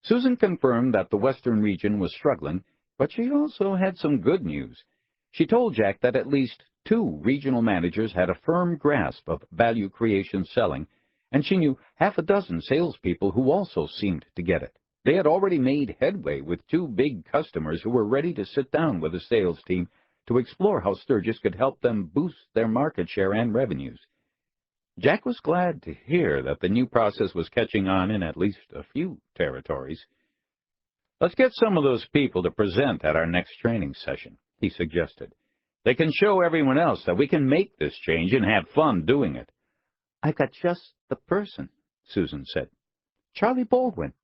A: Susan confirmed that the Western region was struggling, but she also had some good news. She told Jack that at least 2 regional managers had a firm grasp of value creation selling, and she knew half a dozen salespeople who also seemed to get it. They had already made headway with 2 big customers who were ready to sit down with the sales team to explore how Sturgis could help them boost their market share and revenues. Jack was glad to hear that the new process was catching on in at least a few territories. Let's get some of those people to present at our next training session, he suggested. They can show everyone else that we can make this change and have fun doing it. I've got just the person, Susan said. Charlie Baldwin.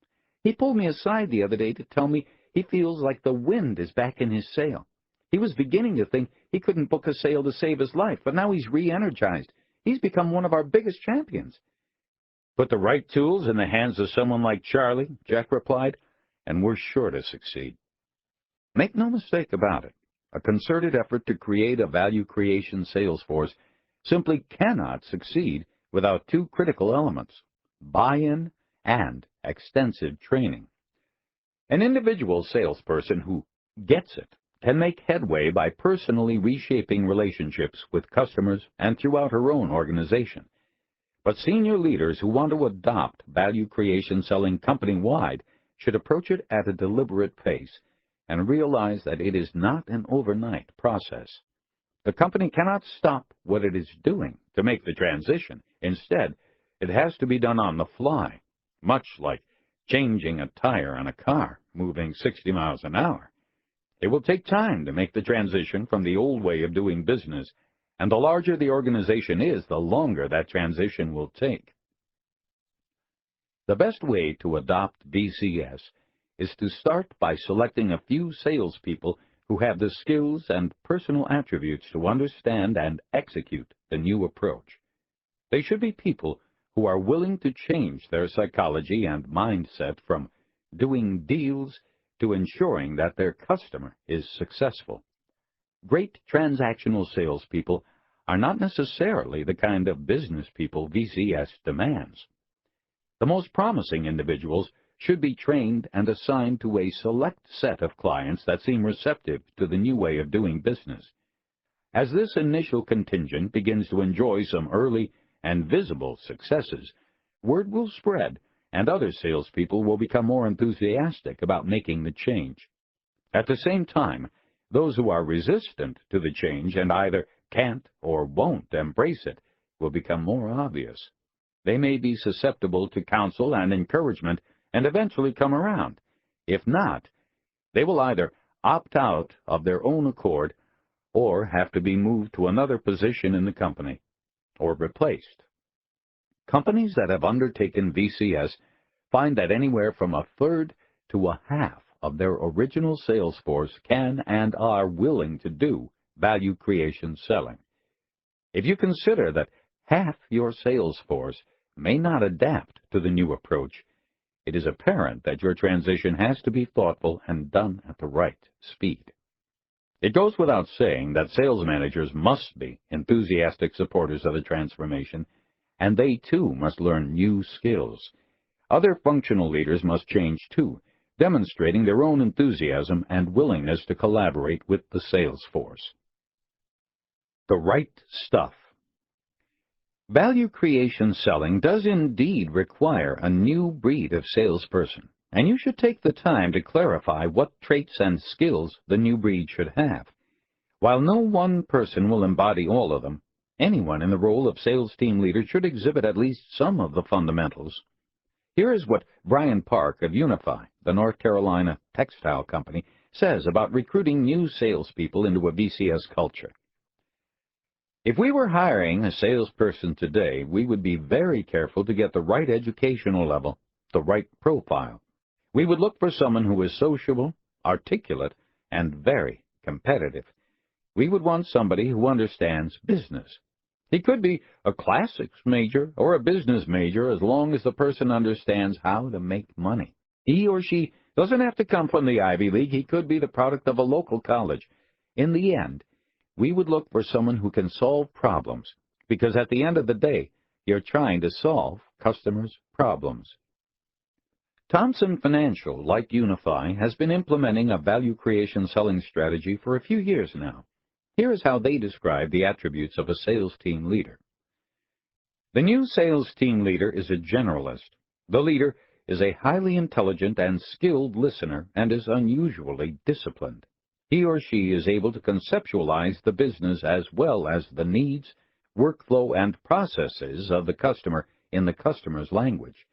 A: He pulled me aside the other day to tell me he feels like the wind is back in his sail. He was beginning to think he couldn't book a sale to save his life, but now he's re-energized. He's become one of our biggest champions. Put the right tools in the hands of someone like Charlie, Jack replied, and we're sure to succeed. Make no mistake about it. A concerted effort to create a value creation sales force simply cannot succeed without 2 critical elements, buy-in and extensive training. An individual salesperson who gets it can make headway by personally reshaping relationships with customers and throughout her own organization. But senior leaders who want to adopt value creation selling company-wide should approach it at a deliberate pace and realize that it is not an overnight process. The company cannot stop what it is doing to make the transition. Instead, it has to be done on the fly, much like changing a tire on a car moving 60 miles an hour. It will take time to make the transition from the old way of doing business, and the larger the organization is, the longer that transition will take. The best way to adopt VCS is to start by selecting a few salespeople who have the skills and personal attributes to understand and execute the new approach. They should be people who are willing to change their psychology and mindset from doing deals to ensuring that their customer is successful. Great transactional salespeople are not necessarily the kind of business people VCS demands. The most promising individuals should be trained and assigned to a select set of clients that seem receptive to the new way of doing business. As this initial contingent begins to enjoy some early and visible successes, word will spread and other salespeople will become more enthusiastic about making the change. At the same time, those who are resistant to the change and either can't or won't embrace it will become more obvious. They may be susceptible to counsel and encouragement and eventually come around. If not, they will either opt out of their own accord or have to be moved to another position in the company or replaced. Companies that have undertaken VCS find that anywhere from a third to a half of their original sales force can and are willing to do value creation selling. If you consider that half your sales force may not adapt to the new approach, it is apparent that your transition has to be thoughtful and done at the right speed. It goes without saying that sales managers must be enthusiastic supporters of the transformation, and they too must learn new skills. Other functional leaders must change too, demonstrating their own enthusiasm and willingness to collaborate with the sales force. The right stuff. Value creation selling does indeed require a new breed of salesperson, and you should take the time to clarify what traits and skills the new breed should have. While no one person will embody all of them, Anyone in the role of sales team leader should exhibit at least some of the fundamentals. Here is what Brian Park of UniFi, the North Carolina textile company, says about recruiting new salespeople into a VCS culture. If we were hiring a salesperson today, we would be very careful to get the right educational level, the right profile. We would look for someone who is sociable, articulate, and very competitive. We would want somebody who understands business. He could be a classics major or a business major as long as the person understands how to make money. He or she doesn't have to come from the Ivy League. He could be the product of a local college. In the end, we would look for someone who can solve problems, because at the end of the day, you're trying to solve customers' problems. Thomson Financial, like UniFi, has been implementing a value creation selling strategy for a few years now. Here is how they describe the attributes of a sales team leader. The new sales team leader is a generalist. The leader is a highly intelligent and skilled listener and is unusually disciplined. He or she is able to conceptualize the business as well as the needs, workflow, and processes of the customer in the customer's language.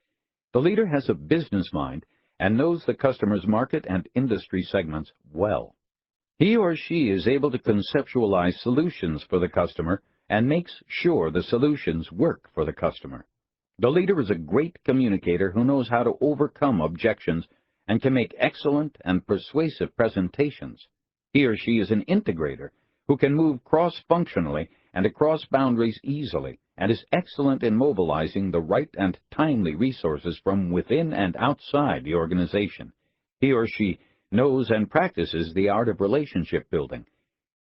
A: The leader has a business mind and knows the customer's market and industry segments well. He or she is able to conceptualize solutions for the customer and makes sure the solutions work for the customer. The leader is a great communicator who knows how to overcome objections and can make excellent and persuasive presentations. He or she is an integrator who can move cross-functionally and across boundaries easily and is excellent in mobilizing the right and timely resources from within and outside the organization. He or she knows and practices the art of relationship building.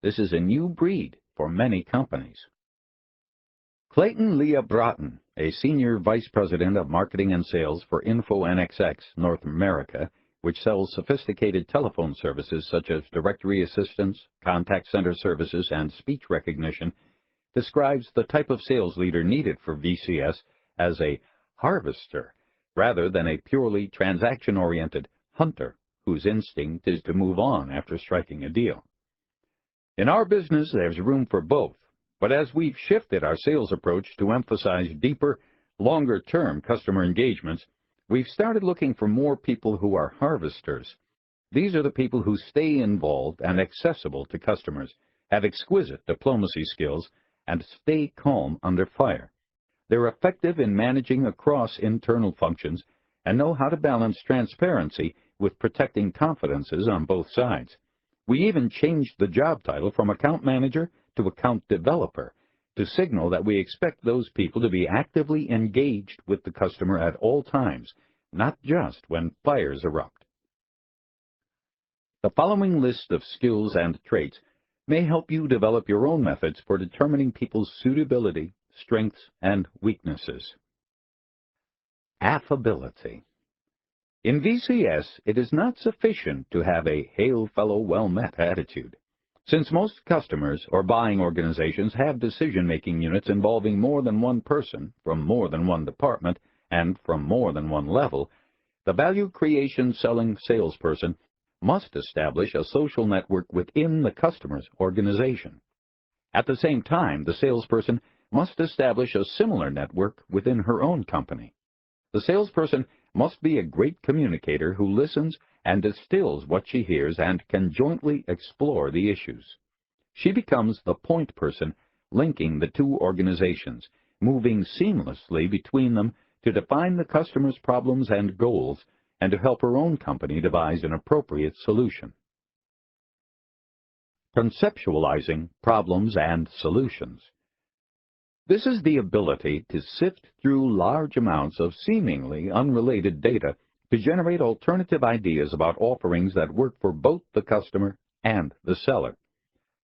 A: This is a new breed for many companies. Clayton Leah Broughton, a senior vice president of marketing and sales for InfoNXX North America, which sells sophisticated telephone services such as directory assistance, contact center services, and speech recognition, describes the type of sales leader needed for VCS as a harvester rather than a purely transaction-oriented hunter whose instinct is to move on after striking a deal. In our business, there's room for both, but as we've shifted our sales approach to emphasize deeper, longer-term customer engagements, we've started looking for more people who are harvesters. These are the people who stay involved and accessible to customers, have exquisite diplomacy skills, and stay calm under fire. They're effective in managing across internal functions and know how to balance transparency with protecting confidences on both sides. We even changed the job title from account manager to account developer to signal that we expect those people to be actively engaged with the customer at all times, not just when fires erupt. The following list of skills and traits may help you develop your own methods for determining people's suitability, strengths, and weaknesses. Affability. In VCS, it is not sufficient to have a hail fellow well met attitude. Since most customers or buying organizations have decision-making units involving more than one person from more than one department and from more than one level, the value creation selling salesperson must establish a social network within the customer's organization. At the same time, the salesperson must establish a similar network within her own company. The salesperson must be a great communicator who listens and distills what she hears and can jointly explore the issues. She becomes the point person linking the two organizations, moving seamlessly between them to define the customer's problems and goals and to help her own company devise an appropriate solution. Conceptualizing problems and solutions. This is the ability to sift through large amounts of seemingly unrelated data to generate alternative ideas about offerings that work for both the customer and the seller.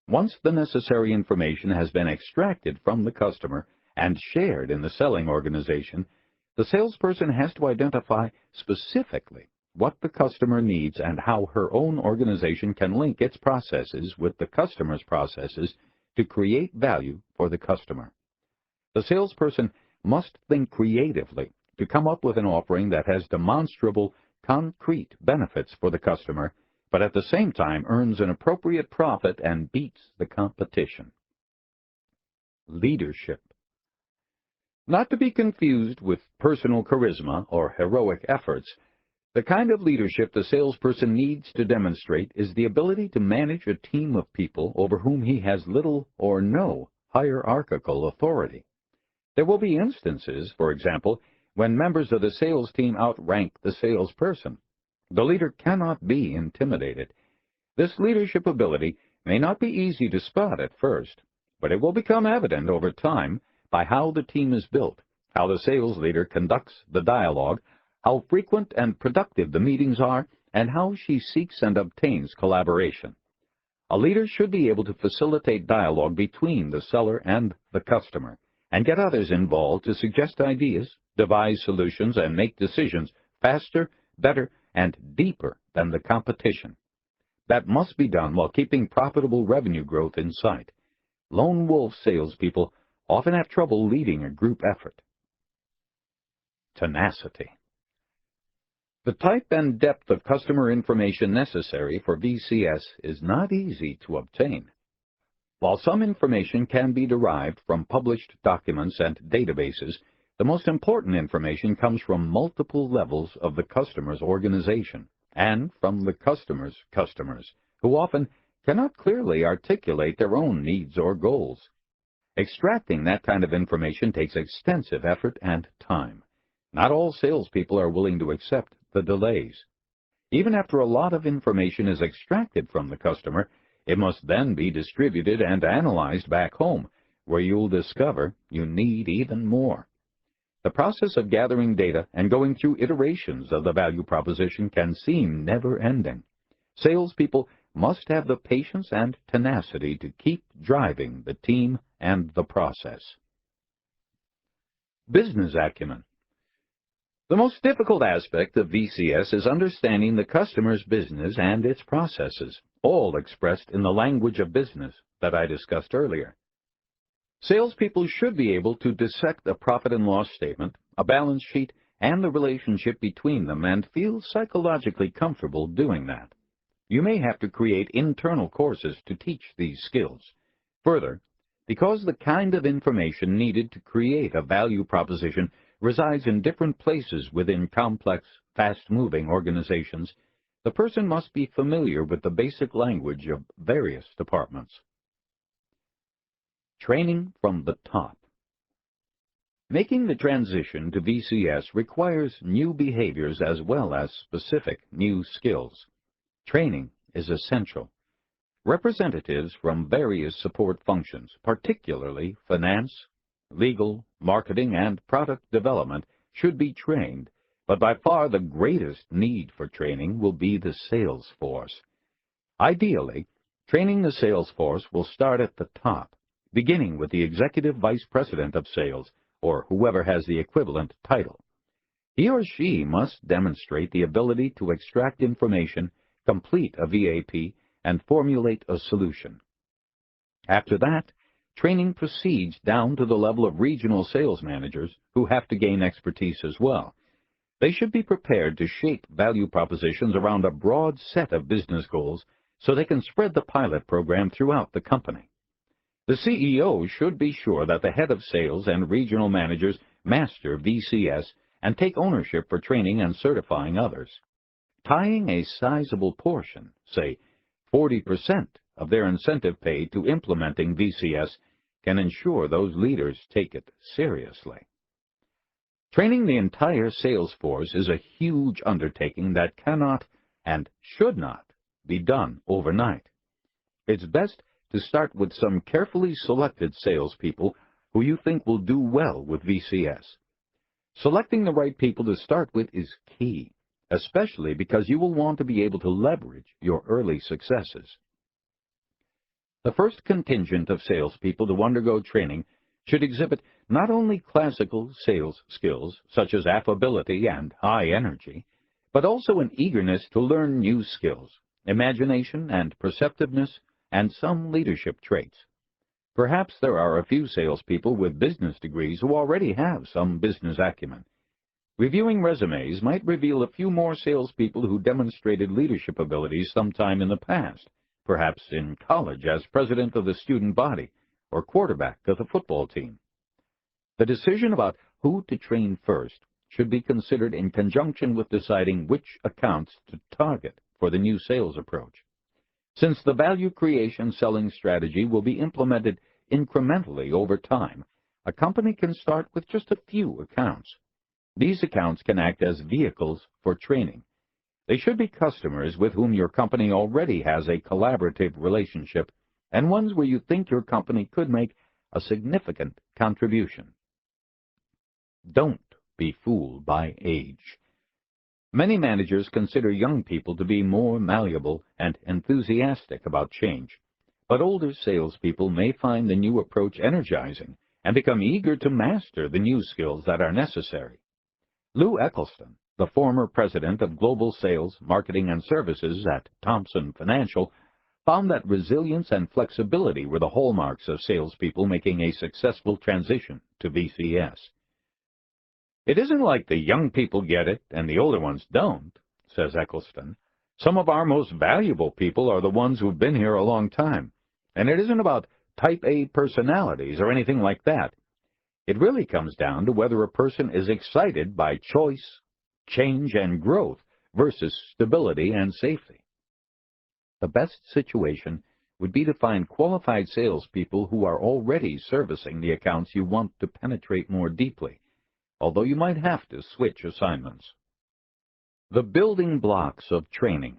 A: Once the necessary information has been extracted from the customer and shared in the selling organization, the salesperson has to identify specifically what the customer needs and how her own organization can link its processes with the customer's processes to create value for the customer. The salesperson must think creatively to come up with an offering that has demonstrable, concrete benefits for the customer, but at the same time earns an appropriate profit and beats the competition. leadership. Not to be confused with personal charisma or heroic efforts, the kind of leadership the salesperson needs to demonstrate is the ability to manage a team of people over whom he has little or no hierarchical authority. There will be instances, for example, when members of the sales team outrank the salesperson. The leader cannot be intimidated. This leadership ability may not be easy to spot at first, but it will become evident over time by how the team is built, how the sales leader conducts the dialogue, how frequent and productive the meetings are, and how she seeks and obtains collaboration. A leader should be able to facilitate dialogue between the seller and the customer, and get others involved to suggest ideas, devise solutions, and make decisions faster, better, and deeper than the competition. That must be done while keeping profitable revenue growth in sight. Lone wolf salespeople often have trouble leading a group effort. Tenacity. The type and depth of customer information necessary for VCS is not easy to obtain. While some information can be derived from published documents and databases, the most important information comes from multiple levels of the customer's organization and from the customer's customers, who often cannot clearly articulate their own needs or goals. Extracting that kind of information takes extensive effort and time. Not all salespeople are willing to accept the delays. Even after a lot of information is extracted from the customer, it must then be distributed and analyzed back home, where you'll discover you need even more. The process of gathering data and going through iterations of the value proposition can seem never-ending. Salespeople must have the patience and tenacity to keep driving the team and the process. Business acumen. The most difficult aspect of VCS is understanding the customer's business and its processes, all expressed in the language of business that I discussed earlier. Salespeople should be able to dissect a profit and loss statement, a balance sheet, and the relationship between them and feel psychologically comfortable doing that. You may have to create internal courses to teach these skills. Further, because the kind of information needed to create a value proposition resides in different places within complex, fast-moving organizations, the person must be familiar with the basic language of various departments. Training from the top. Making the transition to VCS requires new behaviors as well as specific new skills. Training is essential. Representatives from various support functions, particularly finance, legal, marketing, and product development, should be trained, but by far the greatest need for training will be the sales force. Ideally, training the sales force will start at the top, beginning with the Executive Vice President of Sales, or whoever has the equivalent title. He or she must demonstrate the ability to extract information, complete a VAP, and formulate a solution. After that, training proceeds down to the level of regional sales managers who have to gain expertise as well. They should be prepared to shape value propositions around a broad set of business goals so they can spread the pilot program throughout the company. The CEO should be sure that the head of sales and regional managers master VCS and take ownership for training and certifying others. Tying a sizable portion, say 40% of their incentive pay to implementing VCS, can ensure those leaders take it seriously. Training the entire sales force is a huge undertaking that cannot and should not be done overnight. It's best to start with some carefully selected salespeople who you think will do well with VCS. Selecting the right people to start with is key, especially because you will want to be able to leverage your early successes. The first contingent of salespeople to undergo training should exhibit not only classical sales skills, such as affability and high energy, but also an eagerness to learn new skills, imagination and perceptiveness, and some leadership traits. Perhaps there are a few salespeople with business degrees who already have some business acumen. Reviewing resumes might reveal a few more salespeople who demonstrated leadership abilities sometime in the past, perhaps in college as president of the student body, or quarterback of the football team. The decision about who to train first should be considered in conjunction with deciding which accounts to target for the new sales approach. Since the value creation selling strategy will be implemented incrementally over time, a company can start with just a few accounts. These accounts can act as vehicles for training. They should be customers with whom your company already has a collaborative relationship and ones where you think your company could make a significant contribution. Don't be fooled by age. Many managers consider young people to be more malleable and enthusiastic about change, but older salespeople may find the new approach energizing and become eager to master the new skills that are necessary. Lou Eccleston, the former president of Global Sales, Marketing, and Services at Thomson Financial, found that resilience and flexibility were the hallmarks of salespeople making a successful transition to VCS. It isn't like the young people get it and the older ones don't, says Eccleston. Some of our most valuable people are the ones who've been here a long time, and it isn't about type A personalities or anything like that. It really comes down to whether a person is excited by choice, change, and growth versus stability and safety. The best situation would be to find qualified salespeople who are already servicing the accounts you want to penetrate more deeply, although you might have to switch assignments. The building blocks of training.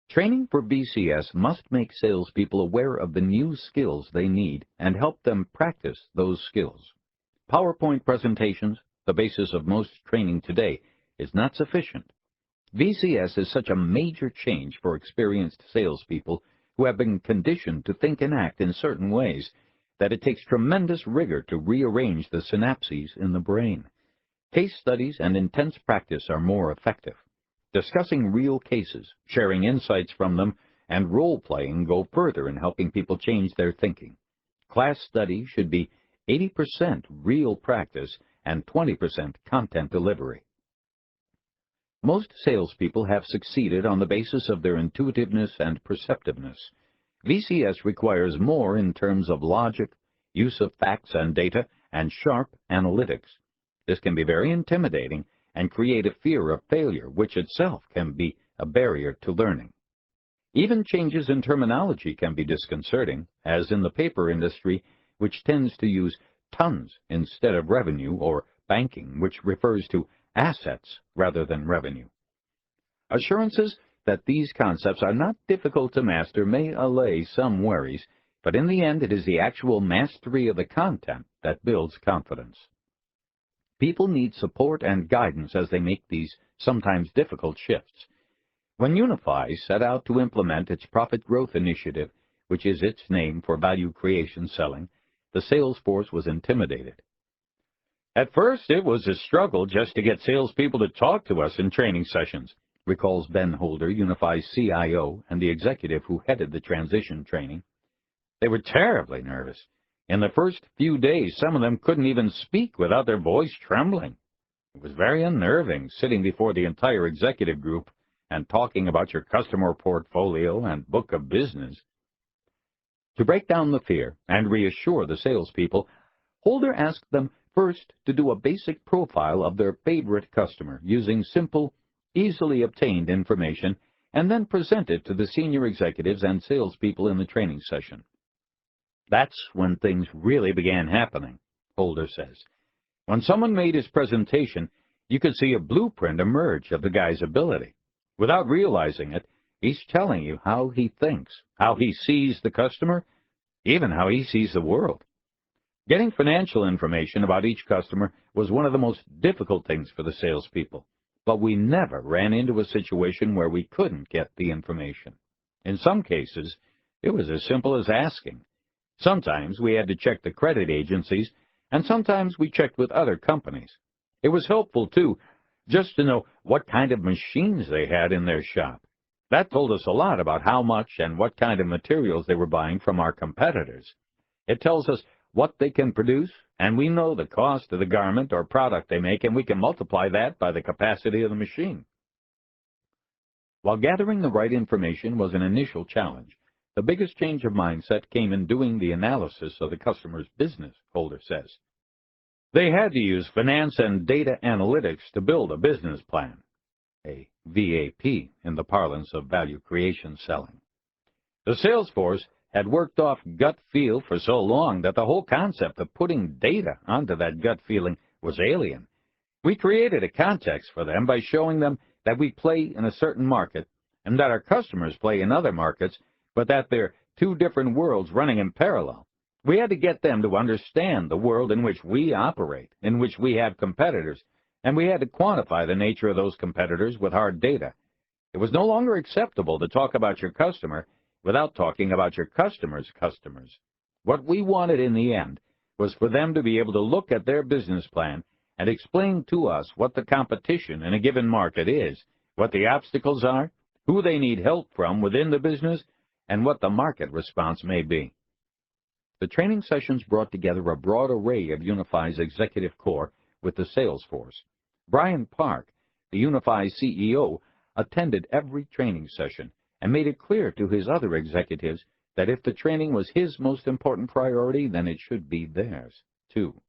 A: Training for VCS must make salespeople aware of the new skills they need and help them practice those skills. PowerPoint presentations, the basis of most training today, is not sufficient. VCS is such a major change for experienced salespeople who have been conditioned to think and act in certain ways that it takes tremendous rigor to rearrange the synapses in the brain. Case studies and intense practice are more effective. Discussing real cases, sharing insights from them, and role-playing go further in helping people change their thinking. Class study should be 80% real practice and 20% content delivery. Most salespeople have succeeded on the basis of their intuitiveness and perceptiveness. VCS requires more in terms of logic, use of facts and data, and sharp analytics. This can be very intimidating and create a fear of failure, which itself can be a barrier to learning. Even changes in terminology can be disconcerting, as in the paper industry, which tends to use tons instead of revenue, or banking, which refers to assets rather than revenue. Assurances that these concepts are not difficult to master may allay some worries, but in the end it is the actual mastery of the content that builds confidence. People need support and guidance as they make these sometimes difficult shifts. When UniFi set out to implement its profit growth initiative, which is its name for value creation selling, the sales force was intimidated. At first, it was a struggle just to get salespeople to talk to us in training sessions, recalls Ben Holder, UniFi's CIO, and the executive who headed the transition training. They were terribly nervous. In the first few days, some of them couldn't even speak without their voice trembling. It was very unnerving sitting before the entire executive group and talking about your customer portfolio and book of business. To break down the fear and reassure the salespeople, Holder asked them first to do a basic profile of their favorite customer using simple, easily obtained information, and then present it to the senior executives and salespeople in the training session. That's when things really began happening, Holder says. When someone made his presentation, you could see a blueprint emerge of the guy's ability. Without realizing it, he's telling you how he thinks, how he sees the customer, even how he sees the world. Getting financial information about each customer was one of the most difficult things for the salespeople, but we never ran into a situation where we couldn't get the information. In some cases, it was as simple as asking. Sometimes we had to check the credit agencies, and sometimes we checked with other companies. It was helpful, too, just to know what kind of machines they had in their shop. That told us a lot about how much and what kind of materials they were buying from our competitors. It tells us what they can produce, and we know the cost of the garment or product they make, and we can multiply that by the capacity of the machine. While gathering the right information was an initial challenge, The biggest change of mindset came in doing the analysis of the customer's business, Holder says. They had to use finance and data analytics to build a business plan, a VAP in the parlance of value creation selling. The sales force had worked off gut feel for so long that the whole concept of putting data onto that gut feeling was alien. We created a context for them by showing them that we play in a certain market and that our customers play in other markets, but that they're two different worlds running in parallel. We had to get them to understand the world in which we operate, in which we have competitors, and we had to quantify the nature of those competitors with hard data. It was no longer acceptable to talk about your customer without talking about your customer's customers. What we wanted in the end was for them to be able to look at their business plan and explain to us what the competition in a given market is, what the obstacles are, who they need help from within the business, and what the market response may be. The training sessions brought together a broad array of UniFi's executive core with the sales force. Brian Park, the UniFi CEO, attended every training session and made it clear to his other executives that if the training was his most important priority, then it should be theirs, too.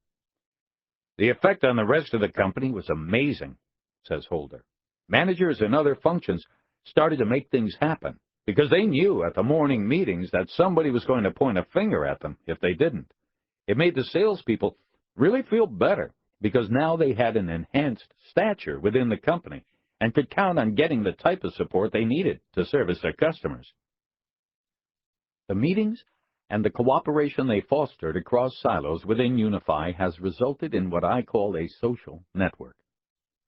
A: The effect on the rest of the company was amazing, says Holder. Managers and other functions started to make things happen because they knew at the morning meetings that somebody was going to point a finger at them if they didn't. It made the salespeople really feel better because now they had an enhanced stature within the company and could count on getting the type of support they needed to service their customers. The meetings and the cooperation they fostered across silos within UniFi has resulted in what I call a social network.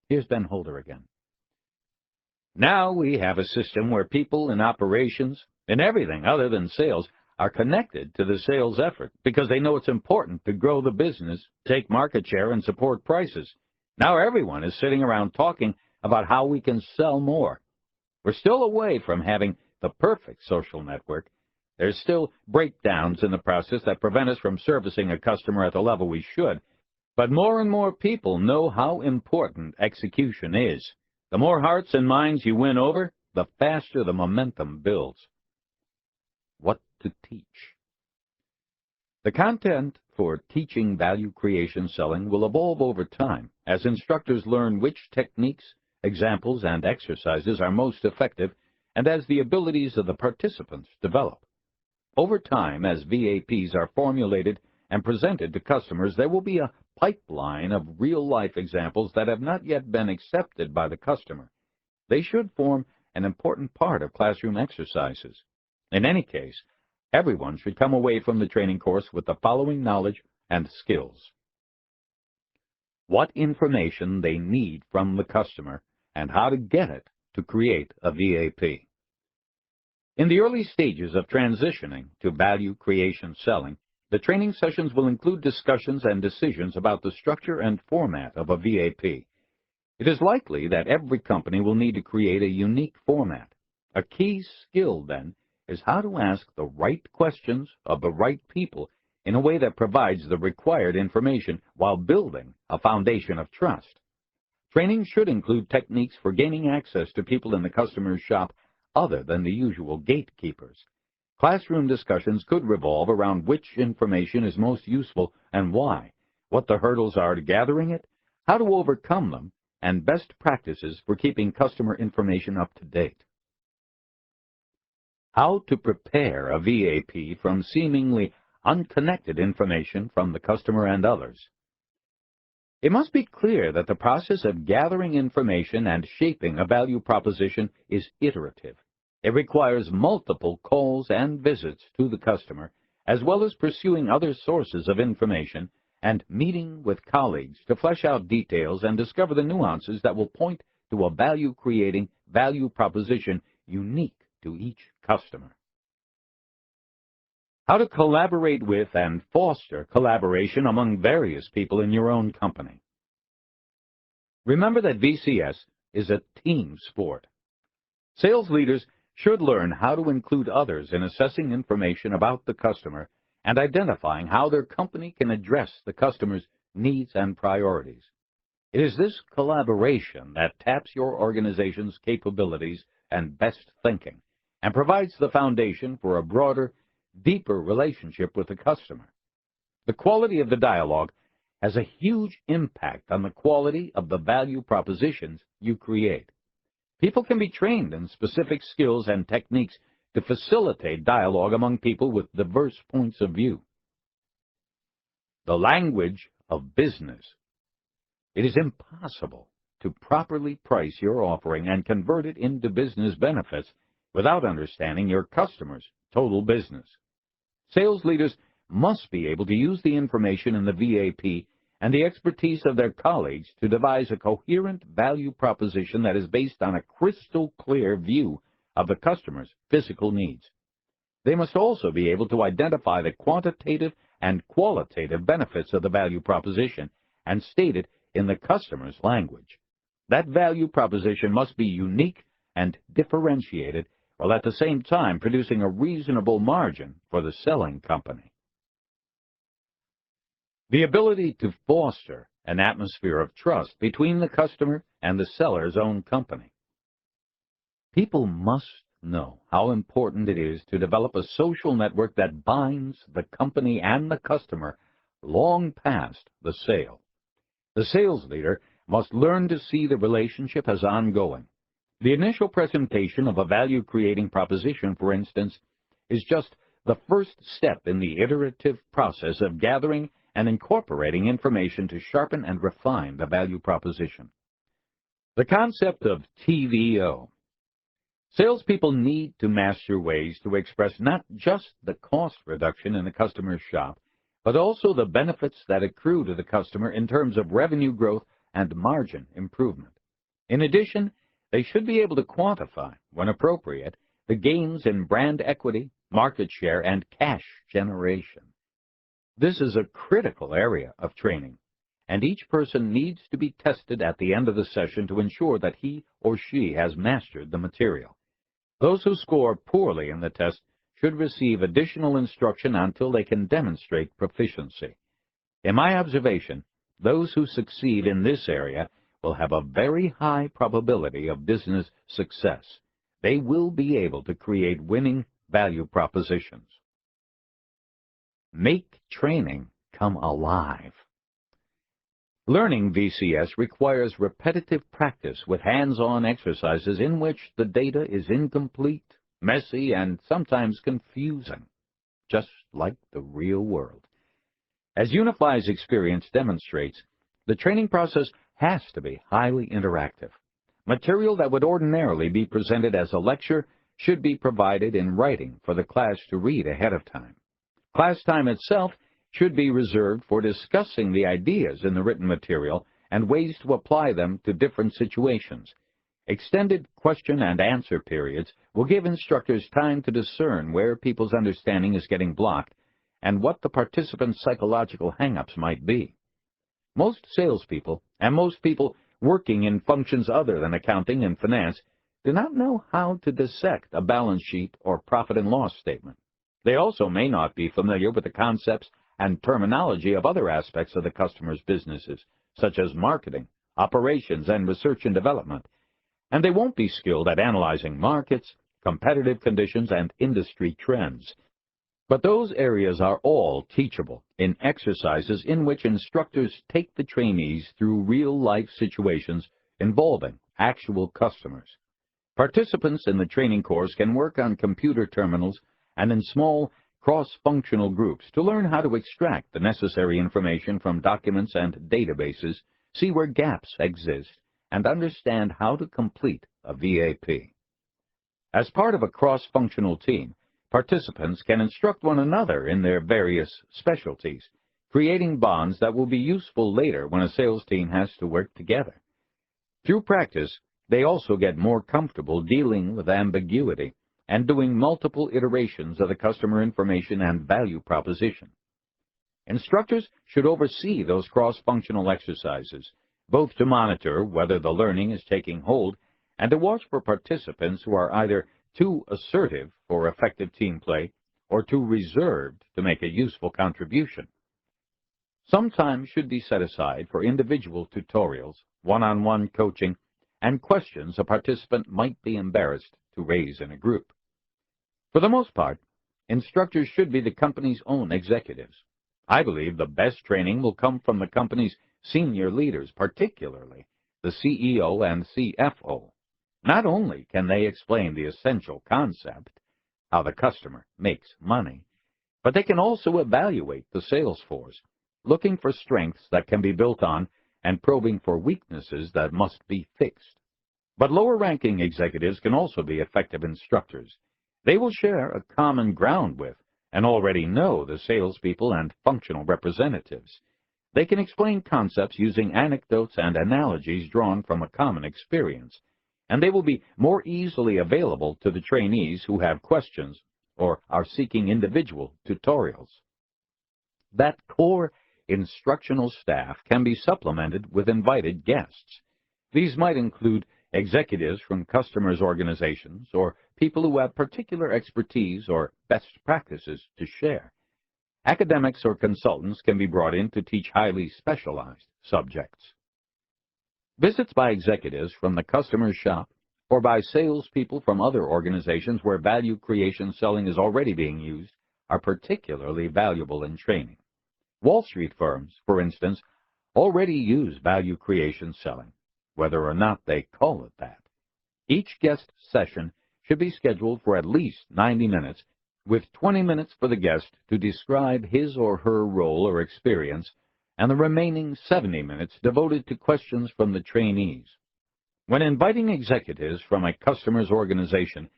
A: Here's Ben Holder again. Now we have a system where people in operations, in everything other than sales, are connected to the sales effort because they know it's important to grow the business, take market share, and support prices. Now everyone is sitting around talking about how we can sell more. We're still away from having the perfect social network. There's still breakdowns in the process that prevent us from servicing a customer at the level we should, but more and more people know how important execution is. The more hearts and minds you win over, the faster the momentum builds. What to teach? The content for teaching value creation selling will evolve over time as instructors learn which techniques, examples, and exercises are most effective, and as the abilities of the participants develop. Over time, as VAPs are formulated and presented to customers, there will be a pipeline of real-life examples that have not yet been accepted by the customer. They should form an important part of classroom exercises. In any case, everyone should come away from the training course with the following knowledge and skills. What information they need from the customer and how to get it to create a VAP. In the early stages of transitioning to value creation selling, the training sessions will include discussions and decisions about the structure and format of a VAP. It is likely that every company will need to create a unique format. A key skill, then, is how to ask the right questions of the right people in a way that provides the required information while building a foundation of trust. Training should include techniques for gaining access to people in the customer's shop other than the usual gatekeepers. Classroom discussions could revolve around which information is most useful and why, what the hurdles are to gathering it, how to overcome them, and best practices for keeping customer information up to date. How to prepare a VAP from seemingly unconnected information from the customer and others. It must be clear that the process of gathering information and shaping a value proposition is iterative. It requires multiple calls and visits to the customer, as well as pursuing other sources of information and meeting with colleagues to flesh out details and discover the nuances that will point to a value-creating value proposition unique to each customer. How to collaborate with and foster collaboration among various people in your own company. Remember that VCS is a team sport. Sales leaders should learn how to include others in assessing information about the customer and identifying how their company can address the customer's needs and priorities. It is this collaboration that taps your organization's capabilities and best thinking and provides the foundation for a broader, deeper relationship with the customer. The quality of the dialogue has a huge impact on the quality of the value propositions you create. People can be trained in specific skills and techniques to facilitate dialogue among people with diverse points of view. The language of business. It is impossible to properly price your offering and convert it into business benefits without understanding your customer's total business. Sales leaders must be able to use the information in the VAP and the expertise of their colleagues to devise a coherent value proposition that is based on a crystal clear view of the customer's physical needs. They must also be able to identify the quantitative and qualitative benefits of the value proposition and state it in the customer's language. That value proposition must be unique and differentiated, while at the same time producing a reasonable margin for the selling company. The ability to foster an atmosphere of trust between the customer and the seller's own company. People must know how important it is to develop a social network that binds the company and the customer long past the sale. The sales leader must learn to see the relationship as ongoing. The initial presentation of a value-creating proposition, for instance, is just the first step in the iterative process of gathering and incorporating information to sharpen and refine the value proposition. The concept of TVO. Salespeople need to master ways to express not just the cost reduction in the customer's shop, but also the benefits that accrue to the customer in terms of revenue growth and margin improvement. In addition, they should be able to quantify, when appropriate, the gains in brand equity, market share, and cash generation. This is a critical area of training, and each person needs to be tested at the end of the session to ensure that he or she has mastered the material. Those who score poorly in the test should receive additional instruction until they can demonstrate proficiency. In my observation, those who succeed in this area will have a very high probability of business success. They will be able to create winning value propositions. Make training come alive. Learning VCS requires repetitive practice with hands-on exercises in which the data is incomplete, messy, and sometimes confusing, just like the real world. As UniFi's experience demonstrates, the training process has to be highly interactive. Material that would ordinarily be presented as a lecture should be provided in writing for the class to read ahead of time. Class time itself should be reserved for discussing the ideas in the written material and ways to apply them to different situations. Extended question and answer periods will give instructors time to discern where people's understanding is getting blocked and what the participants' psychological hang-ups might be. Most salespeople and most people working in functions other than accounting and finance do not know how to dissect a balance sheet or profit and loss statement. They also may not be familiar with the concepts and terminology of other aspects of the customer's businesses, such as marketing, operations, and research and development. And they won't be skilled at analyzing markets, competitive conditions, and industry trends. But those areas are all teachable in exercises in which instructors take the trainees through real-life situations involving actual customers. Participants in the training course can work on computer terminals and in small cross-functional groups to learn how to extract the necessary information from documents and databases, see where gaps exist, and understand how to complete a VAP. As part of a cross-functional team, participants can instruct one another in their various specialties, creating bonds that will be useful later when a sales team has to work together. Through practice, they also get more comfortable dealing with ambiguity and doing multiple iterations of the customer information and value proposition. Instructors should oversee those cross-functional exercises, both to monitor whether the learning is taking hold and to watch for participants who are either too assertive for effective team play or too reserved to make a useful contribution. Some time should be set aside for individual tutorials, one-on-one coaching, and questions a participant might be embarrassed to raise in a group. For the most part, instructors should be the company's own executives. I believe the best training will come from the company's senior leaders, particularly the CEO and CFO. Not only can they explain the essential concept, how the customer makes money, but they can also evaluate the sales force, looking for strengths that can be built on and probing for weaknesses that must be fixed. But lower-ranking executives can also be effective instructors. They will share a common ground with and already know the salespeople and functional representatives. They can explain concepts using anecdotes and analogies drawn from a common experience, and they will be more easily available to the trainees who have questions or are seeking individual tutorials. That core instructional staff can be supplemented with invited guests. These might include executives from customers' organizations or people who have particular expertise or best practices to share. Academics or consultants can be brought in to teach highly specialized subjects. Visits by executives from the customer's shop or by salespeople from other organizations where value creation selling is already being used are particularly valuable in training. Wall Street firms, for instance, already use value creation selling, whether or not they call it that. Each guest session should be scheduled for at least 90 minutes, with 20 minutes for the guest to describe his or her role or experience, and the remaining 70 minutes devoted to questions from the trainees. When inviting executives from a customer's organization,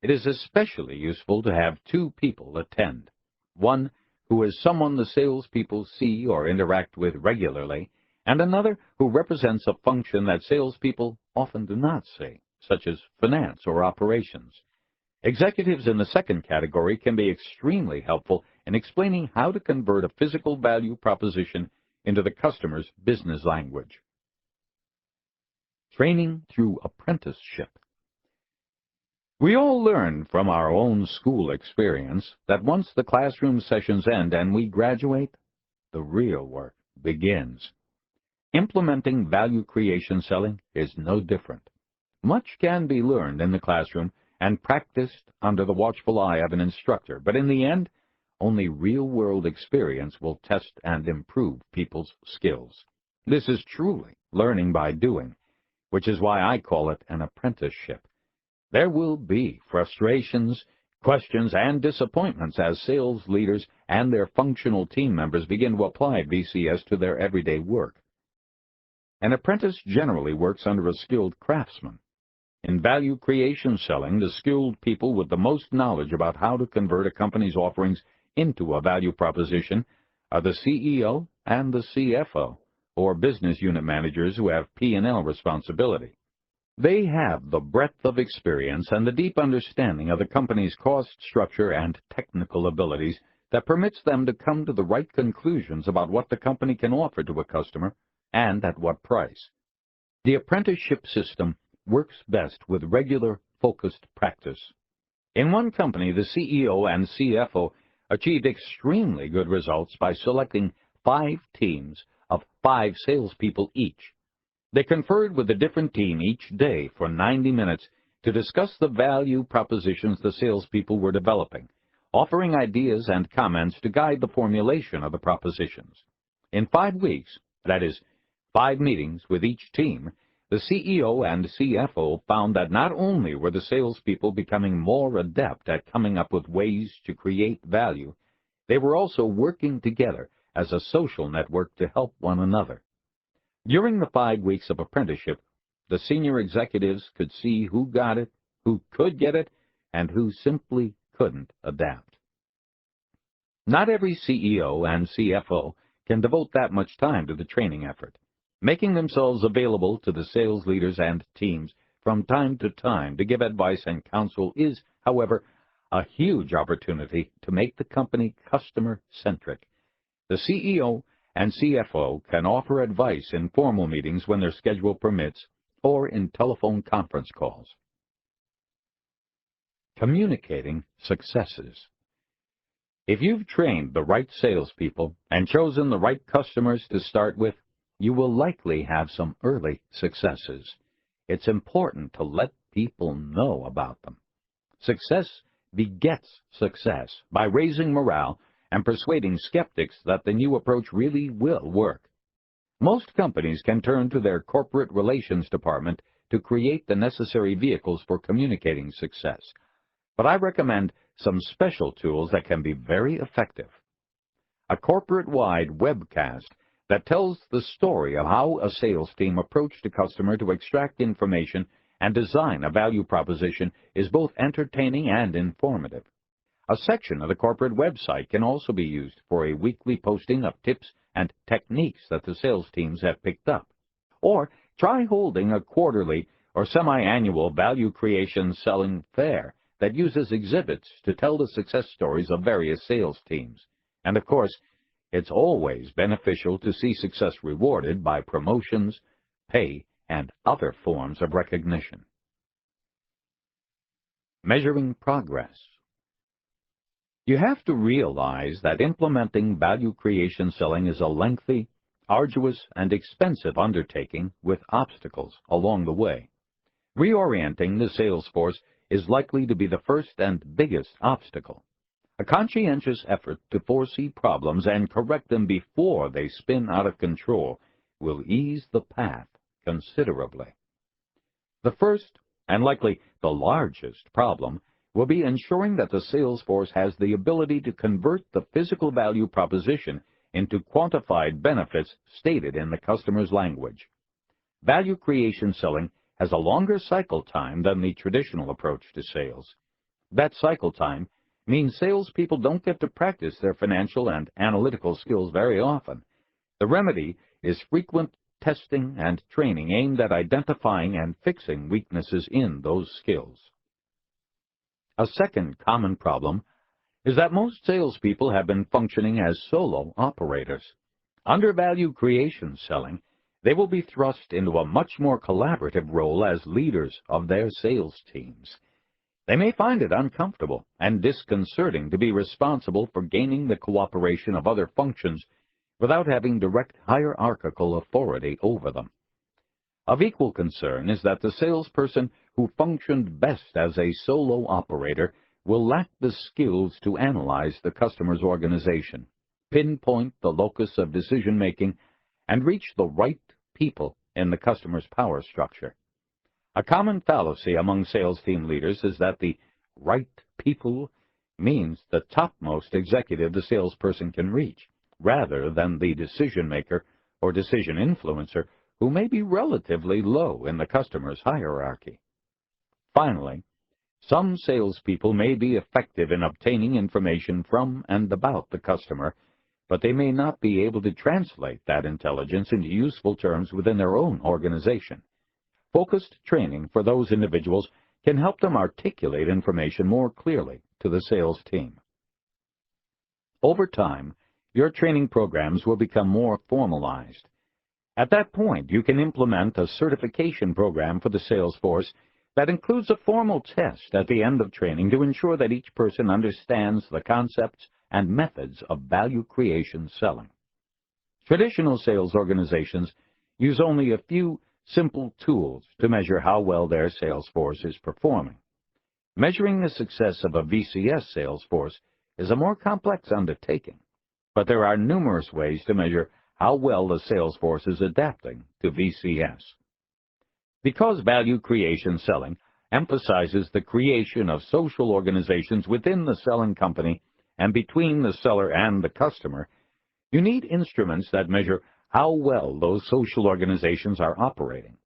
A: it is especially useful to have two people attend. One who is someone the salespeople see or interact with regularly, and another who represents a function that salespeople often do not see, such as finance or operations. Executives in the second category can be extremely helpful in explaining how to convert a physical value proposition into the customer's business language. Training through apprenticeship. We all learn from our own school experience that once the classroom sessions end and we graduate, the real work begins. Implementing value creation selling is no different. Much can be learned in the classroom and practiced under the watchful eye of an instructor, but in the end, only real-world experience will test and improve people's skills. This is truly learning by doing, which is why I call it an apprenticeship. There will be frustrations, questions, and disappointments as sales leaders and their functional team members begin to apply VCS to their everyday work. An apprentice generally works under a skilled craftsman. In value creation selling, the skilled people with the most knowledge about how to convert a company's offerings into a value proposition are the CEO and the CFO, or business unit managers who have P&L responsibility. They have the breadth of experience and the deep understanding of the company's cost structure and technical abilities that permits them to come to the right conclusions about what the company can offer to a customer and at what price. The apprenticeship system works best with regular, focused practice. In one company, the CEO and CFO achieved extremely good results by selecting 5 teams of 5 salespeople each. They conferred with a different team each day for 90 minutes to discuss the value propositions the salespeople were developing, offering ideas and comments to guide the formulation of the propositions. In 5 weeks, that is, 5 meetings with each team, the CEO and CFO found that not only were the salespeople becoming more adept at coming up with ways to create value, they were also working together as a social network to help one another. During the 5 weeks of apprenticeship, the senior executives could see who got it, who could get it, and who simply couldn't adapt. Not every CEO and CFO can devote that much time to the training effort. Making themselves available to the sales leaders and teams from time to time to give advice and counsel is, however, a huge opportunity to make the company customer-centric. The CEO and CFO can offer advice in formal meetings when their schedule permits or in telephone conference calls. Communicating successes. If you've trained the right salespeople and chosen the right customers to start with, you will likely have some early successes. It's important to let people know about them. Success begets success by raising morale and persuading skeptics that the new approach really will work. Most companies can turn to their corporate relations department to create the necessary vehicles for communicating success, but I recommend some special tools that can be very effective. A corporate-wide webcast that tells the story of how a sales team approached a customer to extract information and design a value proposition is both entertaining and informative. A section of the corporate website can also be used for a weekly posting of tips and techniques that the sales teams have picked up. Or try holding a quarterly or semi-annual value creation selling fair that uses exhibits to tell the success stories of various sales teams. And of course, it's always beneficial to see success rewarded by promotions, pay, and other forms of recognition. Measuring progress. You have to realize that implementing value creation selling is a lengthy, arduous, and expensive undertaking with obstacles along the way. Reorienting the sales force is likely to be the first and biggest obstacle. A conscientious effort to foresee problems and correct them before they spin out of control will ease the path considerably. The first, and likely the largest problem, will be ensuring that the sales force has the ability to convert the physical value proposition into quantified benefits stated in the customer's language. Value creation selling has a longer cycle time than the traditional approach to sales. That cycle time means salespeople don't get to practice their financial and analytical skills very often. The remedy is frequent testing and training aimed at identifying and fixing weaknesses in those skills. A second common problem is that most salespeople have been functioning as solo operators. Under value creation selling, they will be thrust into a much more collaborative role as leaders of their sales teams. They may find it uncomfortable and disconcerting to be responsible for gaining the cooperation of other functions without having direct hierarchical authority over them. Of equal concern is that the salesperson who functioned best as a solo operator will lack the skills to analyze the customer's organization, pinpoint the locus of decision-making, and reach the right people in the customer's power structure. A common fallacy among sales team leaders is that the right people means the topmost executive the salesperson can reach, rather than the decision-maker or decision influencer who may be relatively low in the customer's hierarchy. Finally, some salespeople may be effective in obtaining information from and about the customer, but they may not be able to translate that intelligence into useful terms within their own organization. Focused training for those individuals can help them articulate information more clearly to the sales team. Over time, your training programs will become more formalized. At that point, you can implement a certification program for the sales force that includes a formal test at the end of training to ensure that each person understands the concepts and methods of value creation selling. Traditional sales organizations use only a few simple tools to measure how well their sales force is performing. Measuring the success of a VCS sales force is a more complex undertaking, but there are numerous ways to measure how well the sales force is adapting to VCS. Because value creation selling emphasizes the creation of social organizations within the selling company and between the seller and the customer, you need instruments that measure how well those social organizations are operating.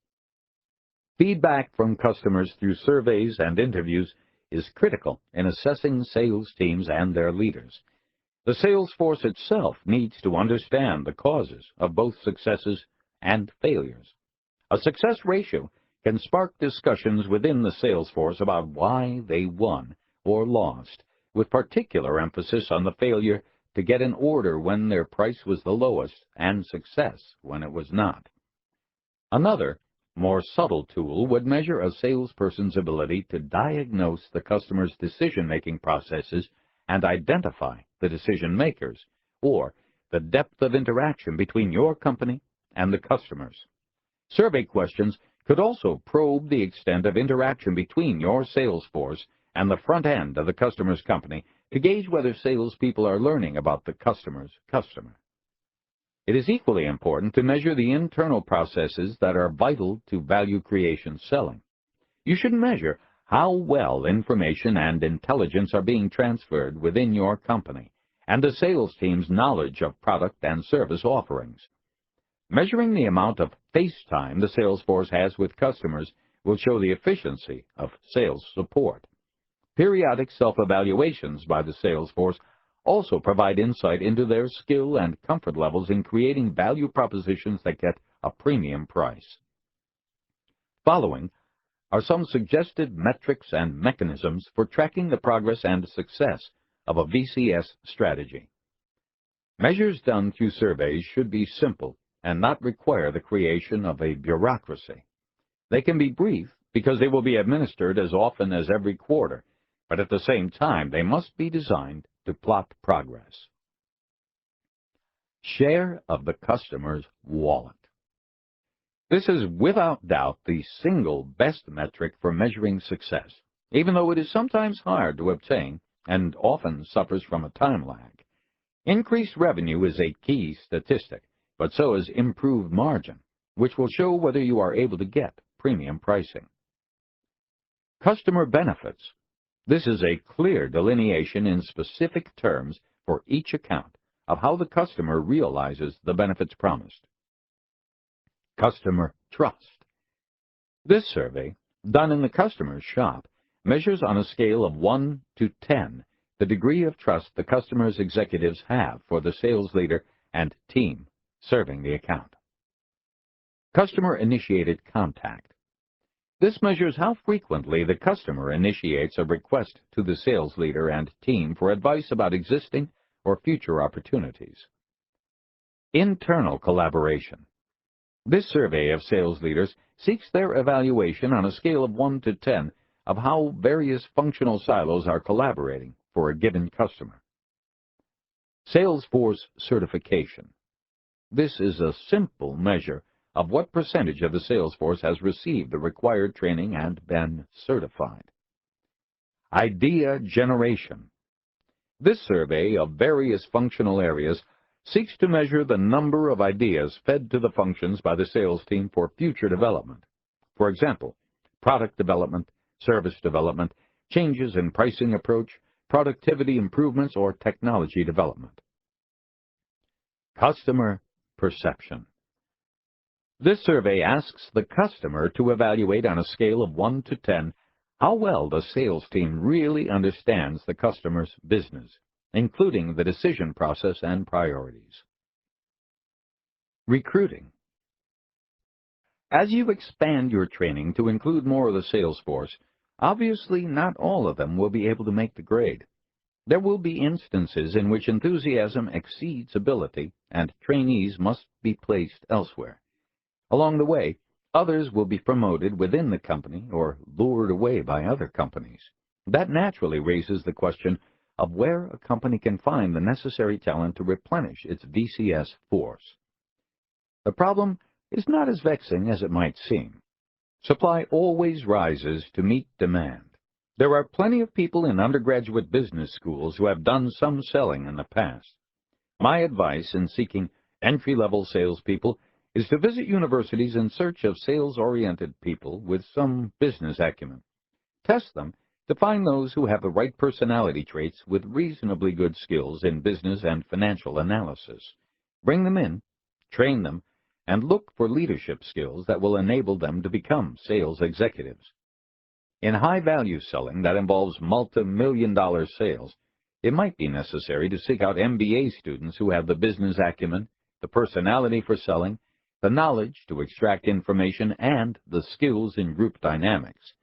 A: Feedback from customers through surveys and interviews is critical in assessing sales teams and their leaders. The sales force itself needs to understand the causes of both successes and failures. A success ratio can spark discussions within the sales force about why they won or lost, with particular emphasis on the failure to get an order when their price was the lowest and success when it was not. Another, more subtle tool would measure a salesperson's ability to diagnose the customer's decision-making processes and identify the decision makers, or the depth of interaction between your company and the customers. Survey questions could also probe the extent of interaction between your sales force and the front end of the customer's company to gauge whether salespeople are learning about the customer's customer. It is equally important to measure the internal processes that are vital to value creation selling. You should measure how well information and intelligence are being transferred within your company and the sales team's knowledge of product and service offerings. Measuring the amount of face time the sales force has with customers will show the efficiency of sales support. Periodic self-evaluations by the sales force also provide insight into their skill and comfort levels in creating value propositions that get a premium price. Following are some suggested metrics and mechanisms for tracking the progress and success of a VCS strategy. Measures done through surveys should be simple and not require the creation of a bureaucracy. They can be brief because they will be administered as often as every quarter, but at the same time they must be designed to plot progress. Share of the customer's wallet. This is without doubt the single best metric for measuring success, even though it is sometimes hard to obtain and often suffers from a time lag. Increased revenue is a key statistic, but so is improved margin, which will show whether you are able to get premium pricing. Customer benefits. This is a clear delineation in specific terms for each account of how the customer realizes the benefits promised. Customer trust. This survey, done in the customer's shop, measures on a scale of 1 to 10 the degree of trust the customer's executives have for the sales leader and team serving the account. Customer-initiated contact. This measures how frequently the customer initiates a request to the sales leader and team for advice about existing or future opportunities. Internal collaboration. This survey of sales leaders seeks their evaluation on a scale of 1 to 10 of how various functional silos are collaborating for a given customer. Salesforce certification. This is a simple measure of what percentage of the sales force has received the required training and been certified. Idea generation. This survey of various functional areas seeks to measure the number of ideas fed to the functions by the sales team for future development. For example, product development, service development, changes in pricing approach, productivity improvements, or technology development. Customer perception. This survey asks the customer to evaluate on a scale of 1 to 10 how well the sales team really understands the customer's business, including the decision process and priorities. Recruiting. As you expand your training to include more of the sales force, obviously not all of them will be able to make the grade. There will be instances in which enthusiasm exceeds ability and trainees must be placed elsewhere. Along the way, others will be promoted within the company or lured away by other companies. That naturally raises the question of where a company can find the necessary talent to replenish its VCS force. The problem is not as vexing as it might seem. Supply always rises to meet demand. There are plenty of people in undergraduate business schools who have done some selling in the past. My advice in seeking entry-level salespeople is to visit universities in search of sales-oriented people with some business acumen. Test them to find those who have the right personality traits with reasonably good skills in business and financial analysis. Bring them in, train them, and look for leadership skills that will enable them to become sales executives. In high-value selling that involves multi-million-dollar sales, it might be necessary to seek out MBA students who have the business acumen, the personality for selling, the knowledge to extract information, and the skills in group dynamics.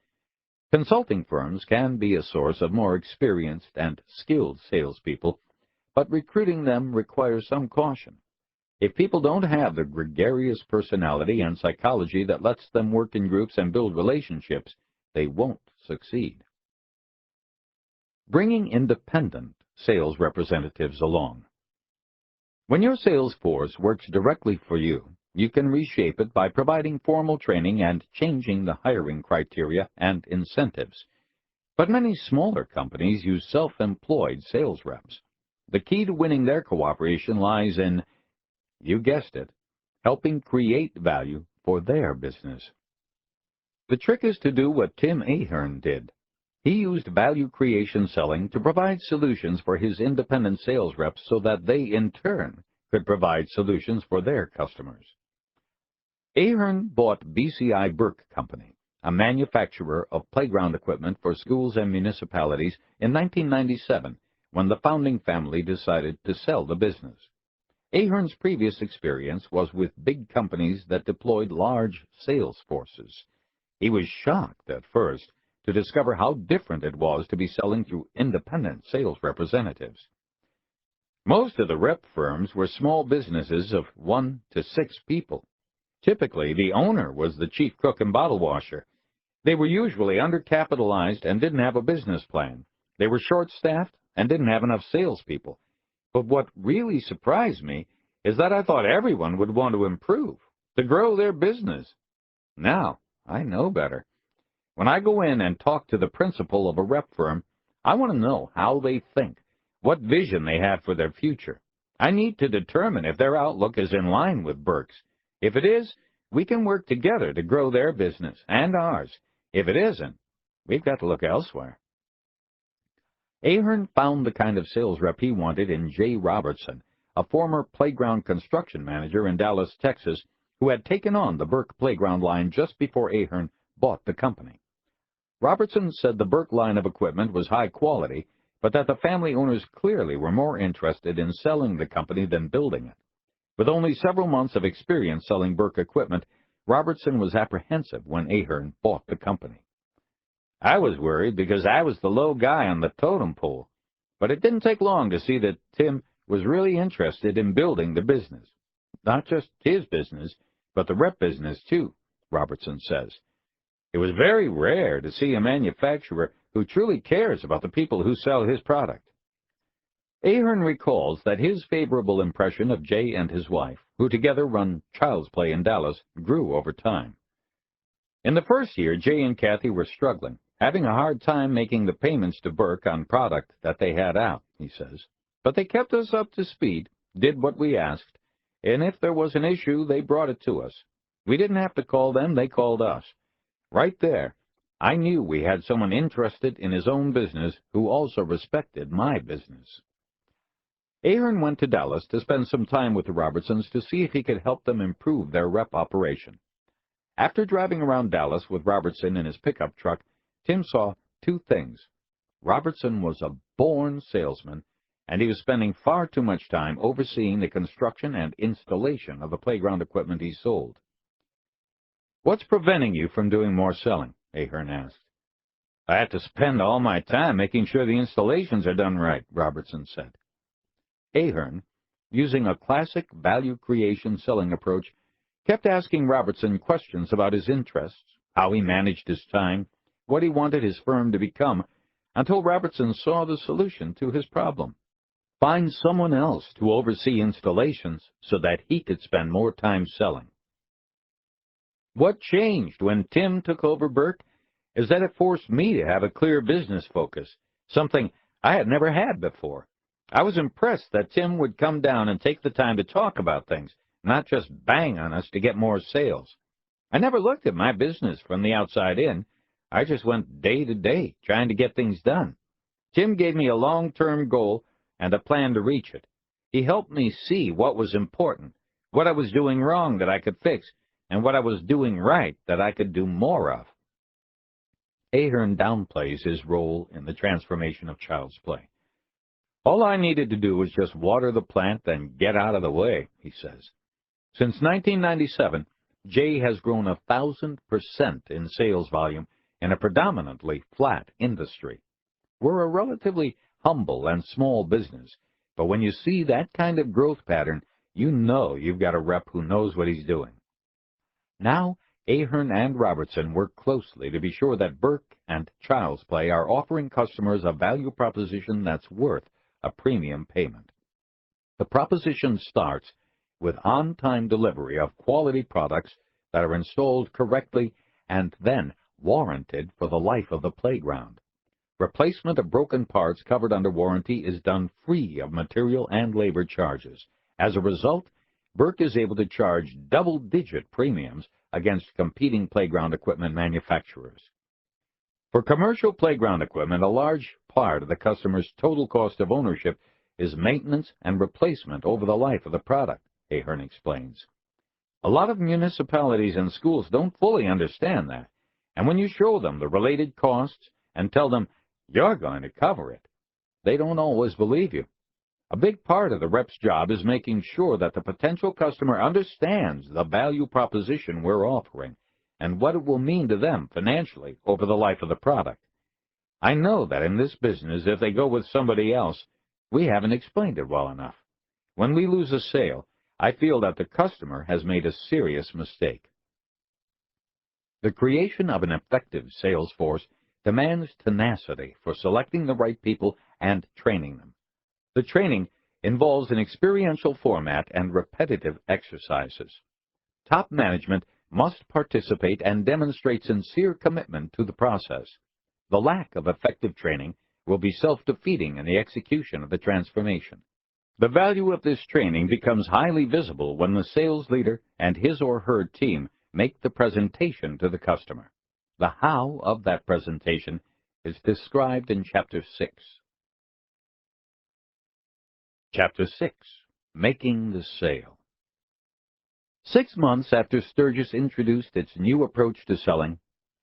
A: Consulting firms can be a source of more experienced and skilled salespeople, but recruiting them requires some caution. If people don't have the gregarious personality and psychology that lets them work in groups and build relationships, they won't succeed. Bringing independent sales representatives along. When your sales force works directly for you, you can reshape it by providing formal training and changing the hiring criteria and incentives. But many smaller companies use self-employed sales reps. The key to winning their cooperation lies in, you guessed it, helping create value for their business. The trick is to do what Tim Ahern did. He used value creation selling to provide solutions for his independent sales reps so that they, in turn, could provide solutions for their customers. Ahern bought BCI Burke Company, a manufacturer of playground equipment for schools and municipalities, in 1997, when the founding family decided to sell the business. Ahern's previous experience was with big companies that deployed large sales forces. He was shocked at first to discover how different it was to be selling through independent sales representatives. Most of the rep firms were small businesses of 1 to 6 people. Typically, the owner was the chief cook and bottle washer. They were usually undercapitalized and didn't have a business plan. They were short-staffed and didn't have enough salespeople. But what really surprised me is that I thought everyone would want to improve, to grow their business. Now, I know better. When I go in and talk to the principal of a rep firm, I want to know how they think, what vision they have for their future. I need to determine if their outlook is in line with Burke's. If it is, we can work together to grow their business and ours. If it isn't, we've got to look elsewhere. Ahern found the kind of sales rep he wanted in Jay Robertson, a former playground construction manager in Dallas, Texas, who had taken on the Burke playground line just before Ahern bought the company. Robertson said the Burke line of equipment was high quality, but that the family owners clearly were more interested in selling the company than building it. With only several months of experience selling Burke equipment, Robertson was apprehensive when Ahern bought the company. I was worried because I was the low guy on the totem pole, but it didn't take long to see that Tim was really interested in building the business. Not just his business, but the rep business too, Robertson says. It was very rare to see a manufacturer who truly cares about the people who sell his product. Ahern recalls that his favorable impression of Jay and his wife, who together run Child's Play in Dallas, grew over time. In the first year, Jay and Kathy were struggling, having a hard time making the payments to Burke on product that they had out, he says. But they kept us up to speed, did what we asked, and if there was an issue, they brought it to us. We didn't have to call them, they called us. Right there, I knew we had someone interested in his own business who also respected my business. Ahern went to Dallas to spend some time with the Robertsons to see if he could help them improve their rep operation. After driving around Dallas with Robertson in his pickup truck, Tim saw two things. Robertson was a born salesman, and he was spending far too much time overseeing the construction and installation of the playground equipment he sold. "What's preventing you from doing more selling?" Ahern asked. "I have to spend all my time making sure the installations are done right," Robertson said. Ahern, using a classic value creation selling approach, kept asking Robertson questions about his interests, how he managed his time, what he wanted his firm to become, until Robertson saw the solution to his problem. Find someone else to oversee installations so that he could spend more time selling. What changed when Tim took over Burke is that it forced me to have a clear business focus, something I had never had before. I was impressed that Tim would come down and take the time to talk about things, not just bang on us to get more sales. I never looked at my business from the outside in. I just went day to day, trying to get things done. Tim gave me a long-term goal and a plan to reach it. He helped me see what was important, what I was doing wrong that I could fix, and what I was doing right that I could do more of. Ahern downplays his role in the transformation of Child's Play. "All I needed to do was just water the plant and get out of the way," he says. Since 1997, Jay has grown 1,000% in sales volume in a predominantly flat industry. We're a relatively humble and small business, but when you see that kind of growth pattern, you know you've got a rep who knows what he's doing. Now, Ahern and Robertson work closely to be sure that Burke and Child's Play are offering customers a value proposition that's worth a premium payment. The proposition starts with on-time delivery of quality products that are installed correctly and then warranted for the life of the playground. Replacement of broken parts covered under warranty is done free of material and labor charges. As a result, Burke is able to charge double-digit premiums against competing playground equipment manufacturers. For commercial playground equipment, a large part of the customer's total cost of ownership is maintenance and replacement over the life of the product, Ahern explains. A lot of municipalities and schools don't fully understand that, and when you show them the related costs and tell them you're going to cover it, they don't always believe you. A big part of the rep's job is making sure that the potential customer understands the value proposition we're offering and what it will mean to them financially over the life of the product. I know that in this business, if they go with somebody else, we haven't explained it well enough. When we lose a sale, I feel that the customer has made a serious mistake. The creation of an effective sales force demands tenacity for selecting the right people and training them. The training involves an experiential format and repetitive exercises. Top management must participate and demonstrate sincere commitment to the process. The lack of effective training will be self-defeating in the execution of the transformation. The value of this training becomes highly visible when the sales leader and his or her team make the presentation to the customer. The how of that presentation is described in Chapter 6. Chapter 6. Making the Sale. 6 months after Sturgis introduced its new approach to selling,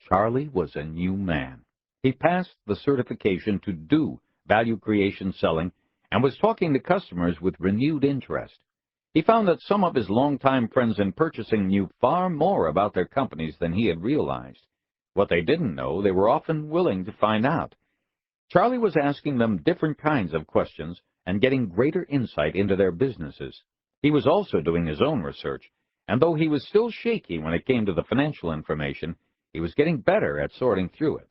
A: Charlie was a new man. He passed the certification to do value creation selling and was talking to customers with renewed interest. He found that some of his longtime friends in purchasing knew far more about their companies than he had realized. What they didn't know, they were often willing to find out. Charlie was asking them different kinds of questions and getting greater insight into their businesses. He was also doing his own research, and though he was still shaky when it came to the financial information, he was getting better at sorting through it.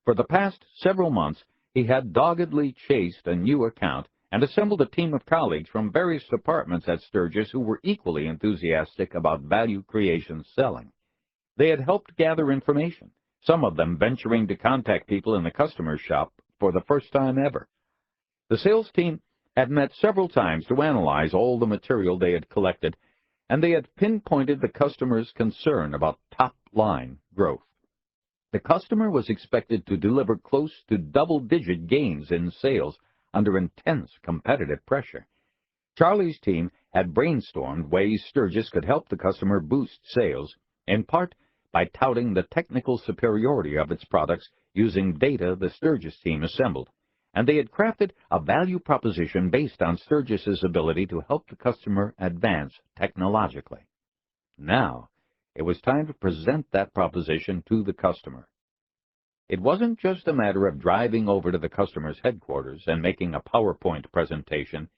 A: For the past several months, he had doggedly chased a new account and assembled a team of colleagues from various departments at Sturgis who were equally enthusiastic about value creation selling. They had helped gather information, some of them venturing to contact people in the customer's shop for the first time ever. The sales team had met several times to analyze all the material they had collected, and they had pinpointed the customer's concern about top-line growth. The customer was expected to deliver close to double-digit gains in sales under intense competitive pressure. Charlie's team had brainstormed ways Sturgis could help the customer boost sales, in part by touting the technical superiority of its products using data the Sturgis team assembled, and they had crafted a value proposition based on Sturgis's ability to help the customer advance technologically. Now, it was time to present that proposition to the customer. It wasn't just a matter of driving over to the customer's headquarters and making a PowerPoint presentation.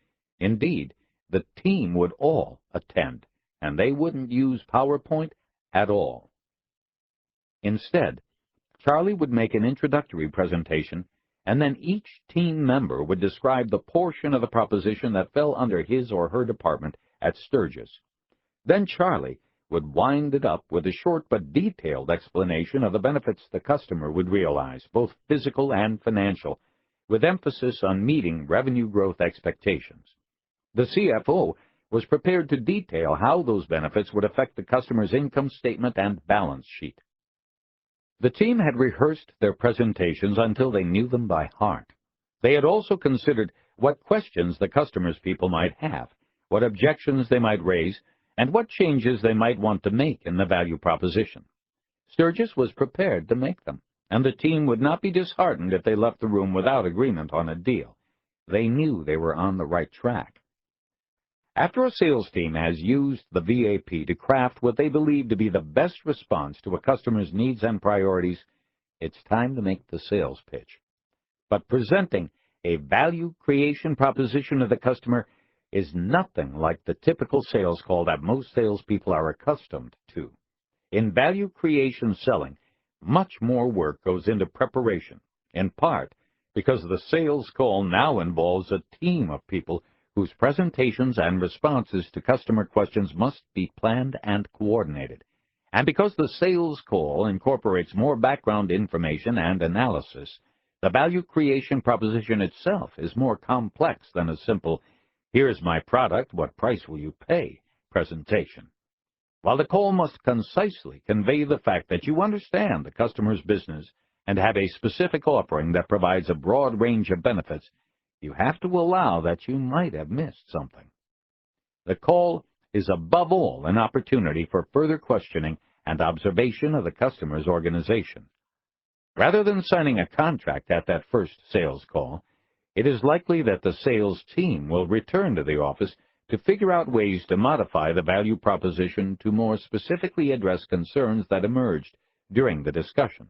A: Indeed, the team would all attend, and they wouldn't use PowerPoint at all. Instead, Charlie would make an introductory presentation, and then each team member would describe the portion of the proposition that fell under his or her department at Sturgis. Then Charlie would wind it up with a short but detailed explanation of the benefits the customer would realize, both physical and financial, with emphasis on meeting revenue growth expectations. The CFO was prepared to detail how those benefits would affect the customer's income statement and balance sheet. The team had rehearsed their presentations until they knew them by heart. They had also considered what questions the customer's people might have, what objections they might raise, and what changes they might want to make in the value proposition. Sturgis was prepared to make them, and the team would not be disheartened if they left the room without agreement on a deal. They knew they were on the right track. After a sales team has used the VAP to craft what they believe to be the best response to a customer's needs and priorities, it's time to make the sales pitch. But presenting a value creation proposition to the customer is nothing like the typical sales call that most salespeople are accustomed to. In value creation selling, much more work goes into preparation, in part because the sales call now involves a team of people whose presentations and responses to customer questions must be planned and coordinated, and because the sales call incorporates more background information and analysis, The value creation proposition itself is more complex than a simple, "Here's my product, what price will you pay?" presentation. While the call must concisely convey the fact that you understand the customer's business and have a specific offering that provides a broad range of benefits, you have to allow that you might have missed something. The call is above all an opportunity for further questioning and observation of the customer's organization. Rather than signing a contract at that first sales call, it is likely that the sales team will return to the office to figure out ways to modify the value proposition to more specifically address concerns that emerged during the discussion.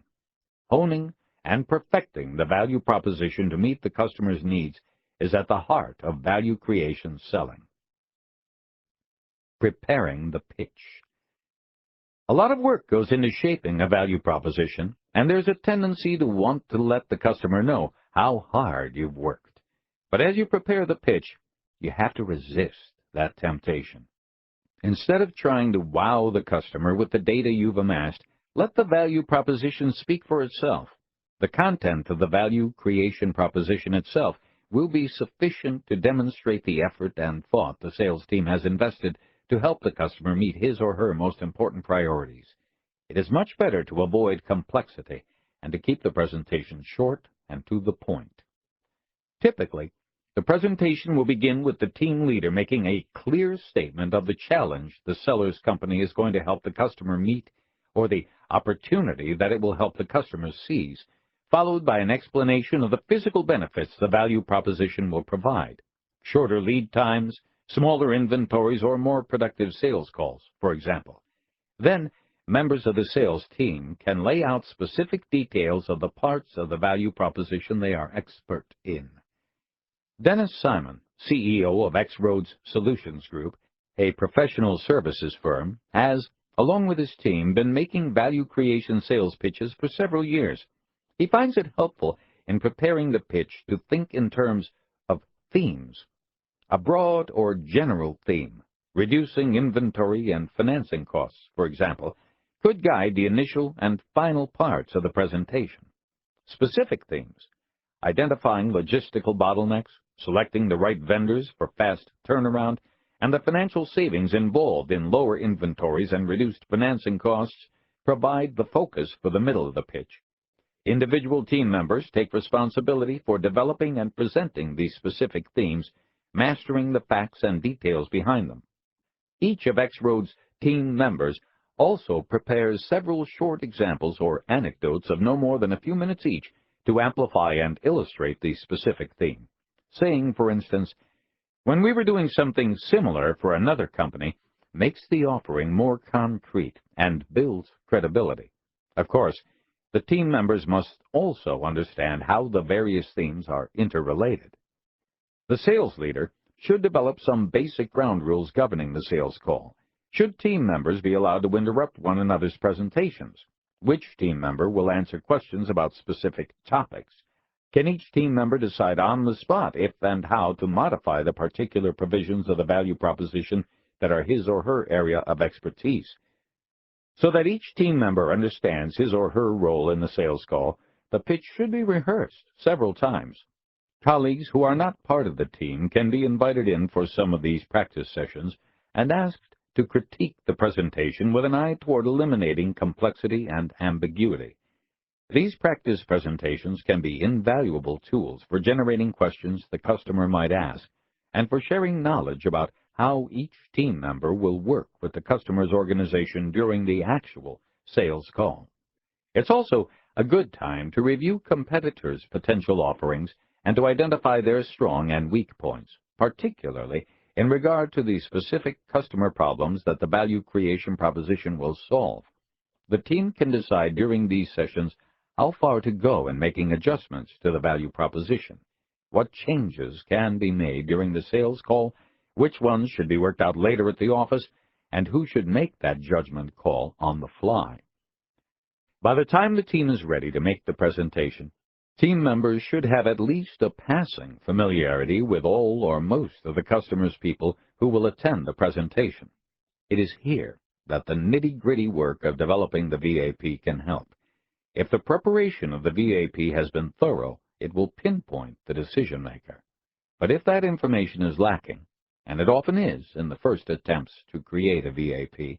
A: Honing and perfecting the value proposition to meet the customer's needs is at the heart of value creation selling. Preparing the pitch. A lot of work goes into shaping a value proposition, and there's a tendency to want to let the customer know how hard you've worked. But as you prepare the pitch, you have to resist that temptation. Instead of trying to wow the customer with the data you've amassed, let the value proposition speak for itself. The content of the value creation proposition itself will be sufficient to demonstrate the effort and thought the sales team has invested to help the customer meet his or her most important priorities. It is much better to avoid complexity and to keep the presentation short and to the point. Typically, the presentation will begin with the team leader making a clear statement of the challenge the seller's company is going to help the customer meet or the opportunity that it will help the customer seize, followed by an explanation of the physical benefits the value proposition will provide: shorter lead times, smaller inventories, or more productive sales calls, for example. Then, members of the sales team can lay out specific details of the parts of the value proposition they are expert in. Dennis Simon, CEO of X-Roads Solutions Group, a professional services firm, has, along with his team, been making value creation sales pitches for several years. He finds it helpful in preparing the pitch to think in terms of themes. A broad or general theme, reducing inventory and financing costs, for example, could guide the initial and final parts of the presentation. Specific themes, identifying logistical bottlenecks, selecting the right vendors for fast turnaround, and the financial savings involved in lower inventories and reduced financing costs, provide the focus for the middle of the pitch. Individual team members take responsibility for developing and presenting these specific themes, mastering the facts and details behind them. Each of X-Roads' team members also prepares several short examples or anecdotes of no more than a few minutes each to amplify and illustrate the specific theme. Saying, for instance, "When we were doing something similar for another company," makes the offering more concrete and builds credibility. Of course, the team members must also understand how the various themes are interrelated. The sales leader should develop some basic ground rules governing the sales call. Should team members be allowed to interrupt one another's presentations? Which team member will answer questions about specific topics? Can each team member decide on the spot if and how to modify the particular provisions of the value proposition that are his or her area of expertise? So that each team member understands his or her role in the sales call, the pitch should be rehearsed several times. Colleagues who are not part of the team can be invited in for some of these practice sessions and asked to critique the presentation with an eye toward eliminating complexity and ambiguity. These practice presentations can be invaluable tools for generating questions the customer might ask and for sharing knowledge about how each team member will work with the customer's organization during the actual sales call. It's also a good time to review competitors' potential offerings and to identify their strong and weak points, particularly in regard to the specific customer problems that the value creation proposition will solve. The team can decide during these sessions how far to go in making adjustments to the value proposition, what changes can be made during the sales call, which ones should be worked out later at the office, and who should make that judgment call on the fly. By the time the team is ready to make the presentation, team members should have at least a passing familiarity with all or most of the customer's people who will attend the presentation. It is here that the nitty-gritty work of developing the VAP can help. If the preparation of the VAP has been thorough it will pinpoint the decision maker. But if that information is lacking, and it often is in the first attempts to create a VAP,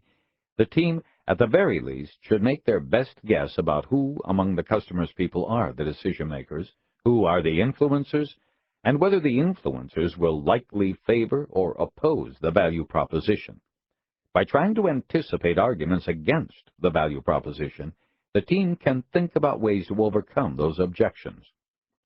A: the team, at the very least, should make their best guess about who among the customer's people are the decision makers, who are the influencers, and whether the influencers will likely favor or oppose the value proposition. By trying to anticipate arguments against the value proposition, the team can think about ways to overcome those objections.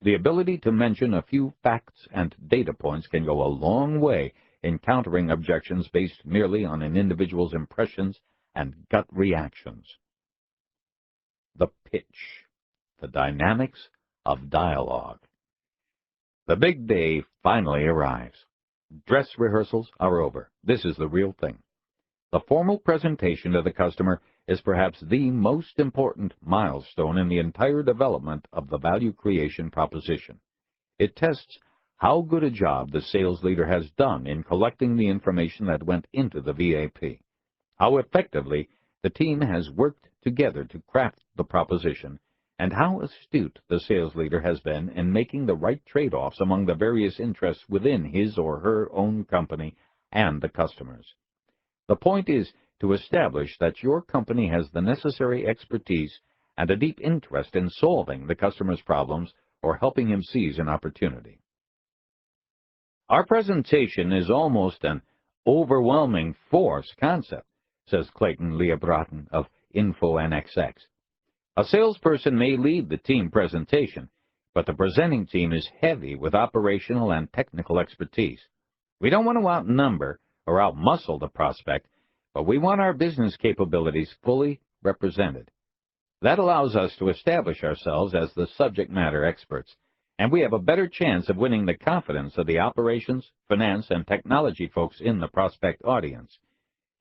A: The ability to mention a few facts and data points can go a long way in countering objections based merely on an individual's impressions and gut reactions. The pitch, the dynamics of dialogue. The big day finally arrives. Dress rehearsals are over. This is the real thing. The formal presentation to the customer is perhaps the most important milestone in the entire development of the value creation proposition. It tests how good a job the sales leader has done in collecting the information that went into the VAP, how effectively the team has worked together to craft the proposition, and how astute the sales leader has been in making the right trade-offs among the various interests within his or her own company and the customers. The point is to establish that your company has the necessary expertise and a deep interest in solving the customer's problems or helping him seize an opportunity. Our presentation is almost an overwhelming force concept, says Clayton Leobrotten of InfoNXX. A salesperson may lead the team presentation, but the presenting team is heavy with operational and technical expertise. We don't want to outnumber or outmuscle the prospect, but we want our business capabilities fully represented. That allows us to establish ourselves as the subject matter experts, and we have a better chance of winning the confidence of the operations, finance, and technology folks in the prospect audience.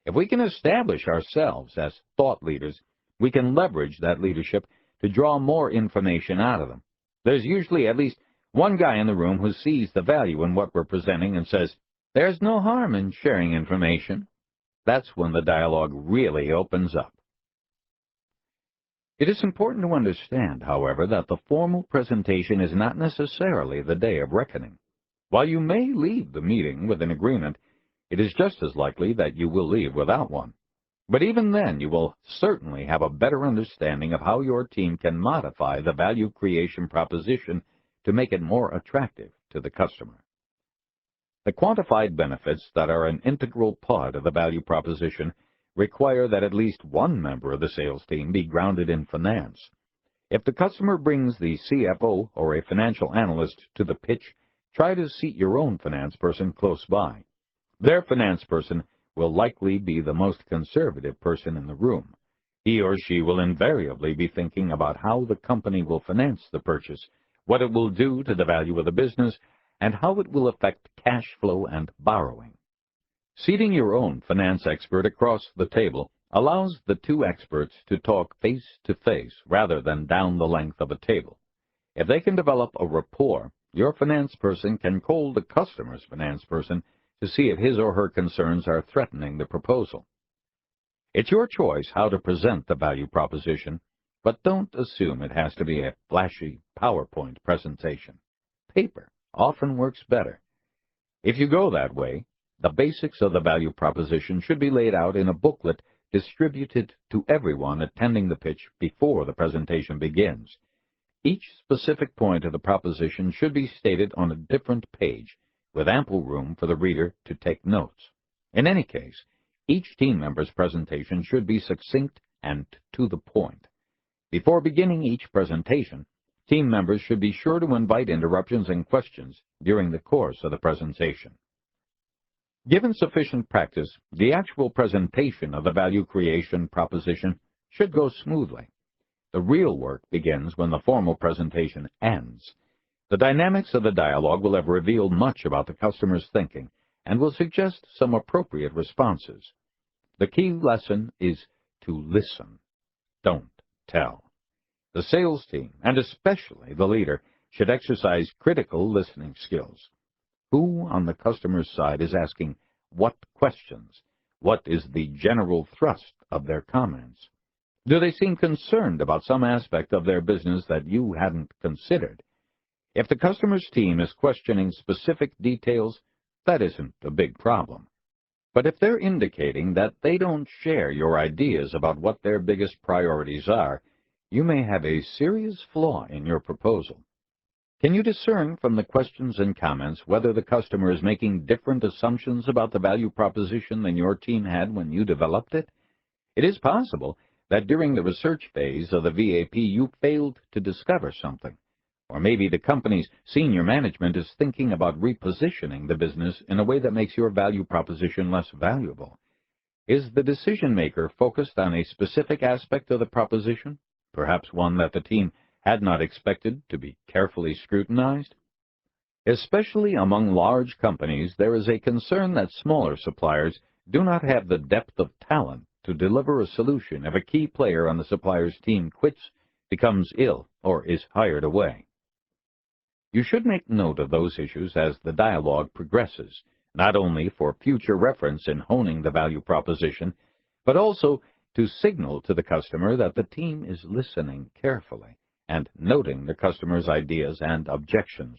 A: If we can establish ourselves as thought leaders, we can leverage that leadership to draw more information out of them. There's usually at least one guy in the room who sees the value in what we're presenting and says, "There's no harm in sharing information." That's when the dialogue really opens up. It is important to understand, however, that the formal presentation is not necessarily the day of reckoning. While you may leave the meeting with an agreement, it is just as likely that you will leave without one. But even then, you will certainly have a better understanding of how your team can modify the value creation proposition to make it more attractive to the customer. The quantified benefits that are an integral part of the value proposition require that at least one member of the sales team be grounded in finance. If the customer brings the CFO or a financial analyst to the pitch, try to seat your own finance person close by. Their finance person will likely be the most conservative person in the room. He or she will invariably be thinking about how the company will finance the purchase, what it will do to the value of the business, and how it will affect cash flow and borrowing. Seating your own finance expert across the table allows the two experts to talk face-to-face rather than down the length of a table. If they can develop a rapport, your finance person can call the customer's finance person to see if his or her concerns are threatening the proposal. It's your choice how to present the value proposition, but don't assume it has to be a flashy PowerPoint presentation. Paper often works better. If you go that way, the basics of the value proposition should be laid out in a booklet distributed to everyone attending the pitch before the presentation begins. Each specific point of the proposition should be stated on a different page, with ample room for the reader to take notes. In any case, each team member's presentation should be succinct and to the point. Before beginning each presentation, team members should be sure to invite interruptions and questions during the course of the presentation. Given sufficient practice, the actual presentation of the value creation proposition should go smoothly. The real work begins when the formal presentation ends. The dynamics of the dialogue will have revealed much about the customer's thinking and will suggest some appropriate responses. The key lesson is to listen. Don't tell. The sales team, and especially the leader, should exercise critical listening skills. Who on the customer's side is asking what questions? What is the general thrust of their comments? Do they seem concerned about some aspect of their business that you hadn't considered? If the customer's team is questioning specific details, that isn't a big problem. But if they're indicating that they don't share your ideas about what their biggest priorities are, you may have a serious flaw in your proposal. Can you discern from the questions and comments whether the customer is making different assumptions about the value proposition than your team had when you developed it? It is possible that during the research phase of the VAP you failed to discover something. Or maybe the company's senior management is thinking about repositioning the business in a way that makes your value proposition less valuable. Is the decision maker focused on a specific aspect of the proposition, perhaps one that the team had not expected to be carefully scrutinized? Especially among large companies, there is a concern that smaller suppliers do not have the depth of talent to deliver a solution if a key player on the supplier's team quits, becomes ill, or is hired away. You should make note of those issues as the dialogue progresses, not only for future reference in honing the value proposition, but also to signal to the customer that the team is listening carefully and noting the customer's ideas and objections.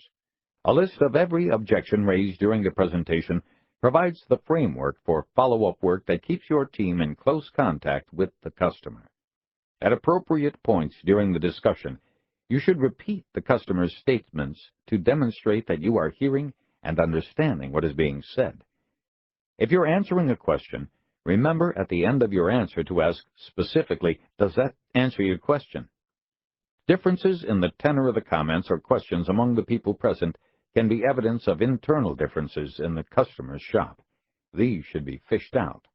A: A list of every objection raised during the presentation provides the framework for follow-up work that keeps your team in close contact with the customer. At appropriate points during the discussion, you should repeat the customer's statements to demonstrate that you are hearing and understanding what is being said. If you're answering a question, remember at the end of your answer to ask specifically, does that answer your question? Differences in the tenor of the comments or questions among the people present can be evidence of internal differences in the customer's shop. These should be fished out.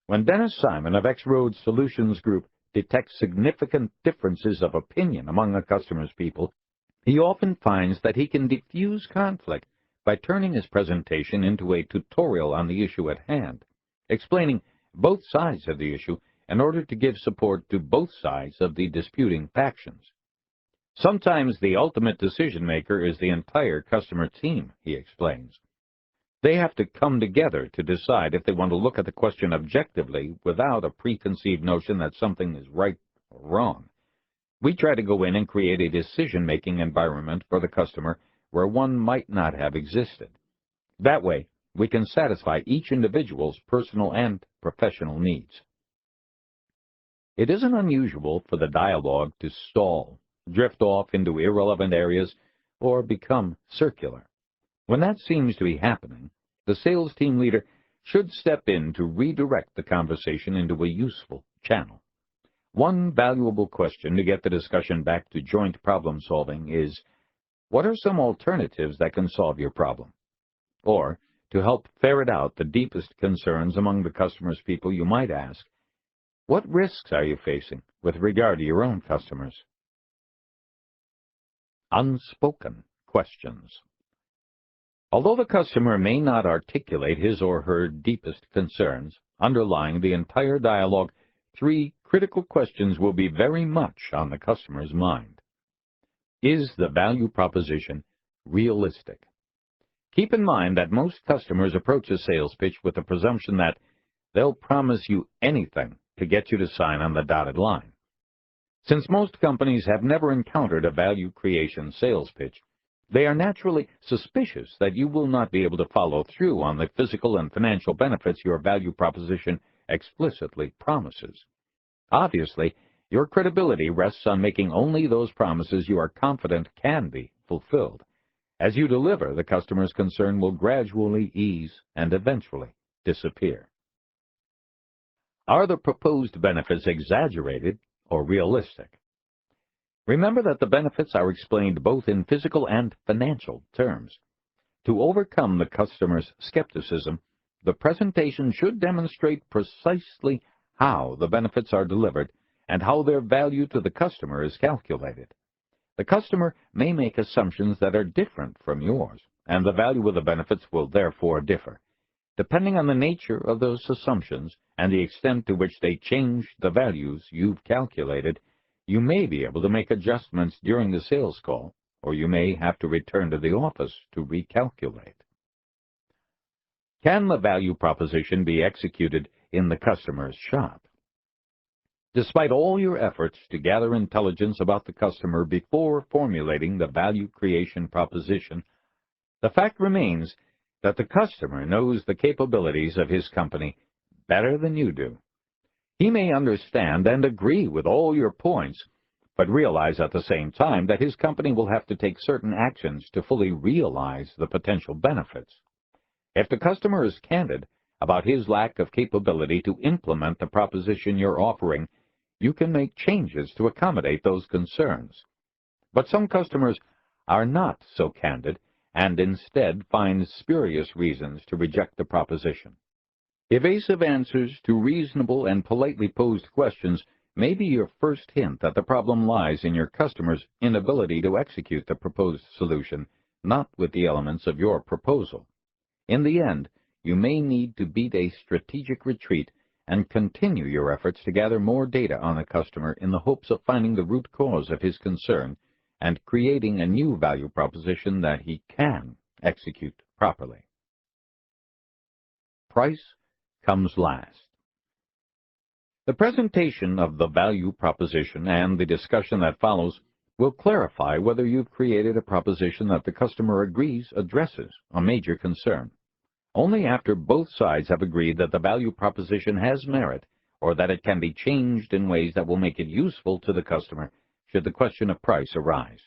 A: When Dennis Simon of X-Road Solutions Group detects significant differences of opinion among a customer's people, he often finds that he can diffuse conflict by turning his presentation into a tutorial on the issue at hand, explaining both sides of the issue in order to give support to both sides of the disputing factions. Sometimes the ultimate decision-maker is the entire customer team, he explains. They have to come together to decide if they want to look at the question objectively without a preconceived notion that something is right or wrong. We try to go in and create a decision-making environment for the customer where one might not have existed. That way, we can satisfy each individual's personal and professional needs. It isn't unusual for the dialogue to stall, drift off into irrelevant areas, or become circular. When that seems to be happening, the sales team leader should step in to redirect the conversation into a useful channel. One valuable question to get the discussion back to joint problem solving is, what are some alternatives that can solve your problem? Or, to help ferret out the deepest concerns among the customer's people, you might ask, what risks are you facing with regard to your own customers? Unspoken questions. Although the customer may not articulate his or her deepest concerns, underlying the entire dialogue, 3 critical questions will be very much on the customer's mind. Is the value proposition realistic? Keep in mind that most customers approach a sales pitch with the presumption that they'll promise you anything to get you to sign on the dotted line. Since most companies have never encountered a value creation sales pitch, they are naturally suspicious that you will not be able to follow through on the physical and financial benefits your value proposition explicitly promises. Obviously, your credibility rests on making only those promises you are confident can be fulfilled. As you deliver, the customer's concern will gradually ease and eventually disappear. Are the proposed benefits exaggerated or realistic? Remember that the benefits are explained both in physical and financial terms. To overcome the customer's skepticism, the presentation should demonstrate precisely how the benefits are delivered and how their value to the customer is calculated. The customer may make assumptions that are different from yours, and the value of the benefits will therefore differ. Depending on the nature of those assumptions and the extent to which they change the values you've calculated, you may be able to make adjustments during the sales call, or you may have to return to the office to recalculate. Can the value proposition be executed in the customer's shop? Despite all your efforts to gather intelligence about the customer before formulating the value creation proposition, the fact remains that the customer knows the capabilities of his company better than you do. He may understand and agree with all your points, but realize at the same time that his company will have to take certain actions to fully realize the potential benefits. If the customer is candid about his lack of capability to implement the proposition you're offering, you can make changes to accommodate those concerns. But some customers are not so candid and instead find spurious reasons to reject the proposition. Evasive answers to reasonable and politely posed questions may be your first hint that the problem lies in your customer's inability to execute the proposed solution, not with the elements of your proposal. In the end, you may need to beat a strategic retreat and continue your efforts to gather more data on the customer in the hopes of finding the root cause of his concern and creating a new value proposition that he can execute properly. Price comes last. The presentation of the value proposition and the discussion that follows will clarify whether you've created a proposition that the customer agrees addresses a major concern. Only after both sides have agreed that the value proposition has merit or that it can be changed in ways that will make it useful to the customer should the question of price arise.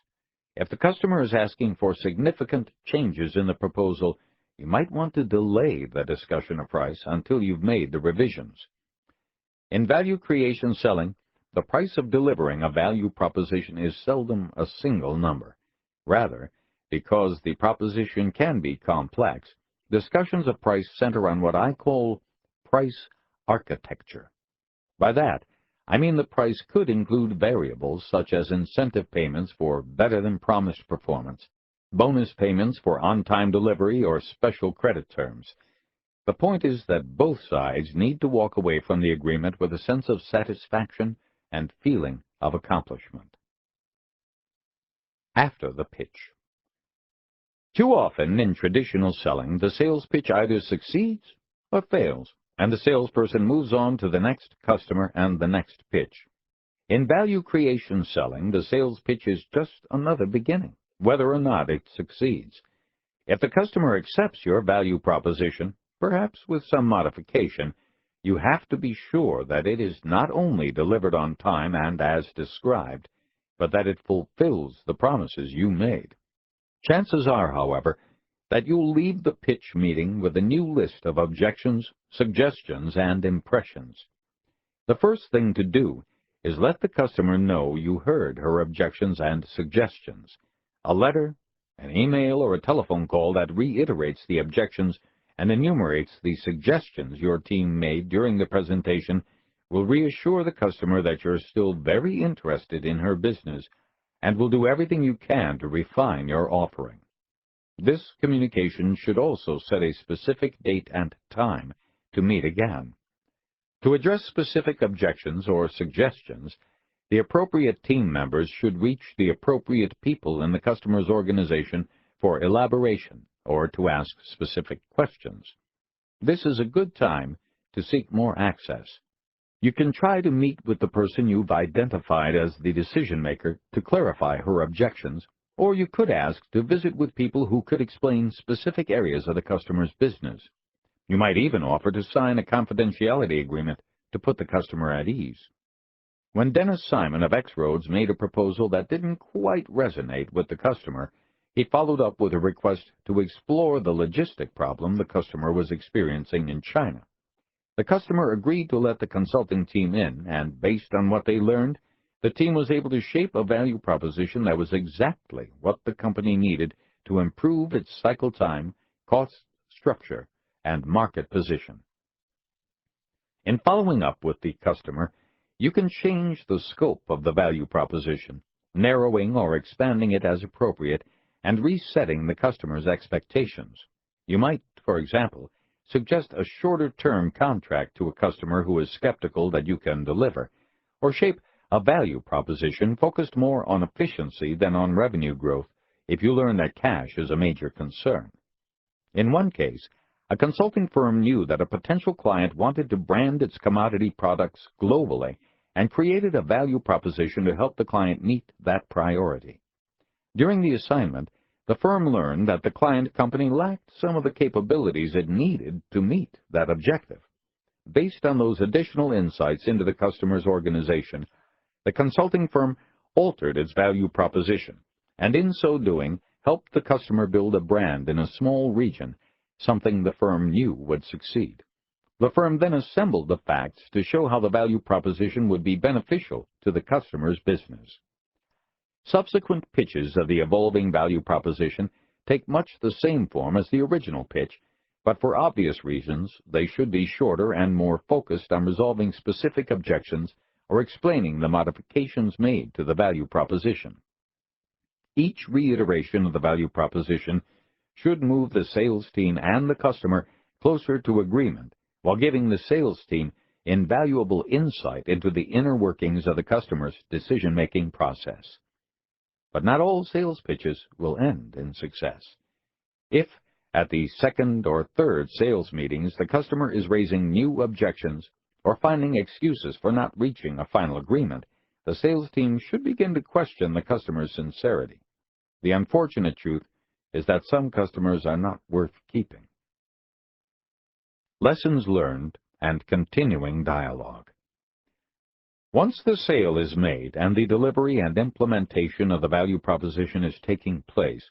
A: If the customer is asking for significant changes in the proposal, you might want to delay the discussion of price until you've made the revisions. In value creation selling, the price of delivering a value proposition is seldom a single number. Rather, because the proposition can be complex, discussions of price center on what I call price architecture. By that, I mean the price could include variables such as incentive payments for better-than-promised performance, bonus payments for on-time delivery, or special credit terms. The point is that both sides need to walk away from the agreement with a sense of satisfaction and feeling of accomplishment. After the pitch. Too often in traditional selling, the sales pitch either succeeds or fails, and the salesperson moves on to the next customer and the next pitch. In value creation selling, the sales pitch is just another beginning, whether or not it succeeds. If the customer accepts your value proposition, perhaps with some modification, you have to be sure that it is not only delivered on time and as described, but that it fulfills the promises you made. Chances are, however, that you'll leave the pitch meeting with a new list of objections, suggestions, and impressions. The first thing to do is let the customer know you heard her objections and suggestions. A letter, an email, or a telephone call that reiterates the objections and enumerates the suggestions your team made during the presentation will reassure the customer that you're still very interested in her business and will do everything you can to refine your offering. This communication should also set a specific date and time to meet again. To address specific objections or suggestions, the appropriate team members should reach the appropriate people in the customer's organization for elaboration or to ask specific questions. This is a good time to seek more access. You can try to meet with the person you've identified as the decision-maker to clarify her objections, or you could ask to visit with people who could explain specific areas of the customer's business. You might even offer to sign a confidentiality agreement to put the customer at ease. When Dennis Simon of X-Roads made a proposal that didn't quite resonate with the customer, he followed up with a request to explore the logistic problem the customer was experiencing in China. The customer agreed to let the consulting team in, and based on what they learned, the team was able to shape a value proposition that was exactly what the company needed to improve its cycle time, cost structure, and market position. In following up with the customer, you can change the scope of the value proposition, narrowing or expanding it as appropriate, and resetting the customer's expectations. You might, for example, suggest a shorter-term contract to a customer who is skeptical that you can deliver, or shape a value proposition focused more on efficiency than on revenue growth if you learn that cash is a major concern. In one case, a consulting firm knew that a potential client wanted to brand its commodity products globally and created a value proposition to help the client meet that priority. During the assignment, the firm learned that the client company lacked some of the capabilities it needed to meet that objective. Based on those additional insights into the customer's organization, the consulting firm altered its value proposition, and in so doing, helped the customer build a brand in a small region, something the firm knew would succeed. The firm then assembled the facts to show how the value proposition would be beneficial to the customer's business. Subsequent pitches of the evolving value proposition take much the same form as the original pitch, but for obvious reasons, they should be shorter and more focused on resolving specific objections or explaining the modifications made to the value proposition. Each reiteration of the value proposition should move the sales team and the customer closer to agreement, while giving the sales team invaluable insight into the inner workings of the customer's decision-making process. But not all sales pitches will end in success. If, at the second or third sales meetings, the customer is raising new objections or finding excuses for not reaching a final agreement, the sales team should begin to question the customer's sincerity. The unfortunate truth is that some customers are not worth keeping. Lessons learned and continuing dialogue. Once the sale is made and the delivery and implementation of the value proposition is taking place,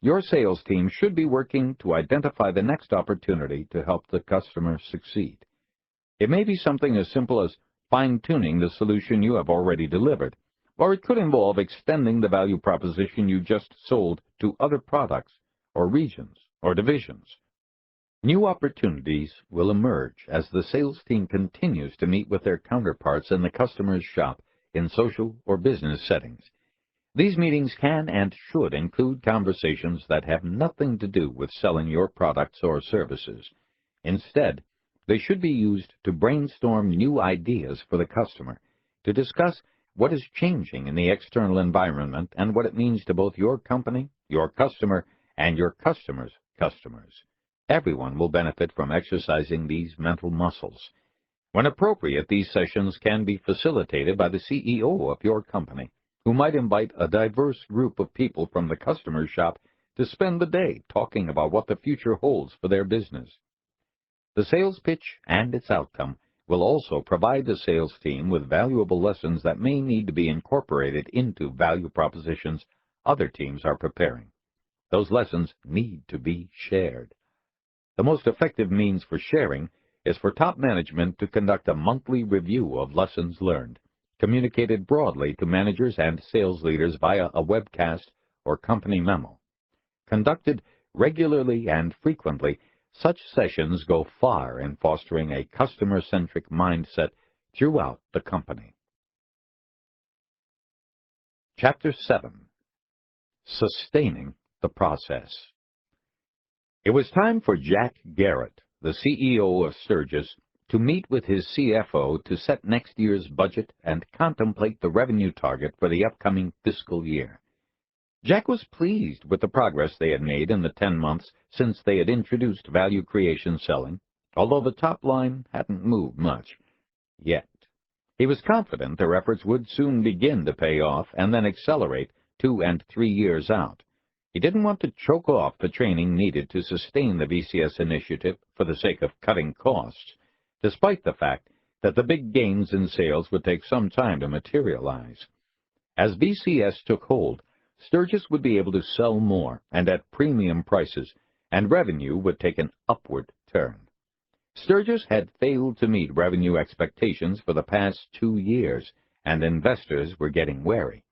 A: your sales team should be working to identify the next opportunity to help the customer succeed. It may be something as simple as fine-tuning the solution you have already delivered, or it could involve extending the value proposition you just sold to other products or regions or divisions. New opportunities will emerge as the sales team continues to meet with their counterparts in the customer's shop in social or business settings. These meetings can and should include conversations that have nothing to do with selling your products or services. Instead, they should be used to brainstorm new ideas for the customer, to discuss what is changing in the external environment and what it means to both your company, your customer, and your customer's customers. Everyone will benefit from exercising these mental muscles. When appropriate, these sessions can be facilitated by the CEO of your company, who might invite a diverse group of people from the customer's shop to spend the day talking about what the future holds for their business. The sales pitch and its outcome will also provide the sales team with valuable lessons that may need to be incorporated into value propositions other teams are preparing. Those lessons need to be shared. The most effective means for sharing is for top management to conduct a monthly review of lessons learned, communicated broadly to managers and sales leaders via a webcast or company memo. Conducted regularly and frequently, such sessions go far in fostering a customer-centric mindset throughout the company. Chapter 7. Sustaining the Process. It was time for Jack Garrett, the CEO of Sturgis, to meet with his CFO to set next year's budget and contemplate the revenue target for the upcoming fiscal year. Jack was pleased with the progress they had made in the 10 months since they had introduced value creation selling, although the top line hadn't moved much yet. He was confident their efforts would soon begin to pay off and then accelerate 2 and 3 years out. He didn't want to choke off the training needed to sustain the VCS initiative for the sake of cutting costs, despite the fact that the big gains in sales would take some time to materialize. As VCS took hold, Sturgis would be able to sell more and at premium prices, and revenue would take an upward turn. Sturgis had failed to meet revenue expectations for the past 2 years, and investors were getting wary.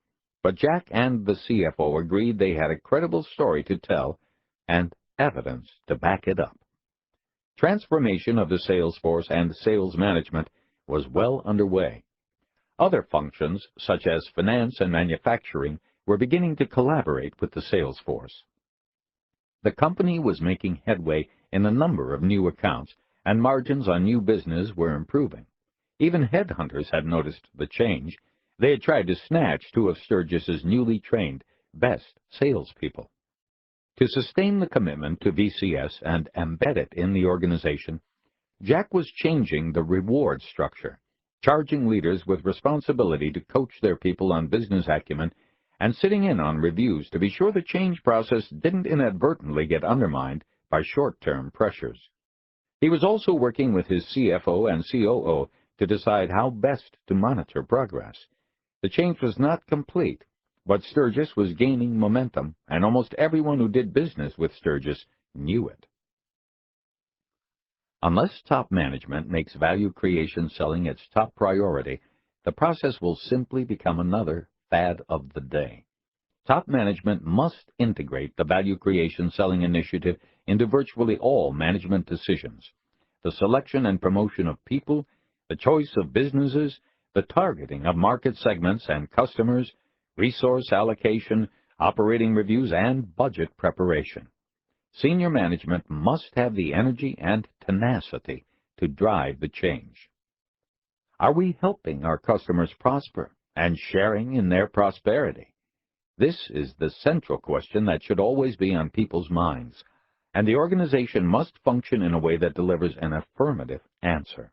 A: But Jack and the CFO agreed they had a credible story to tell and evidence to back it up. Transformation of the sales force and sales management was well underway. Other functions, such as finance and manufacturing, were beginning to collaborate with the sales force. The company was making headway in a number of new accounts, and margins on new business were improving. Even headhunters had noticed the change. They had tried to snatch 2 of Sturgis's newly trained best salespeople. To sustain the commitment to VCS and embed it in the organization, Jack was changing the reward structure. charging leaders with responsibility to coach their people on business acumen, and sitting in on reviews to be sure the change process didn't inadvertently get undermined by short-term pressures. He was also working with his CFO and COO to decide how best to monitor progress. The change was not complete, but Sturgis was gaining momentum, and almost everyone who did business with Sturgis knew it. Unless top management makes value creation selling its top priority, the process will simply become another fad of the day. Top management must integrate the value creation selling initiative into virtually all management decisions. The selection and promotion of people, the choice of businesses, the targeting of market segments and customers, resource allocation, operating reviews, and budget preparation. Senior management must have the energy and tenacity to drive the change. Are we helping our customers prosper and sharing in their prosperity? This is the central question that should always be on people's minds, and the organization must function in a way that delivers an affirmative answer.